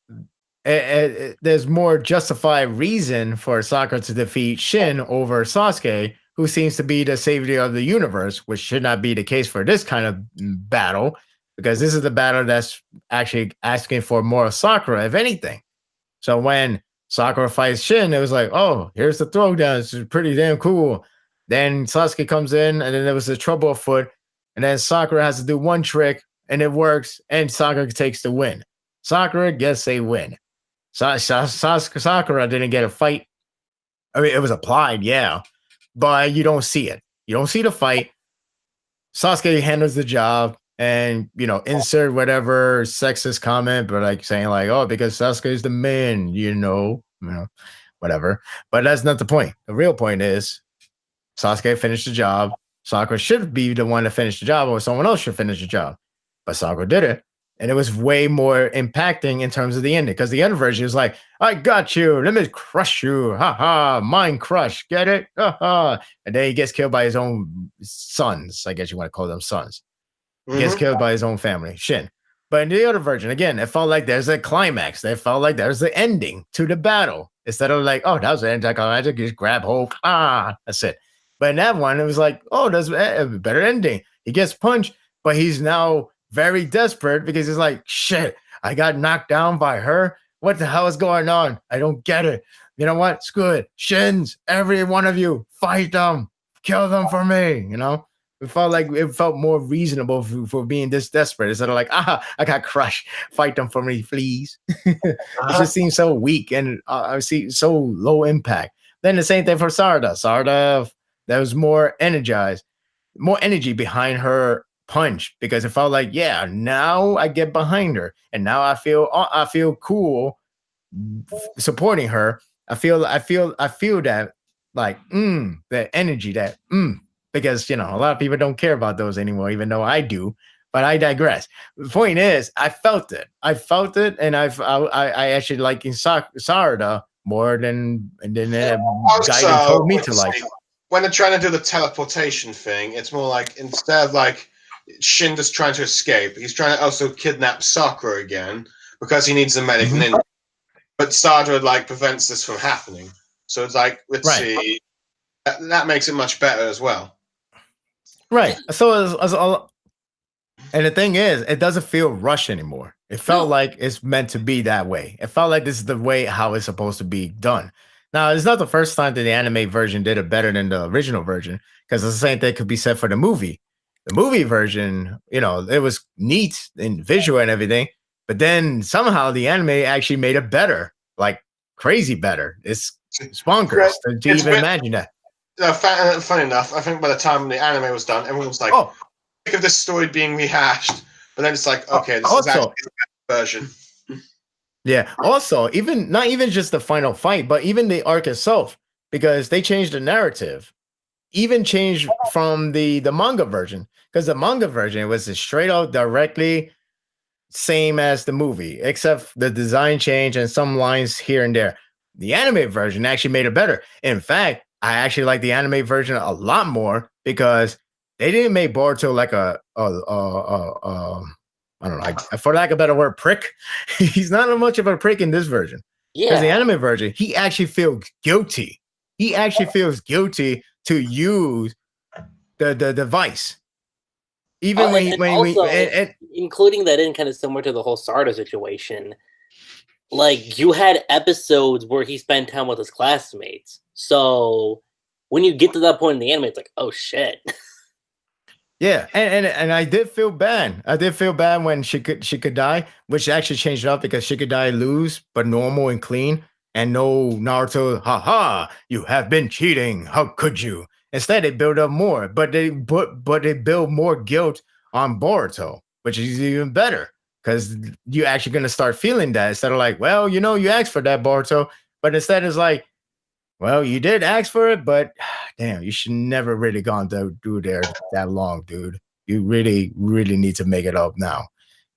There's more justified reason for Sakura to defeat Shin over Sasuke, who seems to be the savior of the universe, which should not be the case for this kind of battle, because this is the battle that's actually asking for more Sakura, if anything. So when Sakura fights Shin, it was like, oh, here's the throwdown. It's pretty damn cool. Then Sasuke comes in, and then there was a trouble afoot, and then Sakura has to do one trick, and it works, and Sakura takes the win. Sakura gets a win. Sakura didn't get a fight. I mean, it was applied, yeah, but you don't see it. You don't see the fight. Sasuke handles the job, and insert whatever sexist comment, but like saying like, oh, because Sasuke is the man, whatever. But that's not the point. The real point is Sasuke finished the job. Sakura should be the one to finish the job, or someone else should finish the job. But Sakura did it. And it was way more impacting in terms of the ending, because the other version is like, I got you. Let me crush you. Ha ha. Mind crush. Get it? Ha ha. And then he gets killed by his own sons. I guess you want to call them sons. He gets killed by his own family, Shin. But in the other version, again, it felt like there's a climax. It felt like there's the ending to the battle. Instead of like, oh, that was an anticlimactic. You just grab hold. That's it. But in that one, it was like, oh, there's a better ending. He gets punched, but he's now very desperate because he's like, shit, I got knocked down by her. What the hell is going on? I don't get it. You know what? Screw it. Shins, every one of you, fight them. Kill them for me. It felt more reasonable for being this desperate. Instead of like, I got crushed. Fight them for me, please. It just seems so weak and I see so low impact. Then the same thing for Sarada. Sarada, there was more energy behind her punch, because it felt like, yeah, now I get behind her, and now I feel cool supporting her. I feel that like the energy that because a lot of people don't care about those anymore, even though I do. But I digress. The point is, I felt it, and I actually liking Sarada more than Gaiden told me to like. When they're trying to do the teleportation thing, it's more like, instead of like Shin just trying to escape, he's trying to also kidnap Sakura again because he needs a medic ninja. But Sarada prevents this from happening. So it's like, let's see, that makes it much better as well. Right. So and the thing is, it doesn't feel rushed anymore. It felt like it's meant to be that way. It felt like this is the way how it's supposed to be done. Now, it's not the first time that the anime version did it better than the original version, because the same thing could be said for the movie. The movie version, it was neat in visual and everything, but then somehow the anime actually made it better, like crazy better. It's bonkers to even imagine that. Funny enough, I think by the time the anime was done, everyone was like, think of this story being rehashed. But then it's like, okay, this is actually the version. Yeah. Also, not even just the final fight, but even the arc itself, because they changed the narrative, even changed from the manga version, because the manga version was straight out directly same as the movie, except the design change and some lines here and there. The anime version actually made it better. In fact, I actually like the anime version a lot more, because they didn't make Boruto like I don't know, for lack of a better word, prick. He's not much of a prick in this version. Yeah. Because the anime version, he actually feels guilty. He actually feels guilty to use the device. Even including that in kind of similar to the whole Sarda situation. Like, you had episodes where he spent time with his classmates. So when you get to that point in the anime, it's like, oh shit. Yeah, and I did feel bad. I did feel bad when she could die, which actually changed it up, because she could die lose, but normal and clean, and no Naruto, haha, you have been cheating. How could you? Instead, they build up more, but they build more guilt on Boruto, which is even better, because you're actually gonna start feeling that, instead of like, well, you asked for that, Boruto, but instead it's like, well, you did ask for it, but damn, you should never really gone through there that long, dude. You really, really need to make it up now.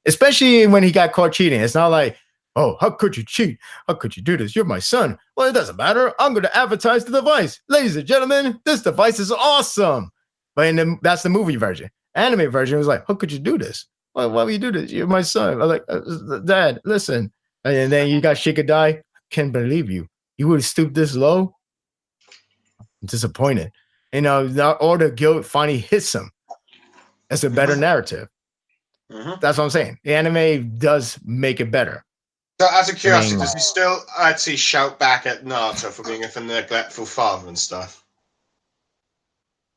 Especially when he got caught cheating. It's not like, oh, how could you cheat? How could you do this? You're my son. Well, it doesn't matter. I'm going to advertise the device. Ladies and gentlemen, this device is awesome. But that's the movie version. Anime version was like, how could you do this? Why would you do this? You're my son. I'm like, Dad, listen. And then you got Shikadai. Can't believe you. You would have stooped this low? I'm disappointed. All the guilt finally hits him. It's a better narrative. That's what I'm saying. The anime does make it better. So, out of curiosity, does he still actually shout back at Naruto for being a neglectful father and stuff?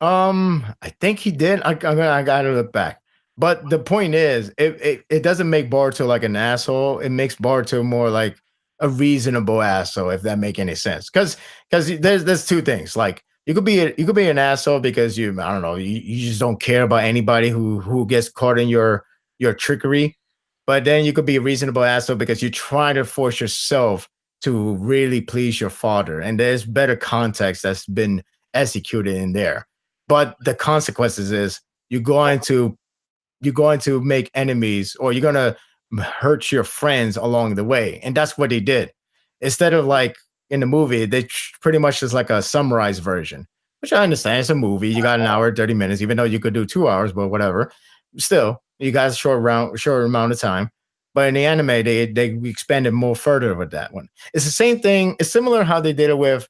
I think he did. I gotta look back. But the point is, it doesn't make Boruto like an asshole. It makes Boruto more like a reasonable asshole, if that make any sense. Because there's two things. Like you could be an asshole because you just don't care about anybody who gets caught in your trickery. But then you could be a reasonable asshole because you're trying to force yourself to really please your father. And there's better context that's been executed in there. But the consequences is you're going to make enemies, or you're going to hurt your friends along the way. And that's what they did. Instead of like in the movie, they pretty much is like a summarized version, which I understand. It's a movie. You got an hour, 30 minutes, even though you could do 2 hours, but whatever. Still, you got a short amount of time. But in the anime, they expanded more further with that one. It's the same thing. It's similar how they did it with,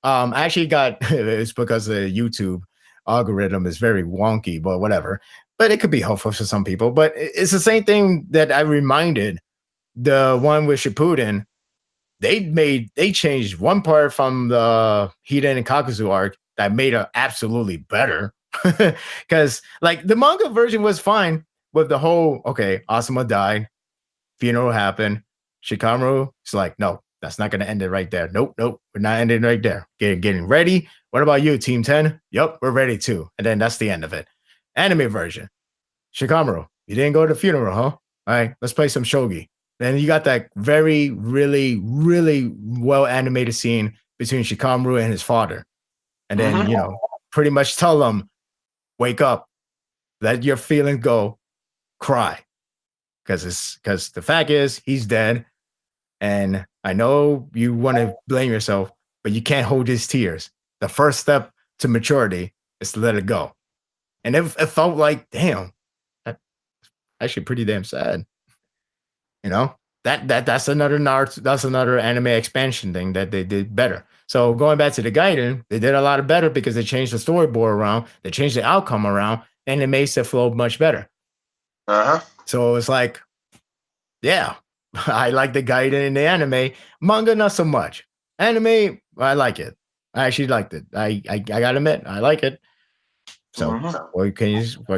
I actually got, it's because the YouTube algorithm is very wonky, but whatever. But it could be helpful for some people. But it's the same thing that I reminded the one with Shippuden. They changed one part from the Hiden and Kakuzu arc that made it absolutely better. Because like the manga version was fine with the whole, okay, Asuma died, funeral happened, Shikamaru is like, no, that's not going to end it right there. Nope, we're not ending right there. Getting ready. What about you, Team 10? Yup, we're ready too. And then that's the end of it. Anime version. Shikamaru, you didn't go to the funeral, huh? All right, let's play some shogi. Then you got that very, really, really well animated scene between Shikamaru and his father. And then, pretty much tell him, wake up, let your feelings go, cry. Because the fact is, he's dead. And I know you want to blame yourself, but you can't hold his tears. The first step to maturity is to let it go. And it felt like, damn, that's actually pretty damn sad. That's another Naruto, that's another anime expansion thing that they did better. So going back to the Gaiden, they did a lot better because they changed the storyboard around, they changed the outcome around, and it makes it flow much better. So it's like, yeah, I like the Gaiden in the anime. Manga, not so much. Anime, I like it. I actually liked it. I gotta admit, I like it. So what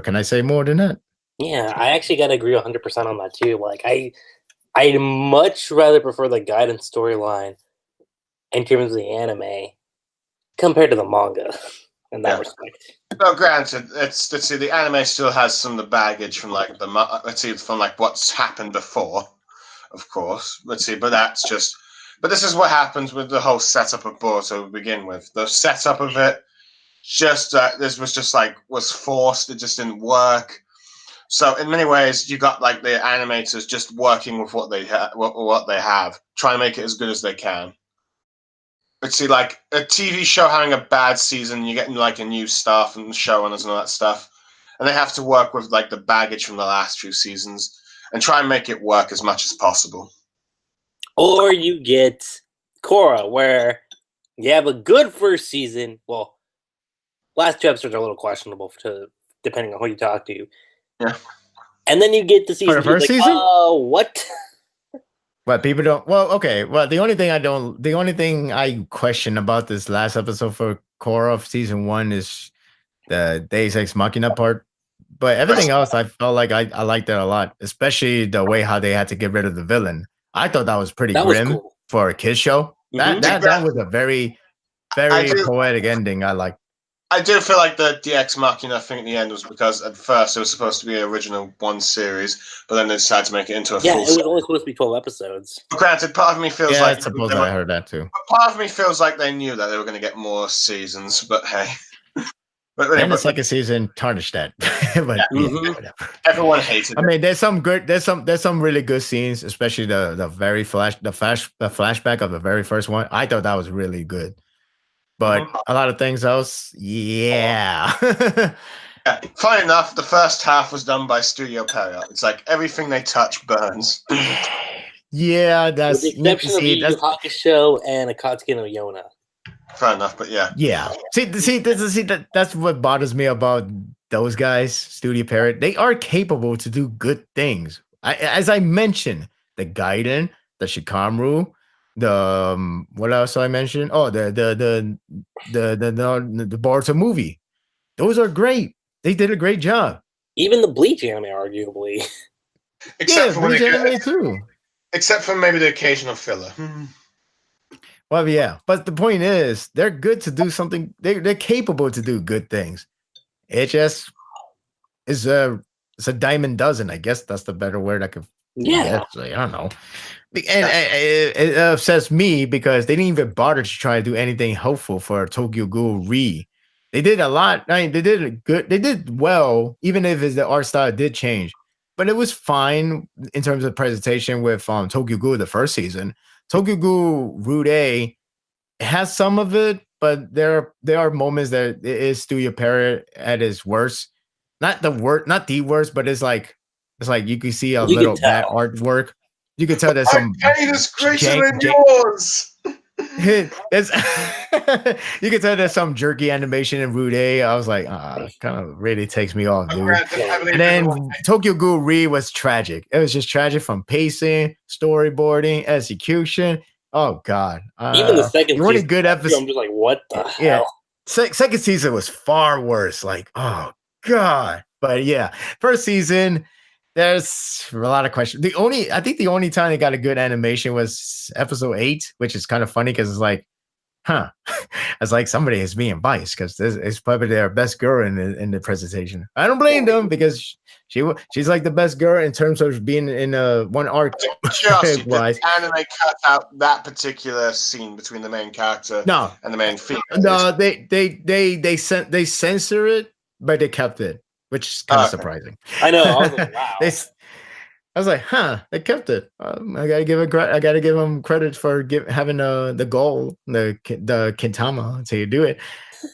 can I say more than that? Yeah, I actually gotta agree 100% on that too. Like I'd much rather prefer the Gaiden storyline in terms of the anime compared to the manga in that respect. No, granted, let's see, the anime still has some of the baggage from like from like what's happened before, of course. Let's see, but that's just. But this is what happens with the whole setup of Boruto to begin with. The setup of it, this was forced. It just didn't work. So in many ways, you got like the animators just working with what they have, trying to make it as good as they can. Let's see, like a TV show having a bad season, you're getting like a new staff and showrunners and all that stuff, and they have to work with like the baggage from the last few seasons and try and make it work as much as possible. Or you get Korra, where you have a good first season. Well, last 2 episodes are a little questionable depending on who you talk to. Yeah. And then you get the season. For the first season? Oh, what? But people don't. Well, okay. Well, the only thing I question about this last episode for Korra of season 1 is the Deus Ex Machina part. But everything else, I felt like I liked that a lot, especially the way how they had to get rid of the villain. I thought that was pretty grim for a kids show. That was a very, very poetic ending. I liked. I do feel like the DX Machina thing at the end was because at first it was supposed to be an original one series, but then they decided to make it into a full it was only supposed to be 12 episodes. But granted, part of me feels like... I suppose I heard that too. Part of me feels like they knew that they were going to get more seasons, but hey. And the second season tarnished that. But whatever. Everyone hated it. I mean, there's some really good scenes, especially the flashback of the very first one. I thought that was really good. But a lot of things else, yeah. Yeah, funny enough, the first half was done by Studio Period. It's like everything they touch burns. Yeah, that's with the exception of Yu Yu Hakusho and Akatsuki no Yona. Fair enough, but yeah. That's what bothers me about those guys, Studio Parrot. They are capable to do good things. As I mentioned, the Gaiden, the Shikamaru, the what else I mentioned? Oh, the Boruto movie. Those are great. They did a great job. Even the Bleach anime, arguably. Except for Bleach anime too. Except for maybe the occasional filler. Well, yeah, but the point is, they're good to do something. They're capable to do good things. It just is it's a dime a dozen. I guess that's the better word I could. Yeah, I don't know. And it upsets me because they didn't even bother to try to do anything helpful for Tokyo Ghoul Re. They did a lot. I mean, they did good. They did well, even if the art style did change. But it was fine in terms of presentation with Tokyo Ghoul the first season. Tokyo Ghoul Route A has some of it, but there are moments that it is Studio Parrot at its worst. Not the worst, but it's like you can see a little bad artwork. You can tell there's some pain is greater than yours. You can tell there's some jerky animation in Route A. I was like, kind of really takes me off, dude. And then Tokyo Ghoul Re was tragic. It was just tragic from pacing, storyboarding, execution. Oh God! Even the second season, good episode. I'm just like, what the hell? Second season was far worse. Like, oh God! But yeah, first season. There's a lot of questions. I think the only time they got a good animation was episode 8, which is kind of funny because it's like, it's like somebody is being biased because it's probably their best girl in the presentation. I don't blame them because she's like the best girl in terms of being in one arc. Just the anime cut out that particular scene between the main character and the main female. No, they censor it, but they kept it. Which is kind of surprising. I know. I was like, wow. I was like, they kept it. I gotta give them credit for having the goal, the Kintama to do it.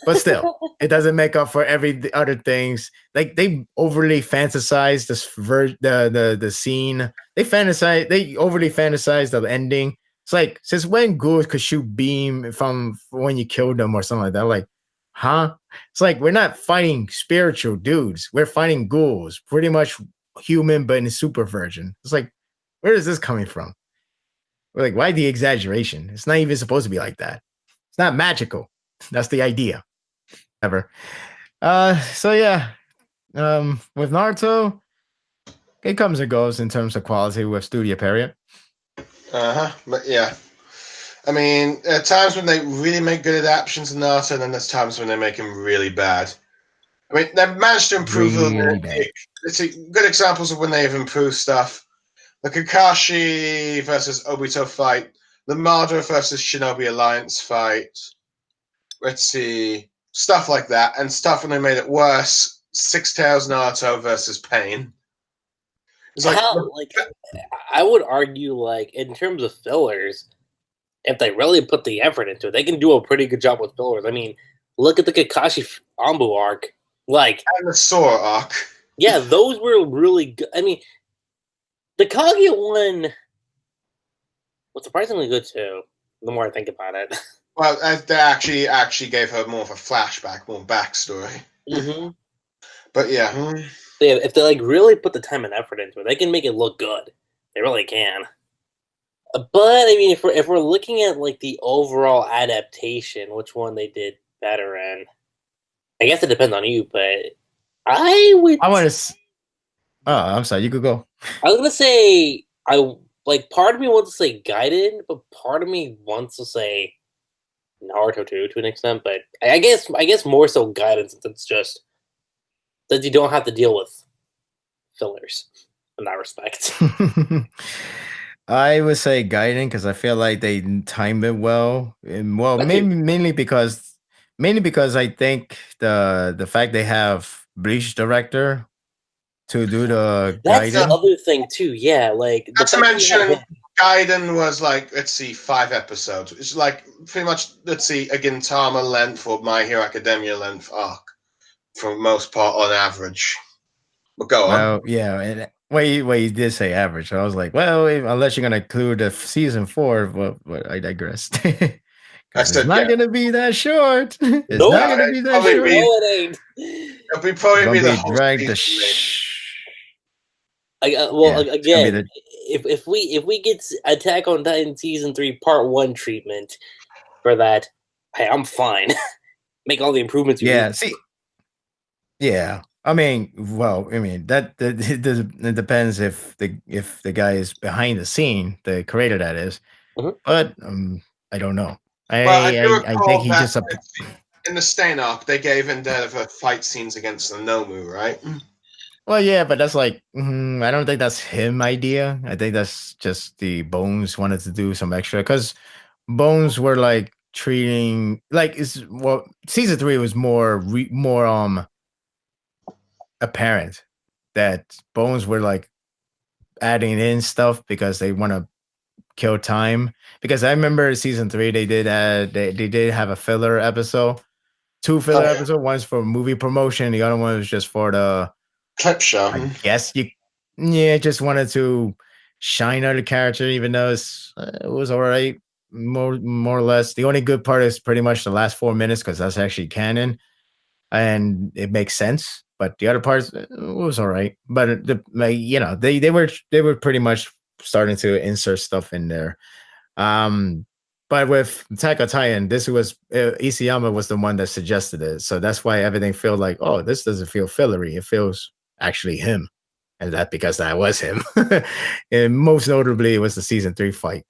But still, it doesn't make up for every other things. Like they overly fantasize the scene. They overly fantasize the ending. It's like, since when ghouls could shoot beam from when you killed them or something like that? Like, it's like we're not fighting spiritual dudes. We're fighting ghouls, pretty much human, but in a super version. It's like, where is this coming from? We're like, why the exaggeration? It's not even supposed to be like that. It's not magical. That's the idea. Ever. So yeah. With Naruto, it comes and goes in terms of quality with Studio Period. But yeah. I mean, there are times when they really make good adaptations of Naruto, and then there's times when they make them really bad. I mean, they've managed to improve them. Let's see, good examples of when they've improved stuff. The Kakashi versus Obito fight. The Madara versus Shinobi Alliance fight. Let's see. Stuff like that. And stuff when they made it worse. Six Tails Naruto versus Pain. It's I would argue, like, in terms of fillers, if they really put the effort into it, they can do a pretty good job with fillers. I mean, look at the Kakashi Ambu arc. Like, and the Sora arc. Yeah, those were really good. I mean, the Kaguya one was surprisingly good, too, the more I think about it. Well, they actually gave her more of a flashback, more backstory. Mm-hmm. But yeah. Yeah, if they really put the time and effort into it, they can make it look good. They really can. But I mean, if we're looking at the overall adaptation, which one they did better in, I guess it depends on you. But I want to. Oh, I'm sorry. You could go. I was gonna say part of me wants to say Gaiden, but part of me wants to say Naruto too, to an extent. But I guess more so Gaiden, since it's just that you don't have to deal with fillers in that respect. I would say Gaiden because I feel like they timed it well, and mainly because Mainly because I think the fact they have Bleach director to do the That's the guiding. other thing too. Yeah, like the Not to fact that you have mention, him- Gaiden was like, let's see, 5 episodes. It's like pretty much, let's see, a Gintama length or My Hero Academia length arc for the most part on average. But go on. Well, yeah, and you did say average. So I was like, well, unless you're gonna include the season 4, but I digress. I Because it's said, not yeah. gonna be that short. It's Nope. not gonna be that Probably short. be- no, it ain't. It'll It's probably be gonna the be whole dragged to season, maybe. Well, Yeah, it's gonna be again, if we get Attack on Titan season 3 part 1 treatment for that, hey, I'm fine. Make all the improvements you Yeah, need. see, yeah. I mean, well, I mean that it depends if the guy is behind the scene, the creator that is. Mhm. But I don't know. Well, I do I recall think he that just in the Stain arc, they gave Endeavor fight scenes against the Nomu, right? well, yeah, but that's like I don't think that's him idea. I think that's just the Bones wanted to do some extra because Bones were like treating like season 3 was more apparent that Bones were like adding in stuff because they want to kill time. Because I remember season 3 they did they did have a filler episode, 2 filler yeah. episodes. One's for movie promotion, the other one was just for the Clip show. I guess just wanted to shine out the character, even though it was all right, more or less. The only good part is pretty much the last 4 minutes because that's actually canon and it makes sense. But the other parts was all right. But they were pretty much starting to insert stuff in there. But with Attack on Titan, this was Isayama was the one that suggested it, so that's why everything felt like, oh, this doesn't feel fillery. It feels actually him, and that because that was him. And most notably, it was the season 3 fight.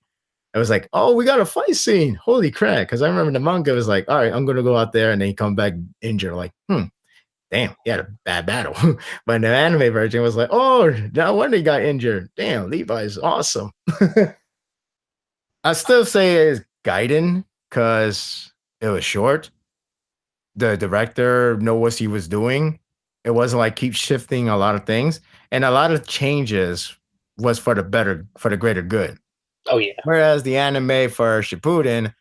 It was like, oh, we got a fight scene. Holy crap! Because I remember the manga was like, all right, I'm gonna go out there, and then he come back injured. Like, damn, he had a bad battle. But the anime version was like, oh, no wonder he got injured. Damn, Levi's awesome. I still say it's Gaiden because it was short. The director knew what he was doing. It wasn't like keep shifting a lot of things, and a lot of changes was for the better, for the greater good. Oh yeah. Whereas the anime for Shippuden,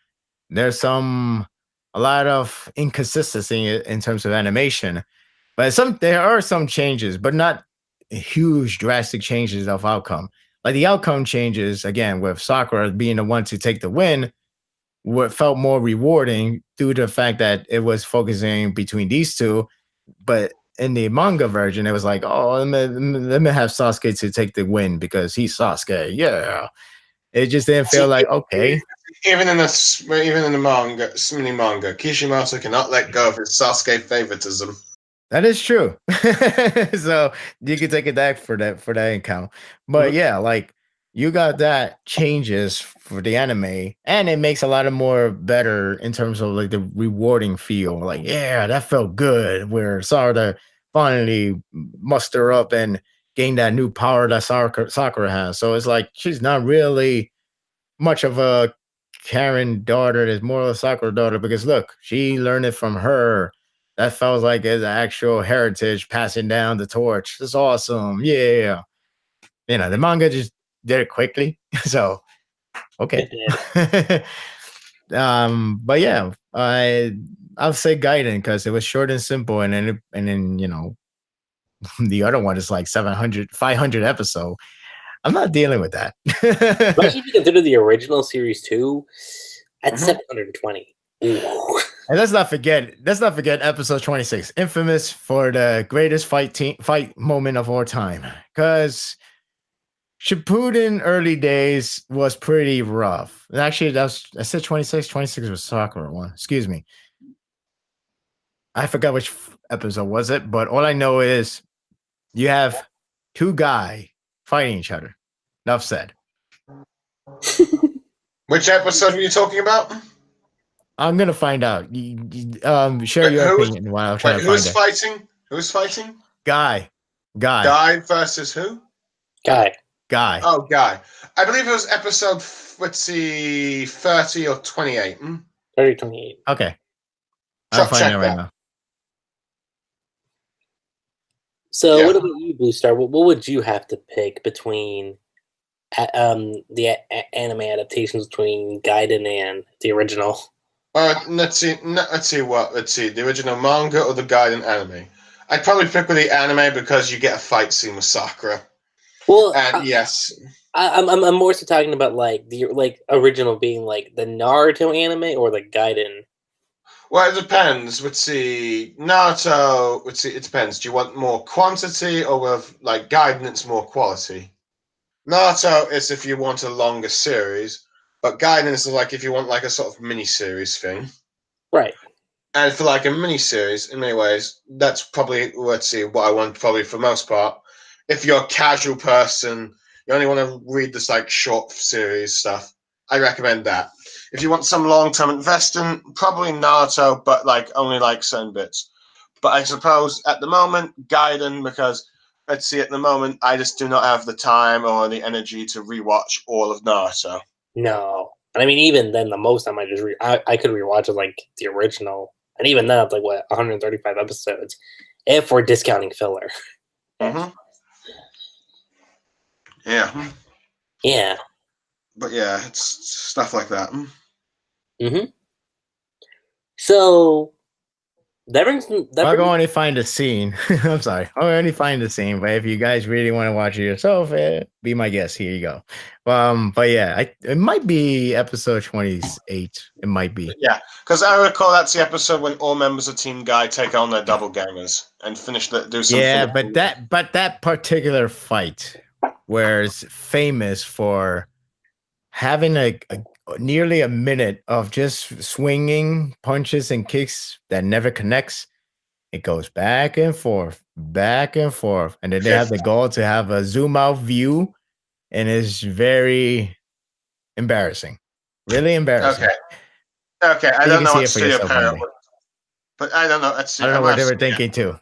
there's a lot of inconsistency in terms of animation, but there are some changes, but not huge drastic changes of outcome. Like the outcome changes again with Sakura being the one to take the win, what felt more rewarding due to the fact that it was focusing between these two. But in the manga version, it was like, oh, let me have Sasuke to take the win because he's Sasuke. Yeah. It just didn't feel like, okay. Even in the manga, Kishimoto cannot let go of his Sasuke favoritism. That is true. So you can take it back for that account. But yeah, like you got that changes for the anime, and it makes a lot of more better in terms of like the rewarding feel. Like, yeah, that felt good. Where Sarada finally muster up and gain that new power that Sakura has. So it's like she's not really much of a Karen daughter. There's more of a Sakura daughter because look, she learned it from her. That felt like it's an actual heritage passing down the torch. It's awesome. Yeah. The manga just did it quickly. So, okay. But yeah, I'll say Gaiden because it was short and simple. And then, the other one is like 500 episode. I'm not dealing with that. Especially if you consider the original series 2, at 720. Ooh. And let's not forget episode 26, infamous for the greatest fight moment of all time. Because Shippuden early days was pretty rough. And actually, I said 26. 26 was Sakura one. Excuse me. I forgot which episode was it, but all I know is you have two guys fighting each other. Enough said. Which episode were you talking about? I'm gonna find out. Share your opinion while I try to find it. Who's fighting? Guy. Guy versus who? Guy. Oh, Guy. I believe it was episode, let's see, 30 or 28. 30, 28. Okay. I'll find check it right that. now. So, Yeah. what about you, Blue Star? What would you have to pick between the anime adaptations between Gaiden and the original? Let's see. The original manga or the Gaiden anime? I'd probably pick with the anime because you get a fight scene with Sakura. Well, And yes, I'm more so talking about like the original being like the Naruto anime or the Gaiden. well, it depends. Let's see. Naruto. Let's see. It depends. Do you want more quantity or with like Gaiden? It's more quality. Naruto is if you want a longer series, but Gaiden is like if you want like a sort of mini series thing. Right. And for like a mini series, in many ways, that's probably let's see what I want probably for most part. If you're a casual person, you only want to read this like short series stuff, I recommend that. If you want some long term investing, probably Naruto, but like only like certain bits. But I suppose at the moment, Gaiden, because let's see, at the moment, I just do not have the time or the energy to rewatch all of Naruto. No. And I mean, even then, the most I might just I could rewatch it like the original, and even then, it's like what 135 episodes, if we're discounting filler. Mm-hmm. Yeah. Yeah. But yeah, it's stuff like that. Mm-hmm. So I'll go only find a scene. I'm sorry. I'll only find the scene. But if you guys really want to watch it yourself, be my guest. Here you go. But yeah, it might be episode 28. It might be. Yeah, because I recall that's the episode when all members of Team Guy take on their double gamers and do some. Yeah, but that particular fight was famous for having a nearly a minute of just swinging punches and kicks that never connects. It goes back and forth, and then they have the goal to have a zoom out view, and it's very embarrassing, really embarrassing. Okay. I don't know what studio parent, but but I don't know. I don't know what they were thinking too.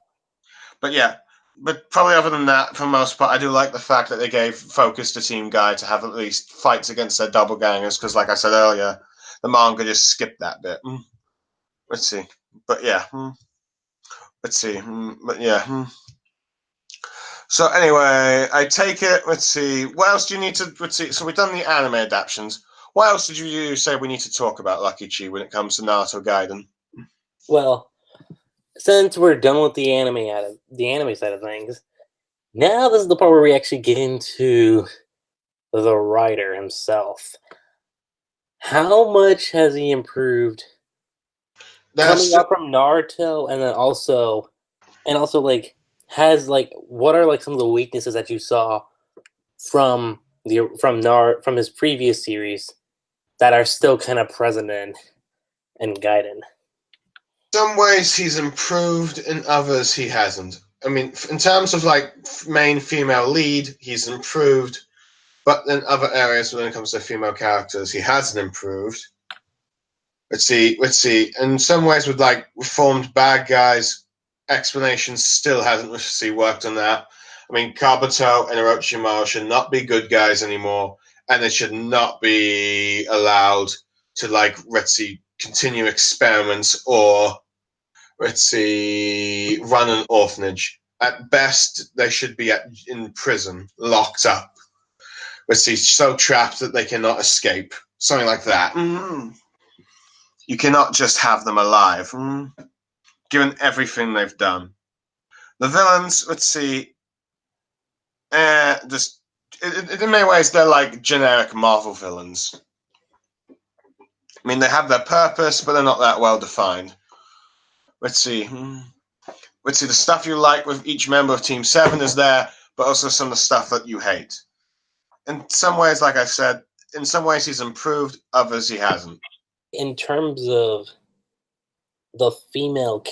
But yeah, but probably other than that, for the most part, I do like the fact that they gave focus to Team Guy to have at least fights against their double gangers. Because, like I said earlier, the manga just skipped that bit. Let's see, but yeah. Let's see, but yeah. So anyway, I take it. Let's see. What else do you need to? Let's see. So we've done the anime adaptations. What else did you say we need to talk about, Lucky Chi, when it comes to Naruto Gaiden? Well, since we're done with the anime side of things, now this is the part where we actually get into the writer himself. How much has he improved coming up from Naruto, and then also like what are like some of the weaknesses that you saw from his previous series that are still kind of present in Gaiden? Some ways he's improved, in others he hasn't. I mean, in terms of like main female lead, he's improved, but in other areas when it comes to female characters, he hasn't improved. Let's see. In some ways, with like reformed bad guys, explanation still hasn't worked on that. I mean, Kabuto and Orochimaru should not be good guys anymore, and they should not be allowed to like continue experiments or run an orphanage. At best, they should be in prison, locked up. So trapped that they cannot escape. Something like that. Mm-hmm. You cannot just have them alive, given everything they've done. The villains, just in many ways, they're like generic Marvel villains. I mean, they have their purpose, but they're not that well defined. Let's see. The stuff you like with each member of Team 7 is there, but also some of the stuff that you hate. In some ways, like I said, in some ways he's improved, others he hasn't. In terms of the female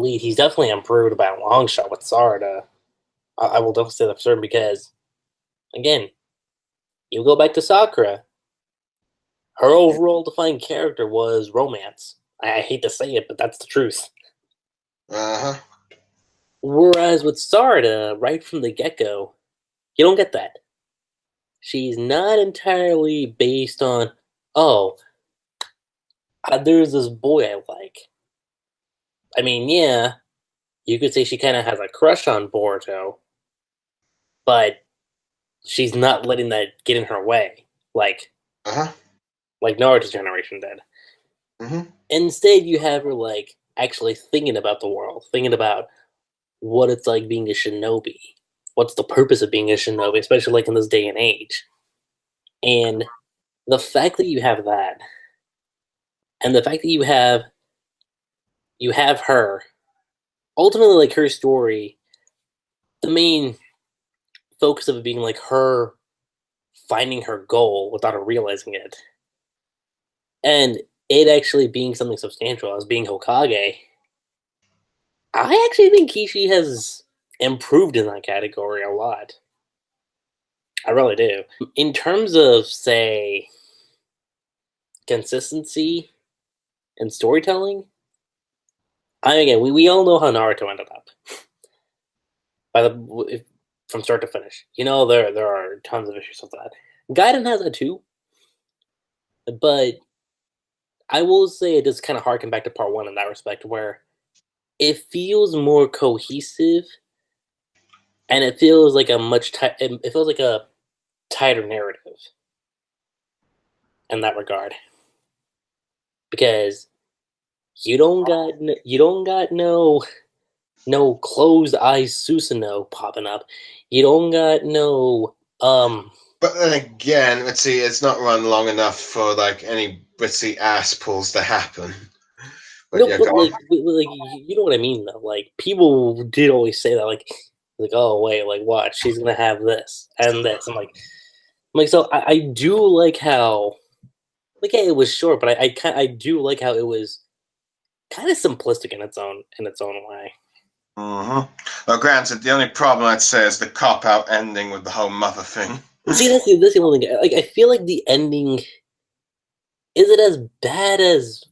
lead, he's definitely improved by a long shot with Sarada. I will definitely say that for certain because, again, you go back to Sakura. Her overall defined character was romance. I hate to say it, but that's the truth. Uh-huh. Whereas with Sarada, right from the get-go, you don't get that. She's not entirely based on, there's this boy I like. I mean, yeah, you could say she kind of has a crush on Boruto, but she's not letting that get in her way, like Naruto's generation did. Mm-hmm. Instead, you have her like actually thinking about the world, thinking about what it's like being a shinobi. What's the purpose of being a shinobi, especially like in this day and age? And the fact that you have that, and the fact that you have her, ultimately like her story, the main focus of it being like her finding her goal without her realizing it, and it actually being something substantial as being Hokage. I actually think Kishi has improved in that category a lot. I really do. In terms of, say, consistency and storytelling, again, we all know how Naruto ended up. From start to finish. There are tons of issues with that. Gaiden has that too. But I will say it does kind of harken back to part 1 in that respect, where it feels more cohesive, and it feels like it feels like a tighter narrative in that regard, because you don't got no closed eyes Susanoo popping up. You don't got no But then again, let's see, it's not run long enough for like any ritzy ass pulls to happen. But no, yeah, but go like, on. you know what I mean though. Like, people did always say that, like oh wait, like watch, she's gonna have this and this. I'm like, so I do like how, like, yeah, it was short, but I do like how it was kind of simplistic in its own way. Mm-hmm. Well, granted, the only problem I'd say is the cop out ending with the whole mother thing. See, that's the only thing. Like, I feel like the ending, is it as bad as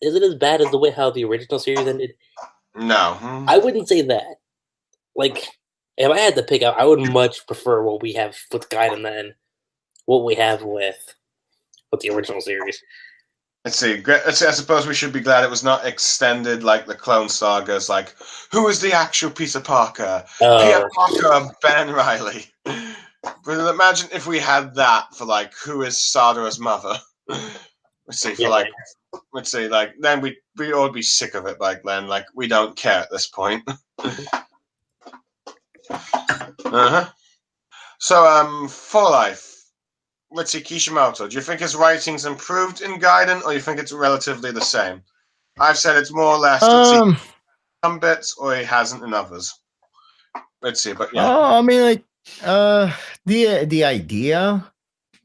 the way how the original series ended? No. I wouldn't say that. Like, if I had to pick out, I would much prefer what we have with Gaiden than what we have with the original series. Let's see. I suppose we should be glad it was not extended like the Clone Sagas. Like, who is the actual Peter Parker? Peter Parker of Ben Riley. But imagine if we had that for like, who is Sarada's mother? Let's see. Let's see. Like, then we all be sick of it. Like then, like we don't care at this point. So, for life. Let's see, Kishimoto, do you think his writing's improved in Gaiden, or do you think it's relatively the same? I've said it's more or less, some bits, or he hasn't in others. Let's see, but yeah. I mean, like, the idea,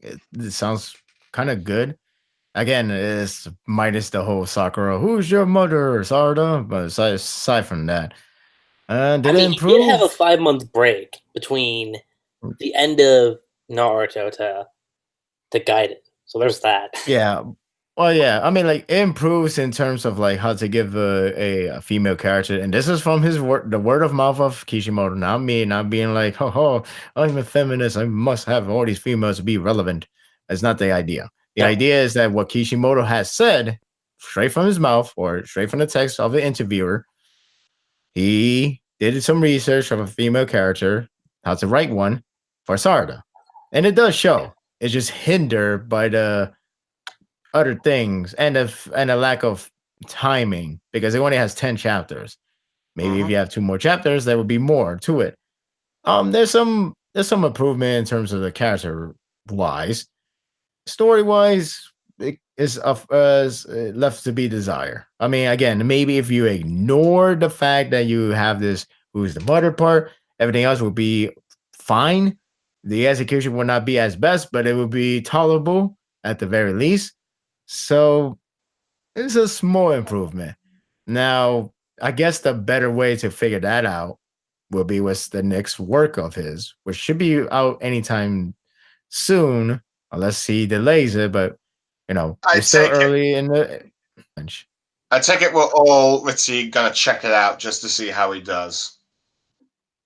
it sounds kind of good. Again, it's minus the whole Sakura, who's your mother, Sarada? But aside from that, did it improve? He did have a 5-month break between the end of Naruto to Gaiden, so there's that. Yeah. Well, yeah. I mean, like, it improves in terms of like how to give a female character, and this is from the word of mouth of Kishimoto, not me, not being like, oh, I'm a feminist, I must have all these females to be relevant. That's not the idea. The idea is that what Kishimoto has said, straight from his mouth or straight from the text of the interviewer, he did some research of a female character, how to write one for Sarada, and it does show. It's just hindered by the other things and a lack of timing because it only has 10 chapters. Maybe if you have 2 more chapters, there would be more to it. There's some improvement in terms of the character wise. Story wise, it is left to be desired. I mean, again, maybe if you ignore the fact that you have this who's the mother part, everything else will be fine. The execution will not be as best, but it will be tolerable at the very least. So it's a small improvement. Now, I guess the better way to figure that out will be with the next work of his, which should be out anytime soon, unless he delays it. But we're still early in the bench. I take it we're all, let's see, gonna check it out just to see how he does.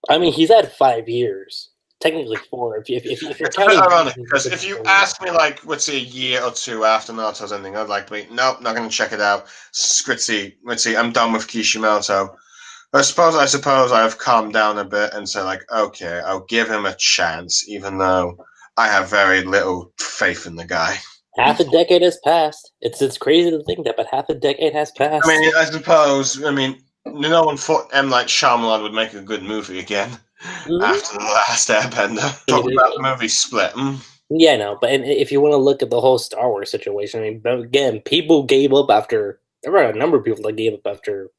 I mean, he's had 5 years technically 4. If you're It's a bit counting, ironic because if you ask me, like, let's say a year or two after Naruto's ending, I'd like, wait, nope, not going to check it out. Scritzy, let's see, I'm done with Kishimoto. I suppose I have calmed down a bit and said, like, okay, I'll give him a chance, even though I have very little faith in the guy. half a decade has passed. It's crazy to think that, but half a decade has passed. I mean, I suppose, no one thought M. Night Shyamalan would make a good movie again after The Last Airbender. Talk about the movie Split. Yeah, no, but if you want to look at the whole Star Wars situation, I mean, but again, people gave up after. There were a number of people that gave up after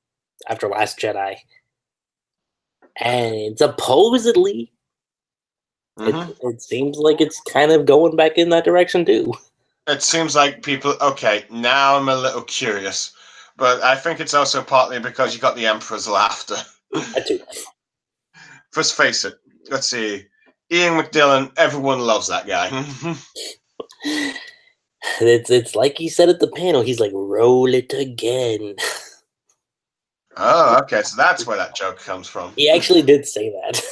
Last Jedi, and supposedly, it seems like it's kind of going back in that direction too. It seems like people. Okay, now I'm a little curious, but I think it's also partly because you got the Emperor's laughter. Let's face it. Let's see. Ian McDillan, everyone loves that guy. It's like he said at the panel. He's like, "Roll it again." Oh, okay. So that's where that joke comes from. He actually did say that.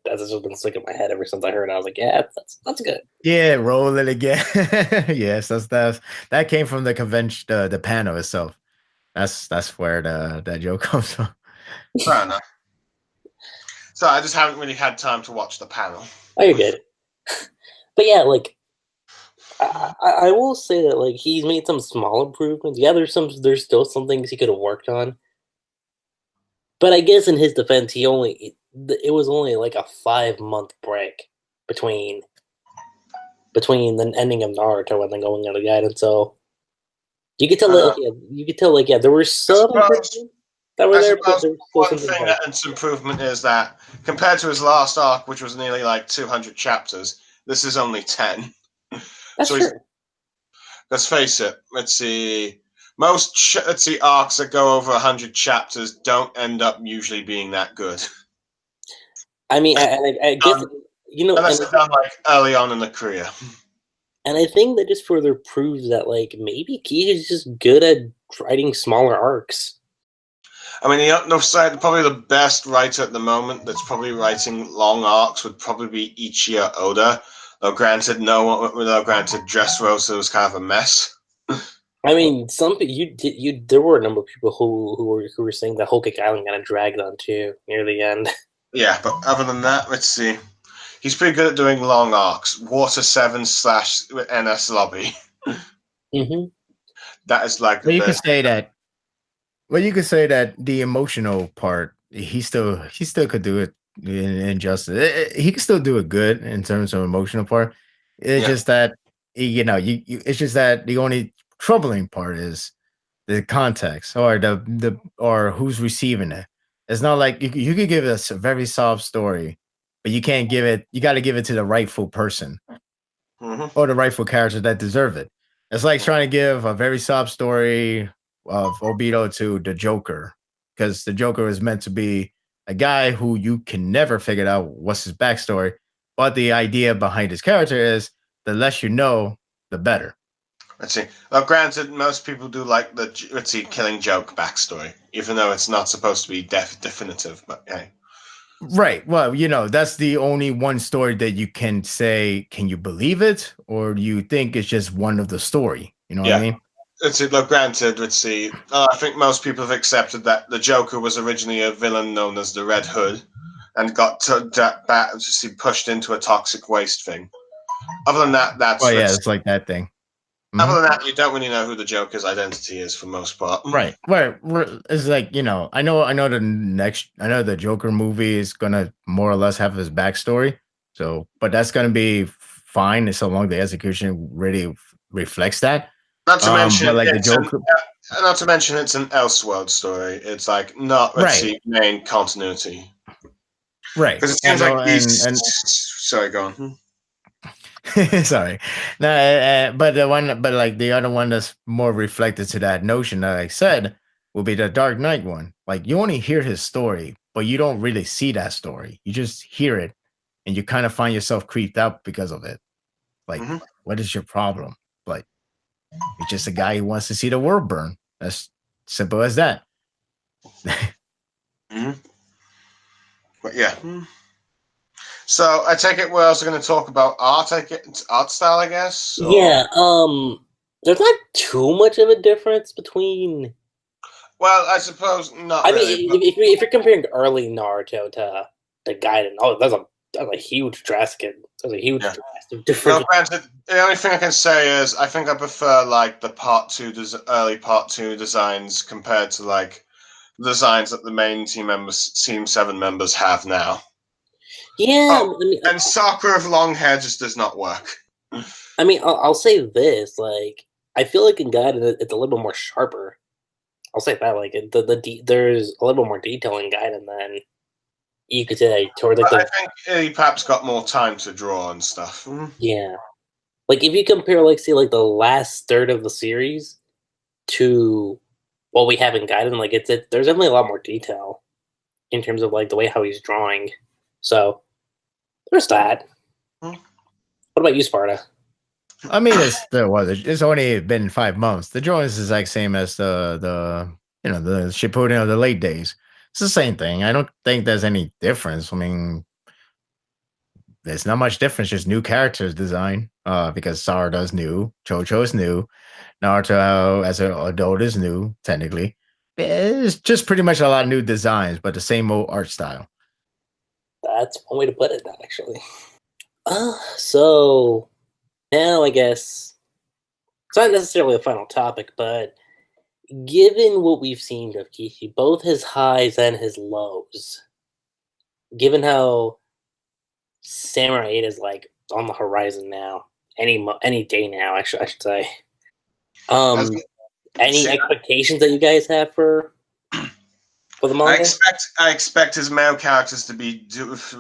That's just been stuck in my head ever since I heard it. I was like, "Yeah, that's good." Yeah, roll it again. Yes, that came from the convention, the panel itself. That's where that joke comes from. Fair enough. So I just haven't really had time to watch the panel. Oh, you're good. But yeah, like I will say that like he's made some small improvements. Yeah, there's still some things he could have worked on. But I guess in his defense, it was only like a 5-month break between the ending of Naruto and then going into Gaiden. So you could tell like there were some that were there. But one thing that's improvement is that compared to his last arc, which was nearly like 200 chapters, this is only 10. That's true. Let's face it. Let's see. Most arcs that go over 100 chapters don't end up usually being that good. I mean, I guess unless they're done like early on in the career. And I think that just further proves that like maybe Key is just good at writing smaller arcs. I mean, probably the best writer at the moment that's probably writing long arcs would probably be Ichiro Oda. Though granted, Dressrosa was kind of a mess. I mean, there were a number of people who were saying that Whole Cake Island kind of dragged on too near the end. Yeah, but other than that, let's see. He's pretty good at doing long arcs. Water 7 / NS Lobby. Mm-hmm. That is like. Well, you could say that. Well, you could say that the emotional part, he still could do it in Justice. He could still do it good in terms of emotional part. It's just that it's just that the only troubling part is the context or or who's receiving it. It's not like you could give us a very soft story, but you can't give it. You got to give it to the rightful person or the rightful character that deserve it. It's like trying to give a very soft story of Obito to the Joker, because the Joker is meant to be a guy who you can never figure out what's his backstory. But the idea behind his character is the less you know, the better. Let's see. Well, granted, most people do like the Killing Joke backstory, even though it's not supposed to be definitive. But hey, right. Well, that's the only one story that you can say. Can you believe it, or do you think it's just one of the story? You know what I mean? Granted, let's see. I think most people have accepted that the Joker was originally a villain known as the Red Hood, and got pushed into a toxic waste thing. Other than that, it's like that thing. Mm-hmm. Other than that, you don't really know who the Joker's identity is for most part. Right. It's like, I know the Joker movie is gonna more or less have his backstory. So, but that's gonna be fine so long the execution really reflects that. Not to mention, not to mention, it's an Elseworld story. It's like not main continuity. Right. Because it seems like sorry, go on. Sorry. No, but the other one that's more reflected to that notion that I said will be the Dark Knight one. Like, you only hear his story, but you don't really see that story. You just hear it, and you kind of find yourself creeped out because of it. Like, what is your problem? Like, you're just a guy who wants to see the world burn. That's simple as that. But yeah. So I take it we're also going to talk about art style, I guess. Or... Yeah. There's not too much of a difference between. Well, I suppose not. I really, mean, if you're comparing early Naruto to Gaiden, that's a huge drastic. There's a huge drastic difference. No, granted, the only thing I can say is I think I prefer like the early part 2 designs compared to like the designs that the main Team 7 members have now. Yeah, and Sakura of long hair just does not work. I mean, I'll say this: like, I feel like in Gaiden it's a little bit more sharper. I'll say that, like, there's a little bit more detail in Gaiden than you could say toward like I think he perhaps got more time to draw and stuff. Yeah, like if you compare, like, say, like the last third of the series to what we have in Gaiden, like there's definitely a lot more detail in terms of like the way how he's drawing. So there's that. What about you, Sparta? I mean, it's only been 5 months. The drawing is like same as the Shippuden of the late days. It's the same thing. I don't think there's any difference. I mean, there's not much difference. Just new characters design. Because Sarada's new, Chocho's new, Naruto as an adult is new. Technically, it's just pretty much a lot of new designs, but the same old art style. That's one way to put it, actually. So now I guess it's not necessarily a final topic, but given what we've seen of Kishi, both his highs and his lows, given how Samurai 8 is like on the horizon now, any day now, I should say. Any expectations that you guys have for the manga? I expect his male characters to be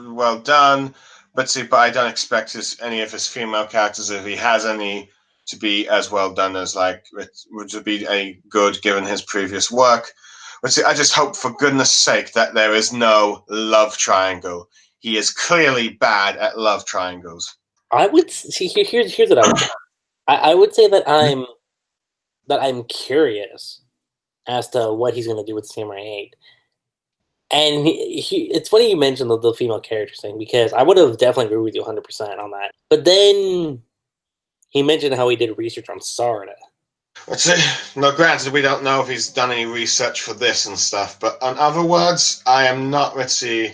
well done, but I don't expect any of his female characters, if he has any, to be as well done as like would be a good given his previous work. But I just hope, for goodness sake, that there is no love triangle. He is clearly bad at love triangles. I would see. Here's what I would say. I would say that I'm curious as to what he's going to do with Samurai 8. And it's funny you mentioned the female character thing, because I would have definitely agreed with you 100% on that. But then he mentioned how he did research on Sarada. Let's see. No, granted, we don't know if he's done any research for this and stuff. But in other words, I am not. Let's see.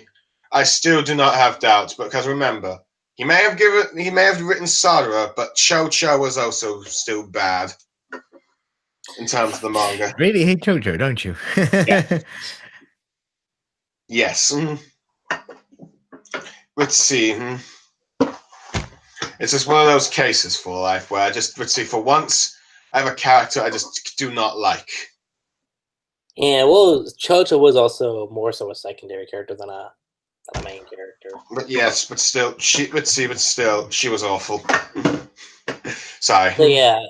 I still do not have doubts, because remember, he may have written Sarada, but Cho was also still bad in terms of the manga. Really hate Chocho, don't you? Yeah. Yes. Let's see. It's just one of those cases for life where let's see, for once, I have a character I just do not like. Yeah, well, Chocho was also more so a secondary character than a main character. But yes, but still, she was awful. Sorry. So yeah,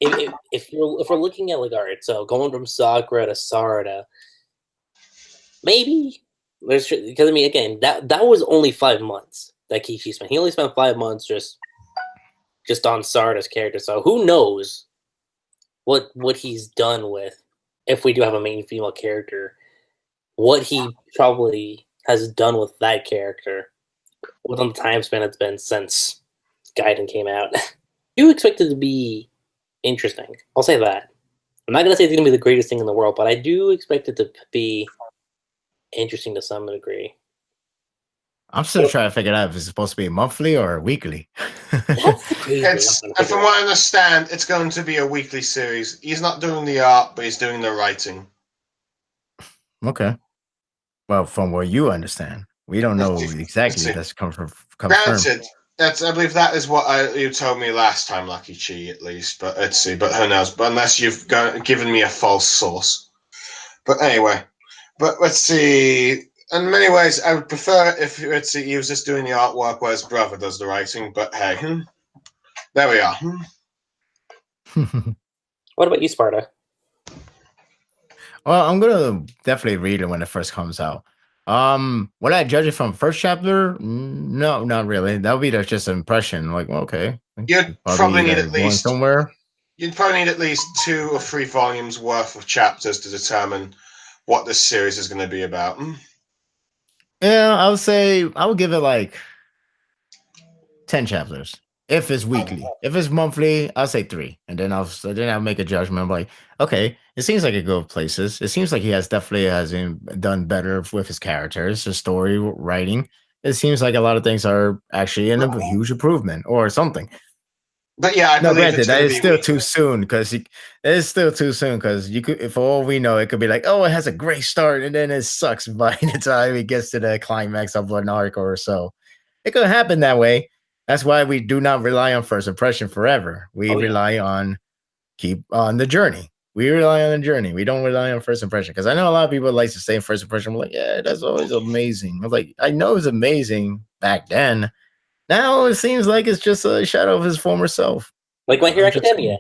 if we're looking at, like, all right, so going from Sakura to Sarada, maybe because I mean, again, that was only 5 months that Kishi spent. He only spent 5 months just on Sarada's character. So who knows what he's done with, if we do have a main female character, what he probably has done with that character within the time span it's been since Gaiden came out. I do expect it to be interesting. I'll say that. I'm not going to say it's going to be the greatest thing in the world, but I do expect it to be interesting to some degree. I'm still trying to figure out if it's supposed to be monthly or weekly. That's the crazy and from what I understand, it's going to be a weekly series. He's not doing the art, but he's doing the writing. Okay. Well, from what you understand, we don't know exactly. That's confirmed. Granted, I believe that is what you told me last time, Lucky Chi, at least. But let's see. But who knows? But unless you've given me a false source. But anyway, let's see. In many ways, I would prefer if he was just doing the artwork while his brother does the writing. But hey, there we are. What about you, Sparta? Well, I'm gonna definitely read it when it first comes out. Would I judge it from first chapter? No, not really. That would be just an impression. Like, well, okay, you'd probably need at least somewhere. You'd probably need at least 2 or 3 volumes worth of chapters to determine what this series is going to be about. Yeah, I would say I would give it like 10 chapters. If it's weekly, if it's monthly, I'll say 3, and then I'll make a judgment. I'm like, okay, it seems like it goes places. It seems like he has done better with his characters, his story writing. It seems like a lot of things are actually in a huge improvement or something. But yeah, I believe granted, that is still too soon because you could, for all we know, it could be like, oh, it has a great start and then it sucks by the time it gets to the climax of an arc or so. It could happen that way. That's why we do not rely on first impression forever. We rely on the journey. We rely on the journey. We don't rely on first impression because I know a lot of people like to say first impression. I'm like, yeah, that's always amazing. I was like, I know it's amazing back then. Now it seems like it's just a shadow of his former self. Like My Hero Academia.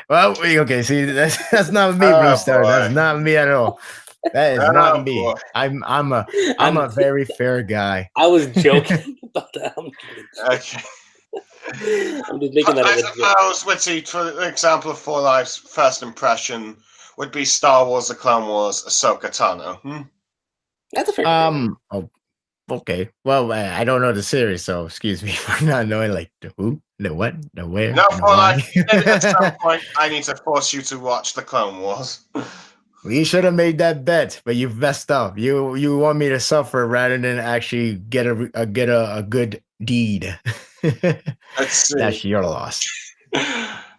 Well, okay, see, that's not me, Blue Star. That's not me at all. That is not me. Boy. I'm a very fair guy. I was joking about that. Okay. I'm just making that. I suppose, let's see, for example, of 4 Lives' first impression would be Star Wars: The Clone Wars, Ahsoka Tano. That's a fair. Oh, okay. Well, I don't know the series, so excuse me for not knowing like the who, the what, the where. No, for at some point, I need to force you to watch The Clone Wars. We should have made that bet, but you messed up. You want me to suffer rather than actually get a good deed. Let's see. That's your loss. All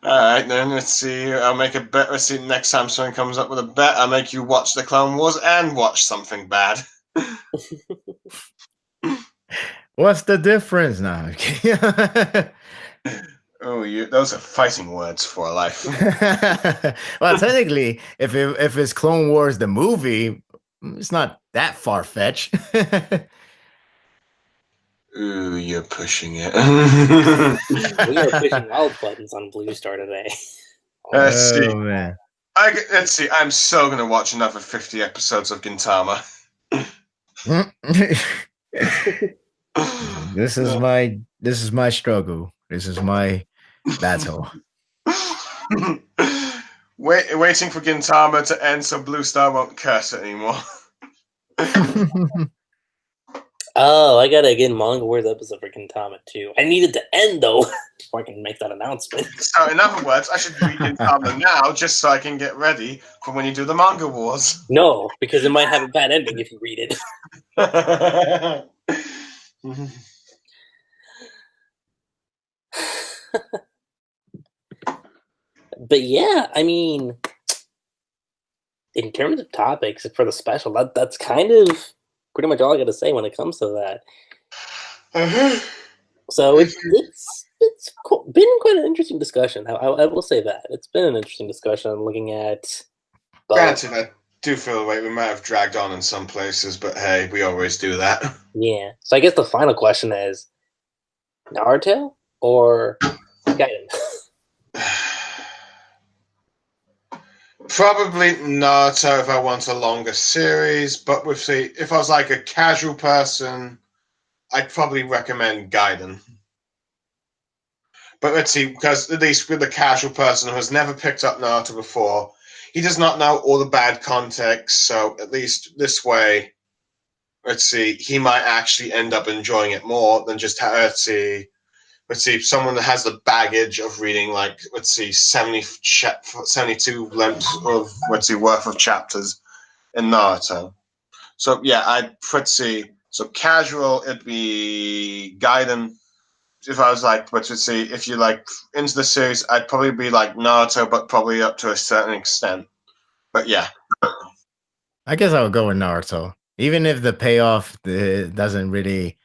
right, then let's see. I'll make a bet. Let's see. Next time someone comes up with a bet, I'll make you watch The Clone Wars and watch something bad. What's the difference now? Oh, those are fighting words for life. Well, technically, if it's Clone Wars the movie, it's not that far fetched. Ooh, you're pushing it. We are pushing all buttons on Blue Star today. Let's see. Man. Let's see. I'm so gonna watch another 50 episodes of Gintama. This is my struggle. This is my battle. Waiting for Gintama to end so Blue Star won't curse it anymore. Oh, I gotta get Manga Wars episode for Gintama too. I need it to end though before I can make that announcement. So, in other words, I should read Gintama now just so I can get ready for when you do the Manga Wars. No, because it might have a bad ending if you read it. But yeah, I mean, in terms of topics for the special, that's kind of pretty much all I got to say when it comes to that. So it's been quite an interesting discussion. I will say that it's been an interesting discussion. Looking at, granted, I do feel like we might have dragged on in some places, but hey, we always do that. Yeah. So I guess the final question is Naruto or Gaiden? Probably Naruto if I want a longer series, but if I was like a casual person, I'd probably recommend Gaiden. But let's see, because at least with the casual person who has never picked up Naruto before, he does not know all the bad context, so at least this way, let's see, he might actually end up enjoying it more than just, let's see, someone that has the baggage of reading, like, 72 lengths of, worth of chapters in Naruto. So, yeah, so casual, it'd be Gaiden. If I was like, if you like into the series, I'd probably be like Naruto, but probably up to a certain extent. But yeah. I guess I would go with Naruto. Even if the payoff doesn't really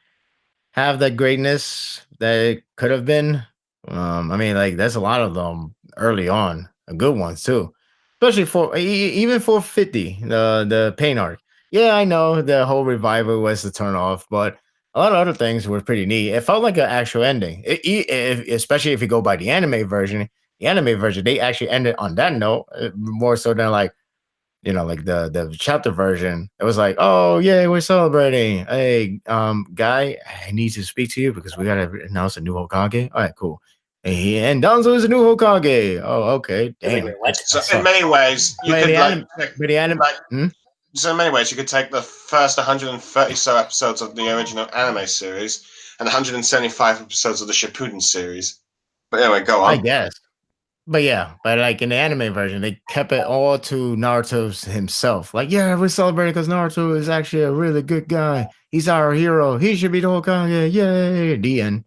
have that greatness that it could have been. I mean, like, there's a lot of them early on, good ones too. Especially even for 50, the pain arc. Yeah, I know the whole revival was the turn off, but a lot of other things were pretty neat. It felt like an actual ending, especially if you go by the anime version. The anime version, they actually ended on that note, more so than like, like the chapter version. It was like, oh, yay, we're celebrating. Hey, guy, I need to speak to you because we got to announce a new Hokage. All right, cool. And Danzo is a new Hokage. Oh, okay. Damn. What? So in many ways, you could So in many ways, you could take the first 130 so episodes of the original anime series and 175 episodes of the Shippuden series. But anyway, go on. I guess. But yeah, but like in the anime version, they kept it all to Naruto himself. Like, yeah, we're celebrating because Naruto is actually a really good guy. He's our hero. He should be the Hokage. Yay! The end.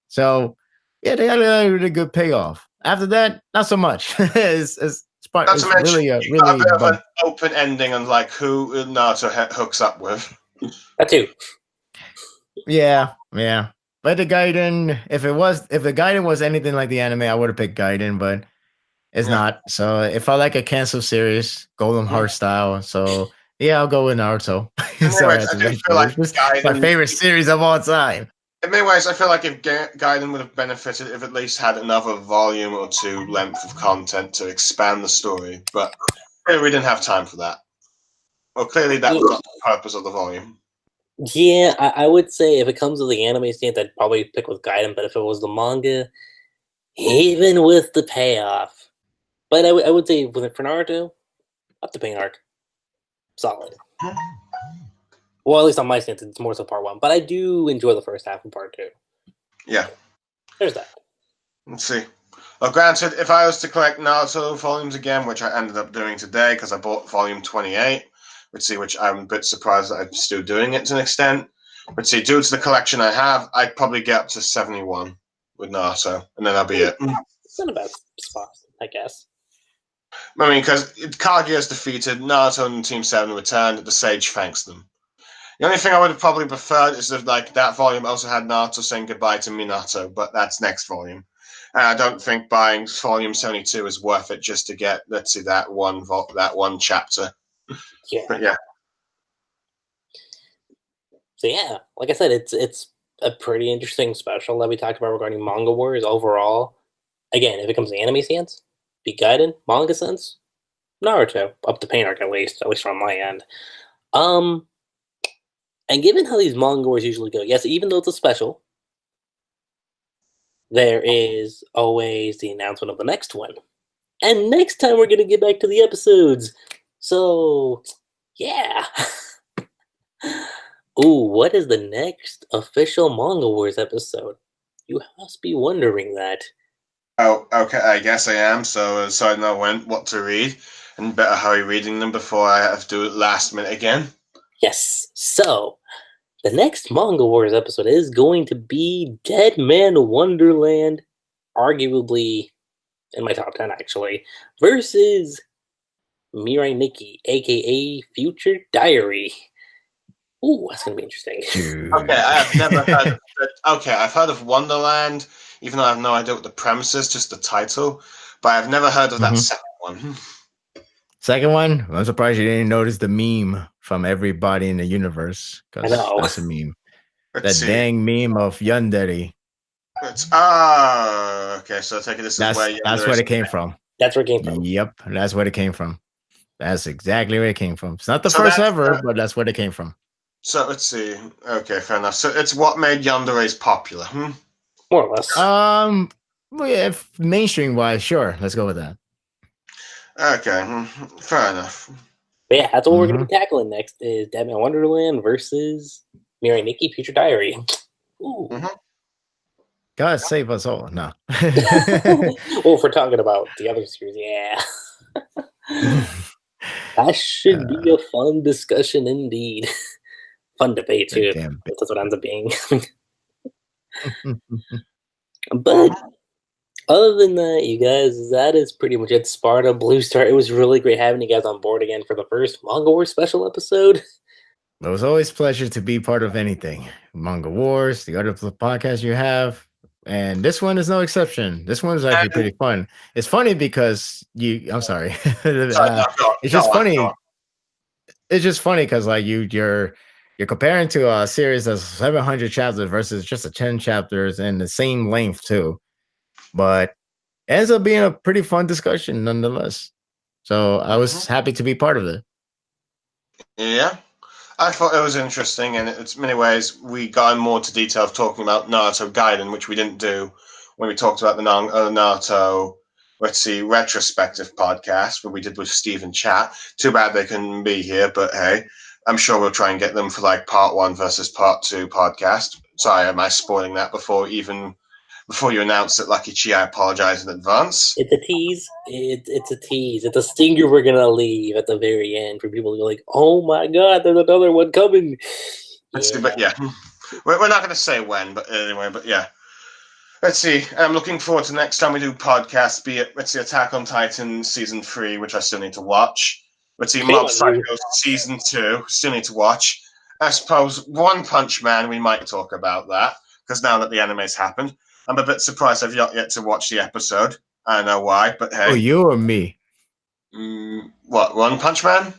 So yeah, they had a really good payoff. After that, not so much. it's Not to mention, really a you got a bit of but an open ending on like who Naruto hooks up with. That too. yeah. But the Gaiden, if the Gaiden was anything like the anime, I would have picked Gaiden, but it's not. So if I like a cancel series, Golden Heart style, so yeah, I'll go with Naruto. Sorry, I do feel like it's my favorite series of all time. In many ways, I feel like if Gaiden would have benefited if at least had another volume or two length of content to expand the story, but clearly we didn't have time for that. Well, clearly that was not the purpose of the volume. Yeah, I would say if it comes to the anime stance, I'd probably pick with Gaiden, but if it was the manga, even with the payoff. But I would say for Naruto, up to pain arc. Solid. Well, at least on my stance, it's more so part 1. But I do enjoy the first half of part 2. Yeah. There's that. Let's see. Well, granted, if I was to collect Naruto volumes again, which I ended up doing today because I bought volume 28, which I'm a bit surprised that I'm still doing it to an extent. But see, due to the collection I have, I'd probably get up to 71 with Naruto, and then that'll be it. It's not a bad spot, I guess. I mean, because Kaguya is defeated, Naruto and Team 7 returned, the Sage thanks them. The only thing I would have probably preferred is if like that volume also had Naruto saying goodbye to Minato, but that's next volume. And I don't think buying volume 72 is worth it just to get, let's see, that one chapter. Yeah. But yeah. So yeah, like I said, it's a pretty interesting special that we talked about regarding Manga Wars overall. Again, if it comes to anime stance, be Gaiden, manga sense, Naruto, up to pain arc at least from my end. And given how these Manga Wars usually go, yes, even though it's a special, there is always the announcement of the next one. And next time we're going to get back to the episodes. So, yeah. Ooh, what is the next official Manga Wars episode? You must be wondering that. Oh, okay, I guess I am. So I know what to read, and better hurry reading them before I have to do it last minute again. Yes, so the next Manga Wars episode is going to be Dead Man Wonderland, arguably in my top 10 actually, versus Mirai Nikki, aka Future Diary. Ooh, that's gonna be interesting. Okay, I have never heard of it. Okay, I've heard of Wonderland, even though I have no idea what the premise is, just the title. But I've never heard of that second one. Second one, I'm surprised you didn't notice the meme from everybody in the universe. I know. That's a meme. Dang meme of Yandere. Okay, so I take it this is where that's where it came from. That's where it came from. Yep, that's where it came from. That's exactly where it came from. It's not the first ever, but that's where it came from. So let's see. Okay, fair enough. So it's what made Yandere's popular, More or less. Well, yeah, mainstream wise, sure. Let's go with that. Okay, fair enough. But yeah, that's what we're going to be tackling next is Dead Man Wonderland versus Mirai Nikki Future Diary. Ooh. God save us all. No. Well, if we're talking about the other series, yeah. That should be a fun discussion indeed. Fun debate too. That's what ends up being. But other than that, you guys, that is pretty much it. Sparda, Blue Star. It was really great having you guys on board again for the first Manga Wars special episode. It was always a pleasure to be part of anything. Manga Wars, the other podcasts you have. And this one is no exception. This one is actually pretty fun. It's funny because I'm sorry. It's just funny. It's just funny because like you're comparing to a series that's 700 chapters versus just a 10 chapters and the same length too. But it ends up being a pretty fun discussion nonetheless. So I was happy to be part of it. Yeah. I thought it was interesting, and in many ways we got in more to detail of talking about Naruto Gaiden, which we didn't do when we talked about the Naruto let's see, retrospective podcast where we did with Steve and Chat. Too bad they couldn't be here, but hey, I'm sure we'll try and get them for like part 1 versus part 2 podcast. Sorry, am I spoiling that before you announce it, Lucky Chi? I apologize in advance. It's a tease. It's a tease. It's a stinger we're gonna leave at the very end for people to go like, "Oh my god, there's another one coming." Let's see, but yeah, we're not going to say when, but anyway, but yeah. Let's see. I'm looking forward to next time we do podcasts, be it, let's see, Attack on Titan Season 3, which I still need to watch. Let's see, Mob Psycho Season 2, still need to watch. I suppose One Punch Man, we might talk about that, because now that the anime's happened, I'm a bit surprised I've not yet to watch the episode. I don't know why, but hey. Oh, you or me? What, One Punch Man?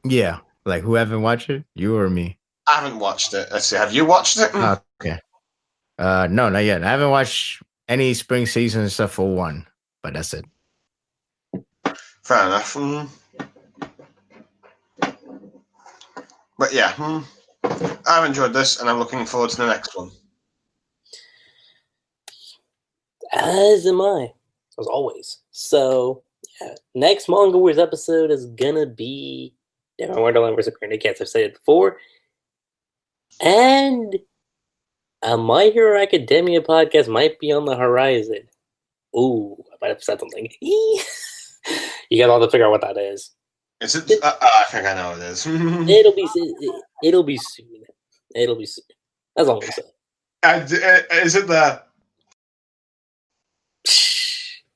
Yeah, like who haven't watched it? You or me? I haven't watched it. Let's see, have you watched it? Okay. No, not yet. I haven't watched any spring season except for one, but that's it. Fair enough. But yeah, I've enjoyed this, and I'm looking forward to the next one. As am I, as always. So, yeah, next Manga Wars episode is gonna be Wonderland vs. Granite Cats. I've said it before. And a My Hero Academia podcast might be on the horizon. Ooh, I might have said something. You guys all have to figure out what that is. Is it? I think I know what it is. It'll be soon. It'll be soon. That's all I'm saying. Is it the?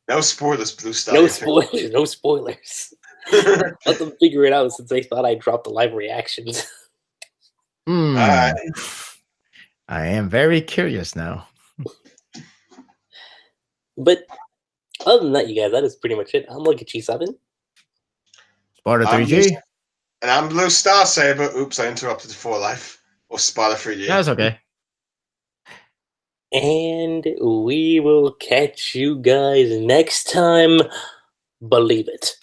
No spoilers, Blue Star. No spoilers. No spoilers. Let them figure it out since they thought I dropped the live reactions. I am very curious now. But other than that, you guys, that is pretty much it. I'm LuckyRave. Sparda3g. And I'm BlueStarSaber. Oops, I interrupted for life. Or Sparda3g. That's okay. And we will catch you guys next time. Believe it.